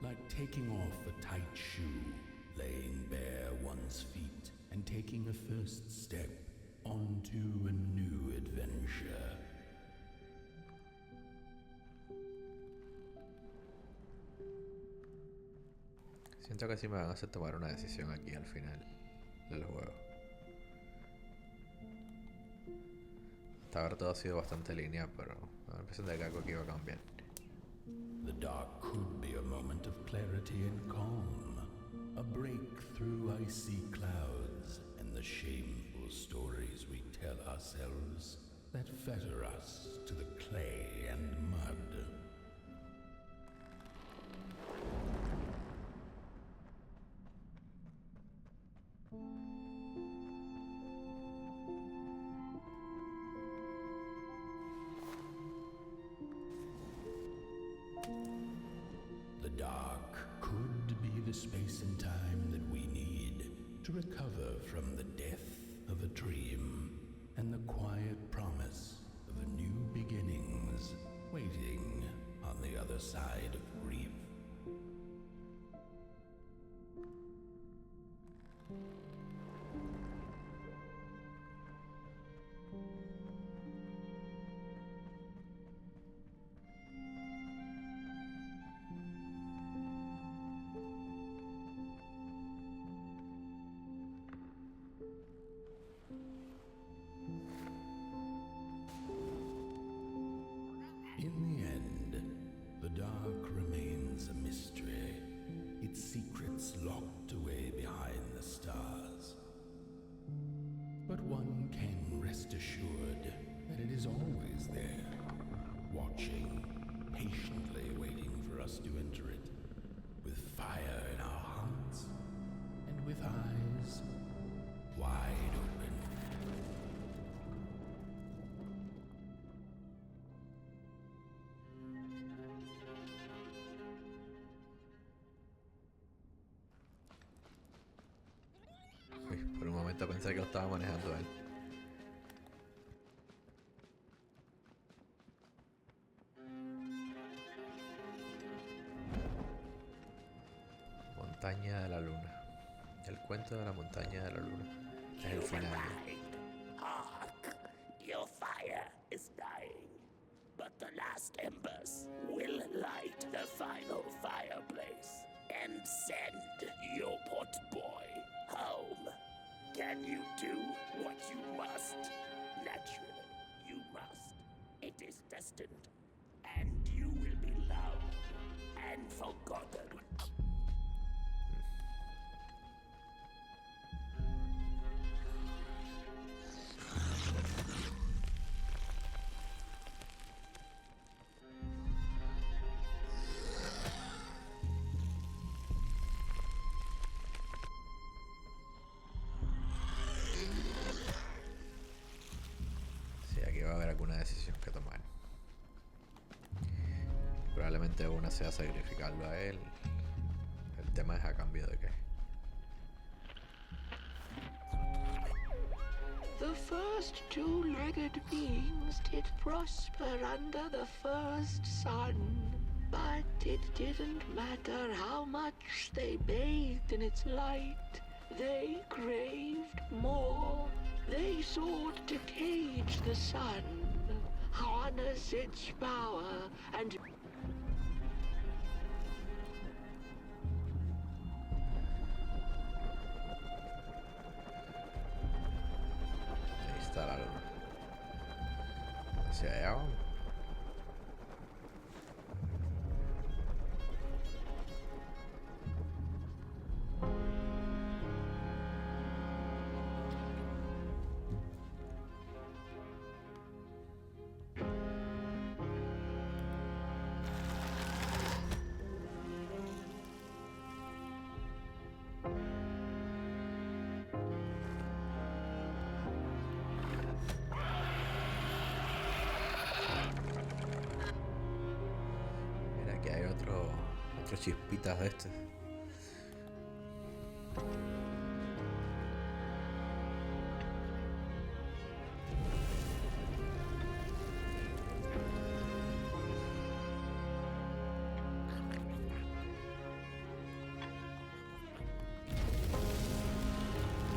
like taking off a tight shoe, laying bare one's feet, and taking a first step onto a new adventure. Siento que sí me van a hacer tomar una decisión aquí al final del juego. Hasta ahora todo ha sido bastante lineal, pero me da la impresión de que algo aquí va a cambiar. The dark could be a moment of clarity and calm, a break through icy clouds and the shameful stories we tell ourselves that fetter us to the clay and mud. The dark could be the space and time that we need to recover from the death of a dream and the quiet promise of new beginnings waiting on the other side of grief. In the end, the dark remains a mystery, its secrets locked away behind the stars. But one can rest assured that it is always there, watching, patiently waiting for us to enter it, with fire in our hearts and with eyes wide open. Uy, por un momento pensé que lo estaba manejando él. Montaña de la Luna. El cuento de la montaña de la luna. Es el final. Hark! Your fire is dying, but the last embers will light the final fireplace and send your pot boy home. Can you do what you must? Naturally, you must. It is destined and forgotten. Sí, aquí va a haber alguna decisión que tomar. Probablemente una sea sacrificarlo a él. El tema es a cambio de qué. The first two-legged beings did prosper under the first sun, but it didn't matter how much they bathed in its light. They craved more. They sought to cage the sun, harness its power, and Ahí está la luna. Hacia allá vamos. Mira, aquí hay otros chispitas de este.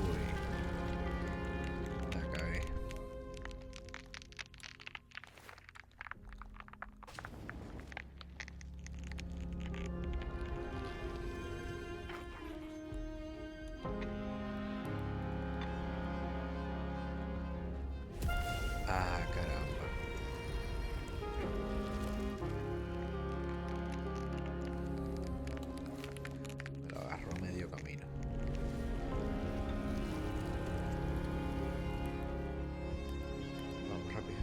Uy, la cagué. Ah, caramba. Me lo agarro a medio camino. Vamos rápido.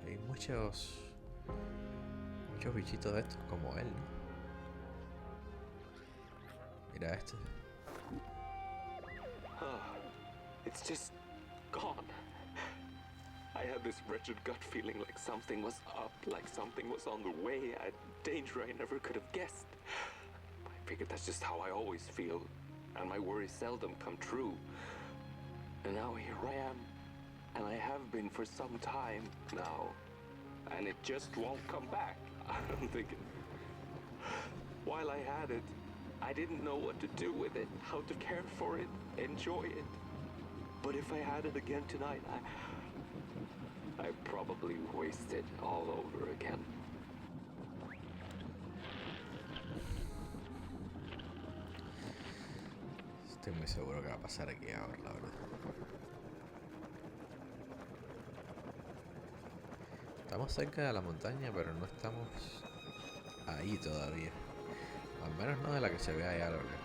Hay muchos bichitos de estos como él, ¿no? Mira este. It's just gone. I had this wretched gut feeling like something was up, like something was on the way, a danger I never could have guessed. I figured that's just how I always feel, and my worries seldom come true. And now here I am, and I have been for some time now, and it just won't come back. I'm thinking, while I had it, I didn't know what to do with it, how to care for it, enjoy it. But if I had it again tonight, I'd probably waste it all over again. Estoy muy seguro que va a pasar aquí ahora, la verdad. Estamos cerca de la montaña, pero no estamos ahí todavía. Al menos no de la que se ve allá a lo lejos.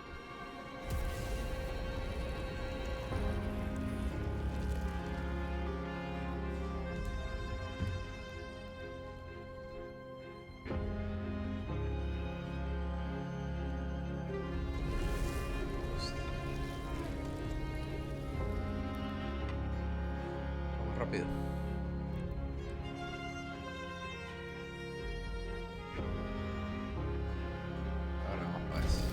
Vamos rápido. Ahora vamos para eso.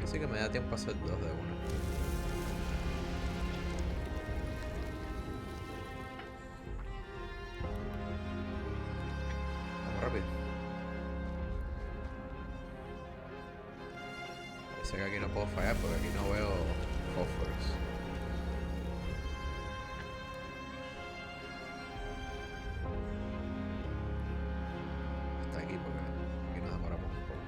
Así que me da tiempo a hacer dos de una. Sé que aquí no puedo fallar porque aquí no veo fósforos. Hasta aquí porque aquí nos demoramos un poco.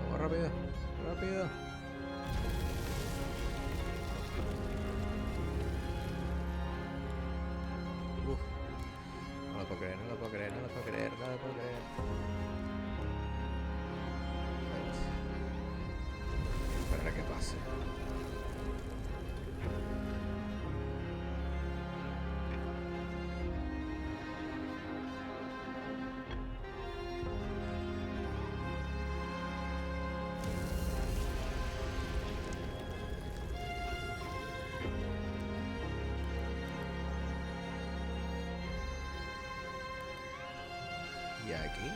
Vamos rápido, rápido. No lo puedo creer, no lo puedo creer, no lo puedo creer, no lo puedo creer. Esperar a que pase. Y aquí.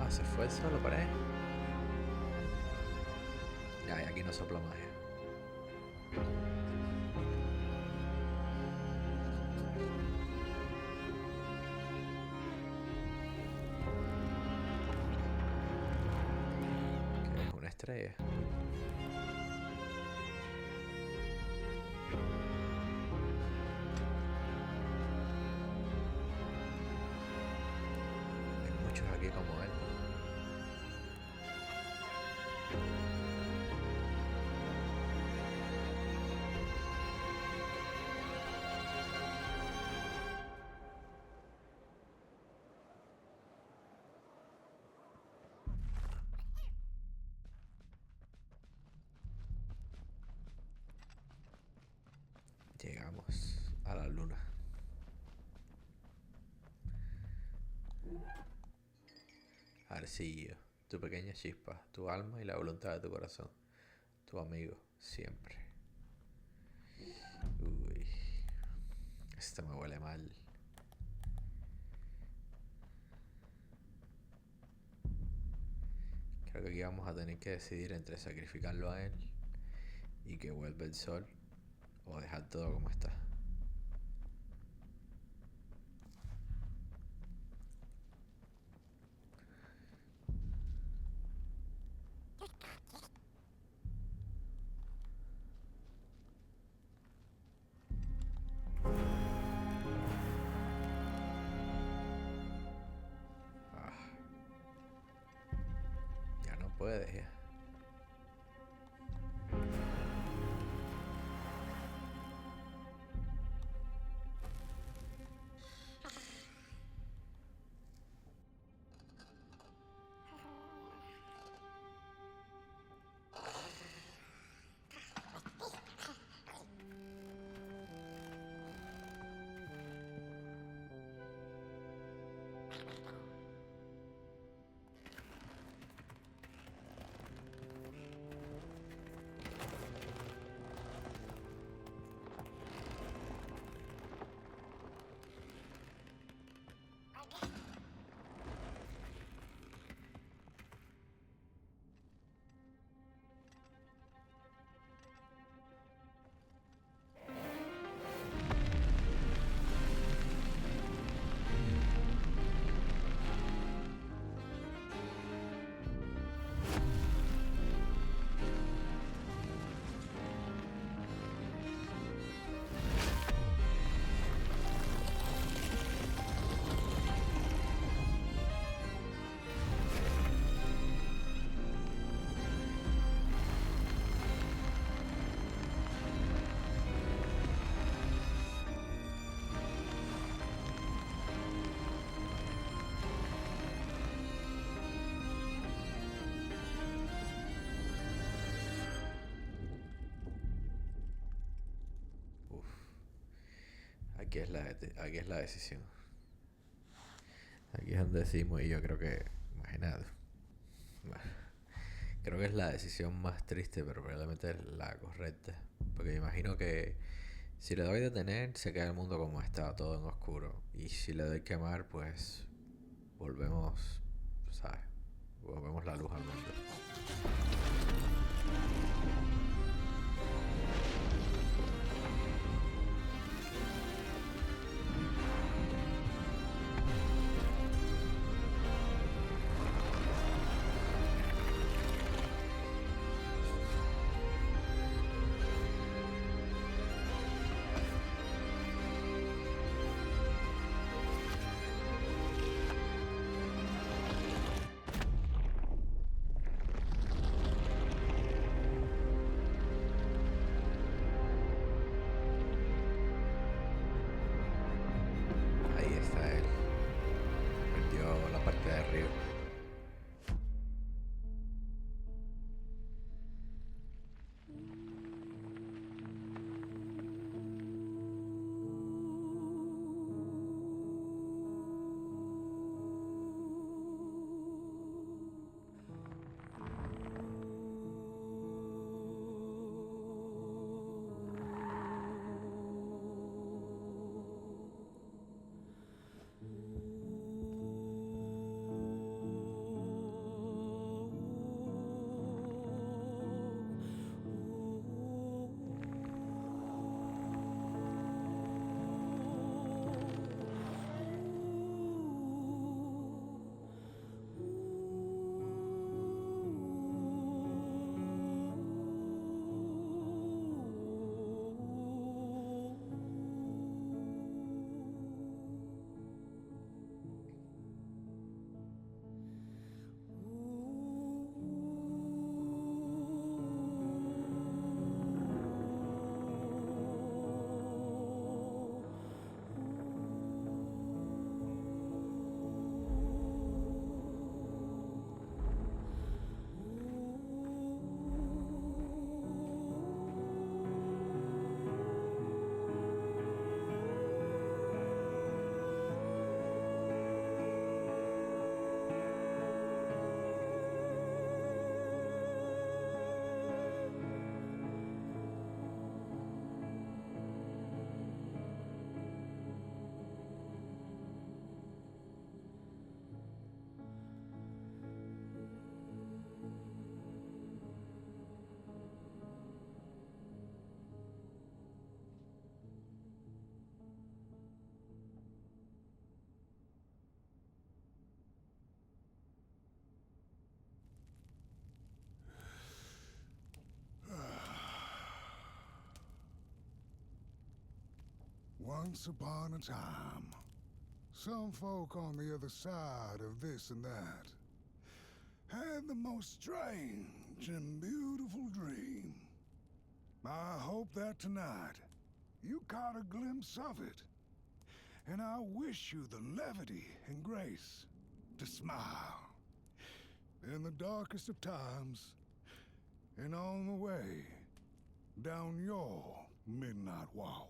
Ah, se fue solo para él. Ya, y aquí no sopla magia. Que es una estrella. Aquí como él. Llegamos a la luna. Arcillo, tu pequeña chispa, tu alma y la voluntad de tu corazón. Tu amigo, siempre. Uy, esto me huele mal. Creo que aquí vamos a tener que decidir entre sacrificarlo a él y que vuelva el sol o dejar todo como está. Ya no puedes ya. Aquí es la decisión. Aquí es donde decimos, y yo creo que, imagínate, creo que es la decisión más triste, pero probablemente es la correcta. Porque me imagino que si le doy detener, se queda el mundo como está, todo en oscuro. Y si le doy quemar, pues volvemos, ¿sabes? Volvemos la luz al mundo. Once upon a time, some folk on the other side of this and that had the most strange and beautiful dream. I hope that tonight you caught a glimpse of it, and I wish you the levity and grace to smile in the darkest of times and on the way down your midnight walk.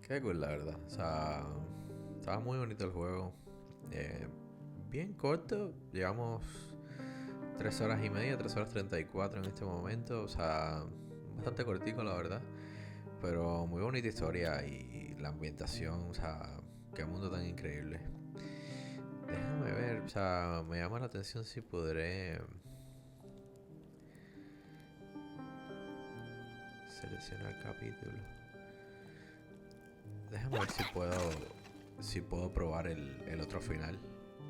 Qué cool, la verdad. O sea, estaba muy bonito el juego. Bien corto. Llevamos 3 horas y media, 3 horas 34 en este momento. O sea, bastante cortico, la verdad. Pero muy bonita historia y la ambientación. O sea, qué mundo tan increíble. Déjame ver. O sea, me llama la atención si podré seleccionar capítulo. Déjame ver si puedo probar el otro final.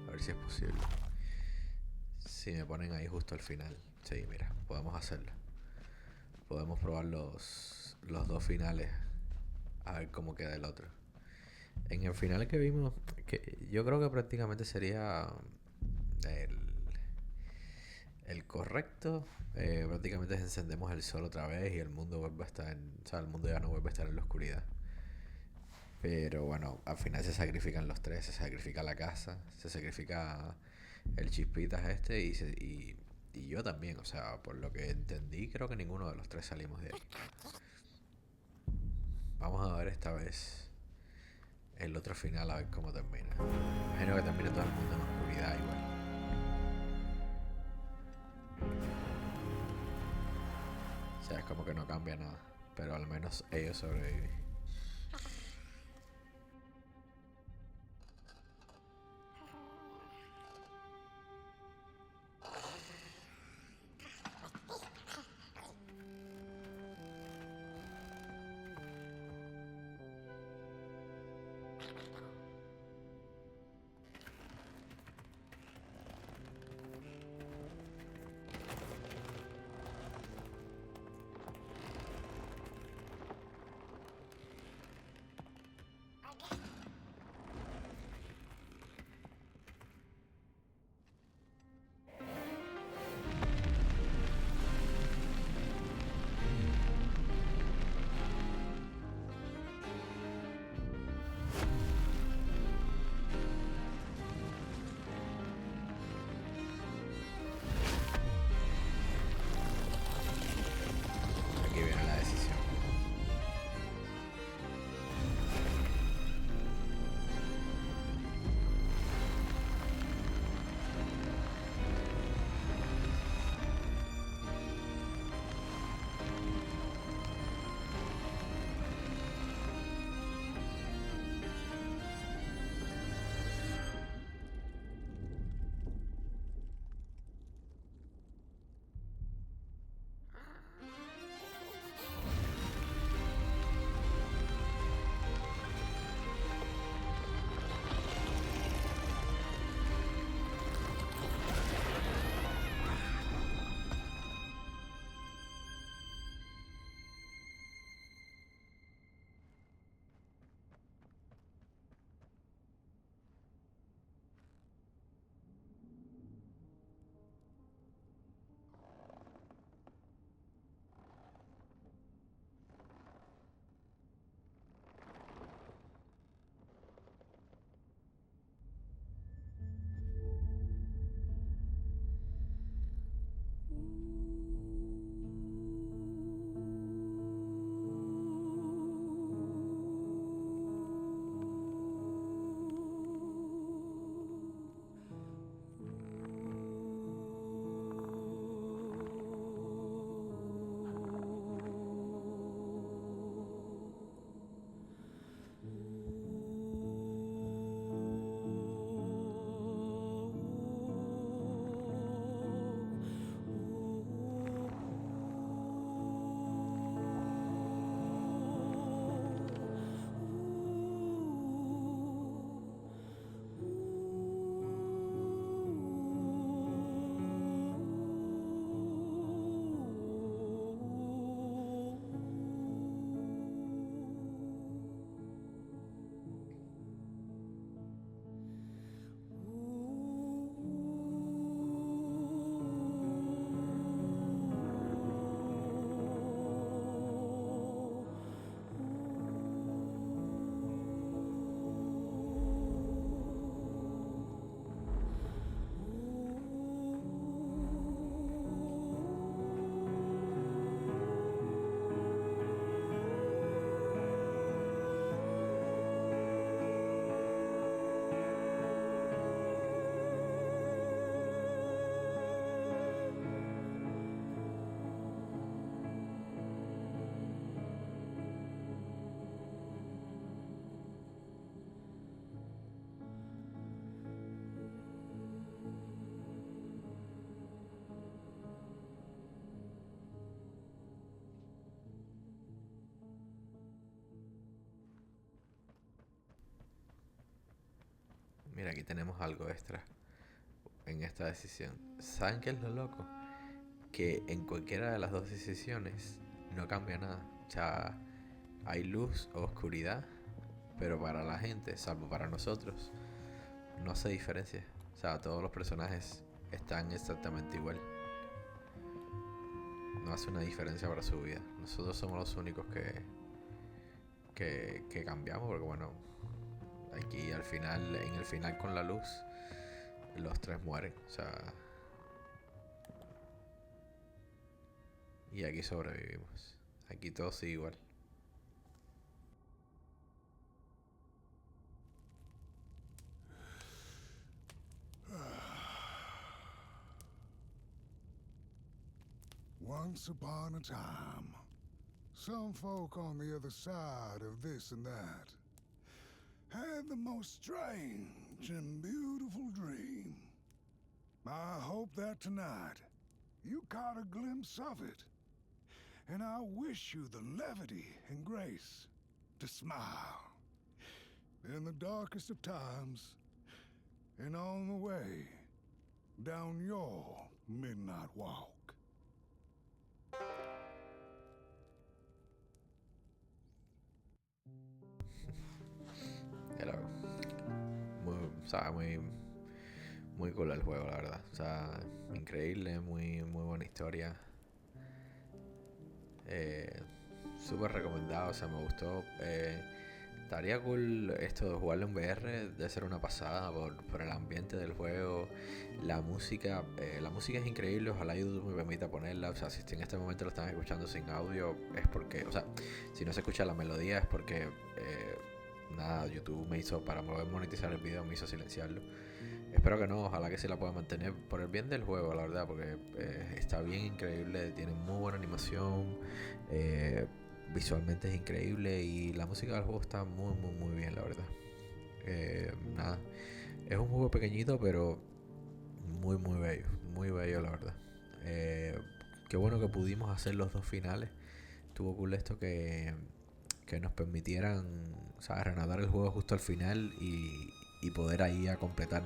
A ver si es posible. Si me ponen ahí justo al final. Sí, mira, podemos hacerlo. Podemos probar los 2 finales. A ver cómo queda el otro. En el final que vimos, que yo creo que prácticamente sería el correcto. Prácticamente encendemos el sol otra vez y el mundo vuelve a estar o sea, el mundo ya no vuelve a estar en la oscuridad. Pero bueno, al final se sacrifican los 3. Se sacrifica la casa, se sacrifica el Chispitas y yo también. O sea, por lo que entendí, creo que ninguno de los 3 salimos de ahí. Vamos a ver esta vez el otro final, a ver cómo termina. Imagino que termine todo el mundo en oscuridad igual. O sea, es como que no cambia nada. Pero al menos ellos sobreviven. Mira, aquí tenemos algo extra en esta decisión. ¿Saben qué es lo loco? Que en cualquiera de las dos decisiones no cambia nada. O sea, hay luz o oscuridad, pero para la gente, salvo para nosotros, no hace diferencia. O sea, todos los personajes están exactamente igual. No hace una diferencia para su vida. Nosotros somos los únicos que cambiamos, porque bueno, aquí al final, en el final con la luz, los tres mueren. O sea, y aquí sobrevivimos. Aquí todo sigue igual. Once upon a time, some folk on the other side of this and that had the most strange and beautiful dream. I hope that tonight you caught a glimpse of it, and I wish you the levity and grace to smile in the darkest of times and on the way down your midnight walk. Muy cool el juego, la verdad. O sea, increíble, muy buena historia. Súper recomendado, o sea, me gustó. Estaría cool esto de jugarlo en VR, de ser una pasada por el ambiente del juego. La música es increíble, ojalá YouTube me permita ponerla. O sea, si en este momento lo están escuchando sin audio, es porque, o sea, si no se escucha la melodía es porque nada, YouTube me hizo, para poder monetizar el video, me hizo silenciarlo. Espero que no, ojalá que sí la pueda mantener por el bien del juego, la verdad, porque está bien increíble, tiene muy buena animación, visualmente es increíble y la música del juego está muy bien, la verdad. Nada, es un juego pequeñito, pero muy bello, la verdad. Qué bueno que pudimos hacer los dos finales. Estuvo cool esto que nos permitieran, ¿sabes?, renadar el juego justo al final y poder ahí a completar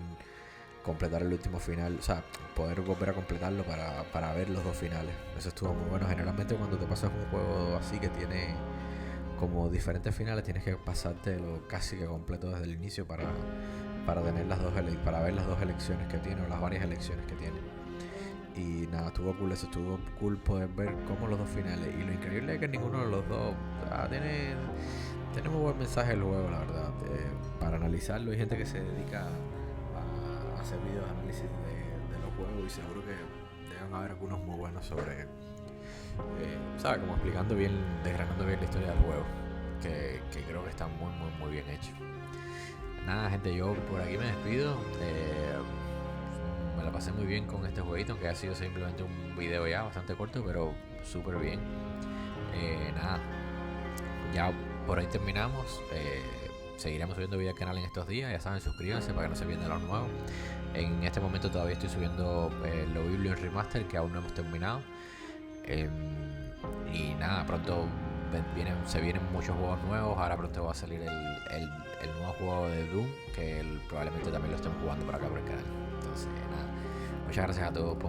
el último final, o sea, poder volver a completarlo para ver los dos finales. Eso estuvo muy bueno. Generalmente cuando te pasas un juego así que tiene como diferentes finales, tienes que pasártelo casi que completo desde el inicio para tener para ver las dos elecciones que tiene, o las varias elecciones que tiene. Y nada, estuvo cool eso, estuvo cool poder ver cómo los dos finales. Y lo increíble es que ninguno de los dos tiene muy buen mensaje el juego, la verdad. Para analizarlo, hay gente que se dedica a hacer videos de análisis de los juegos, y seguro que deben haber algunos muy buenos sobre, ¿sabes? Como explicando bien, desgranando bien la historia del juego, que creo que está muy bien hecho. Nada, gente, yo por aquí me despido. Me la pasé muy bien con este jueguito, aunque ha sido simplemente un video ya bastante corto, pero súper bien. Nada, ya por ahí terminamos. Seguiremos subiendo videos al canal en estos días. Ya saben, suscríbanse para que no se pierdan los nuevos. En este momento todavía estoy subiendo lo Oblivion Remaster, que aún no hemos terminado. Y nada, pronto se vienen muchos juegos nuevos. Ahora pronto va a salir el nuevo juego de Doom, que probablemente también lo estén jugando por acá por el canal. Entonces nada, muchas gracias a todos por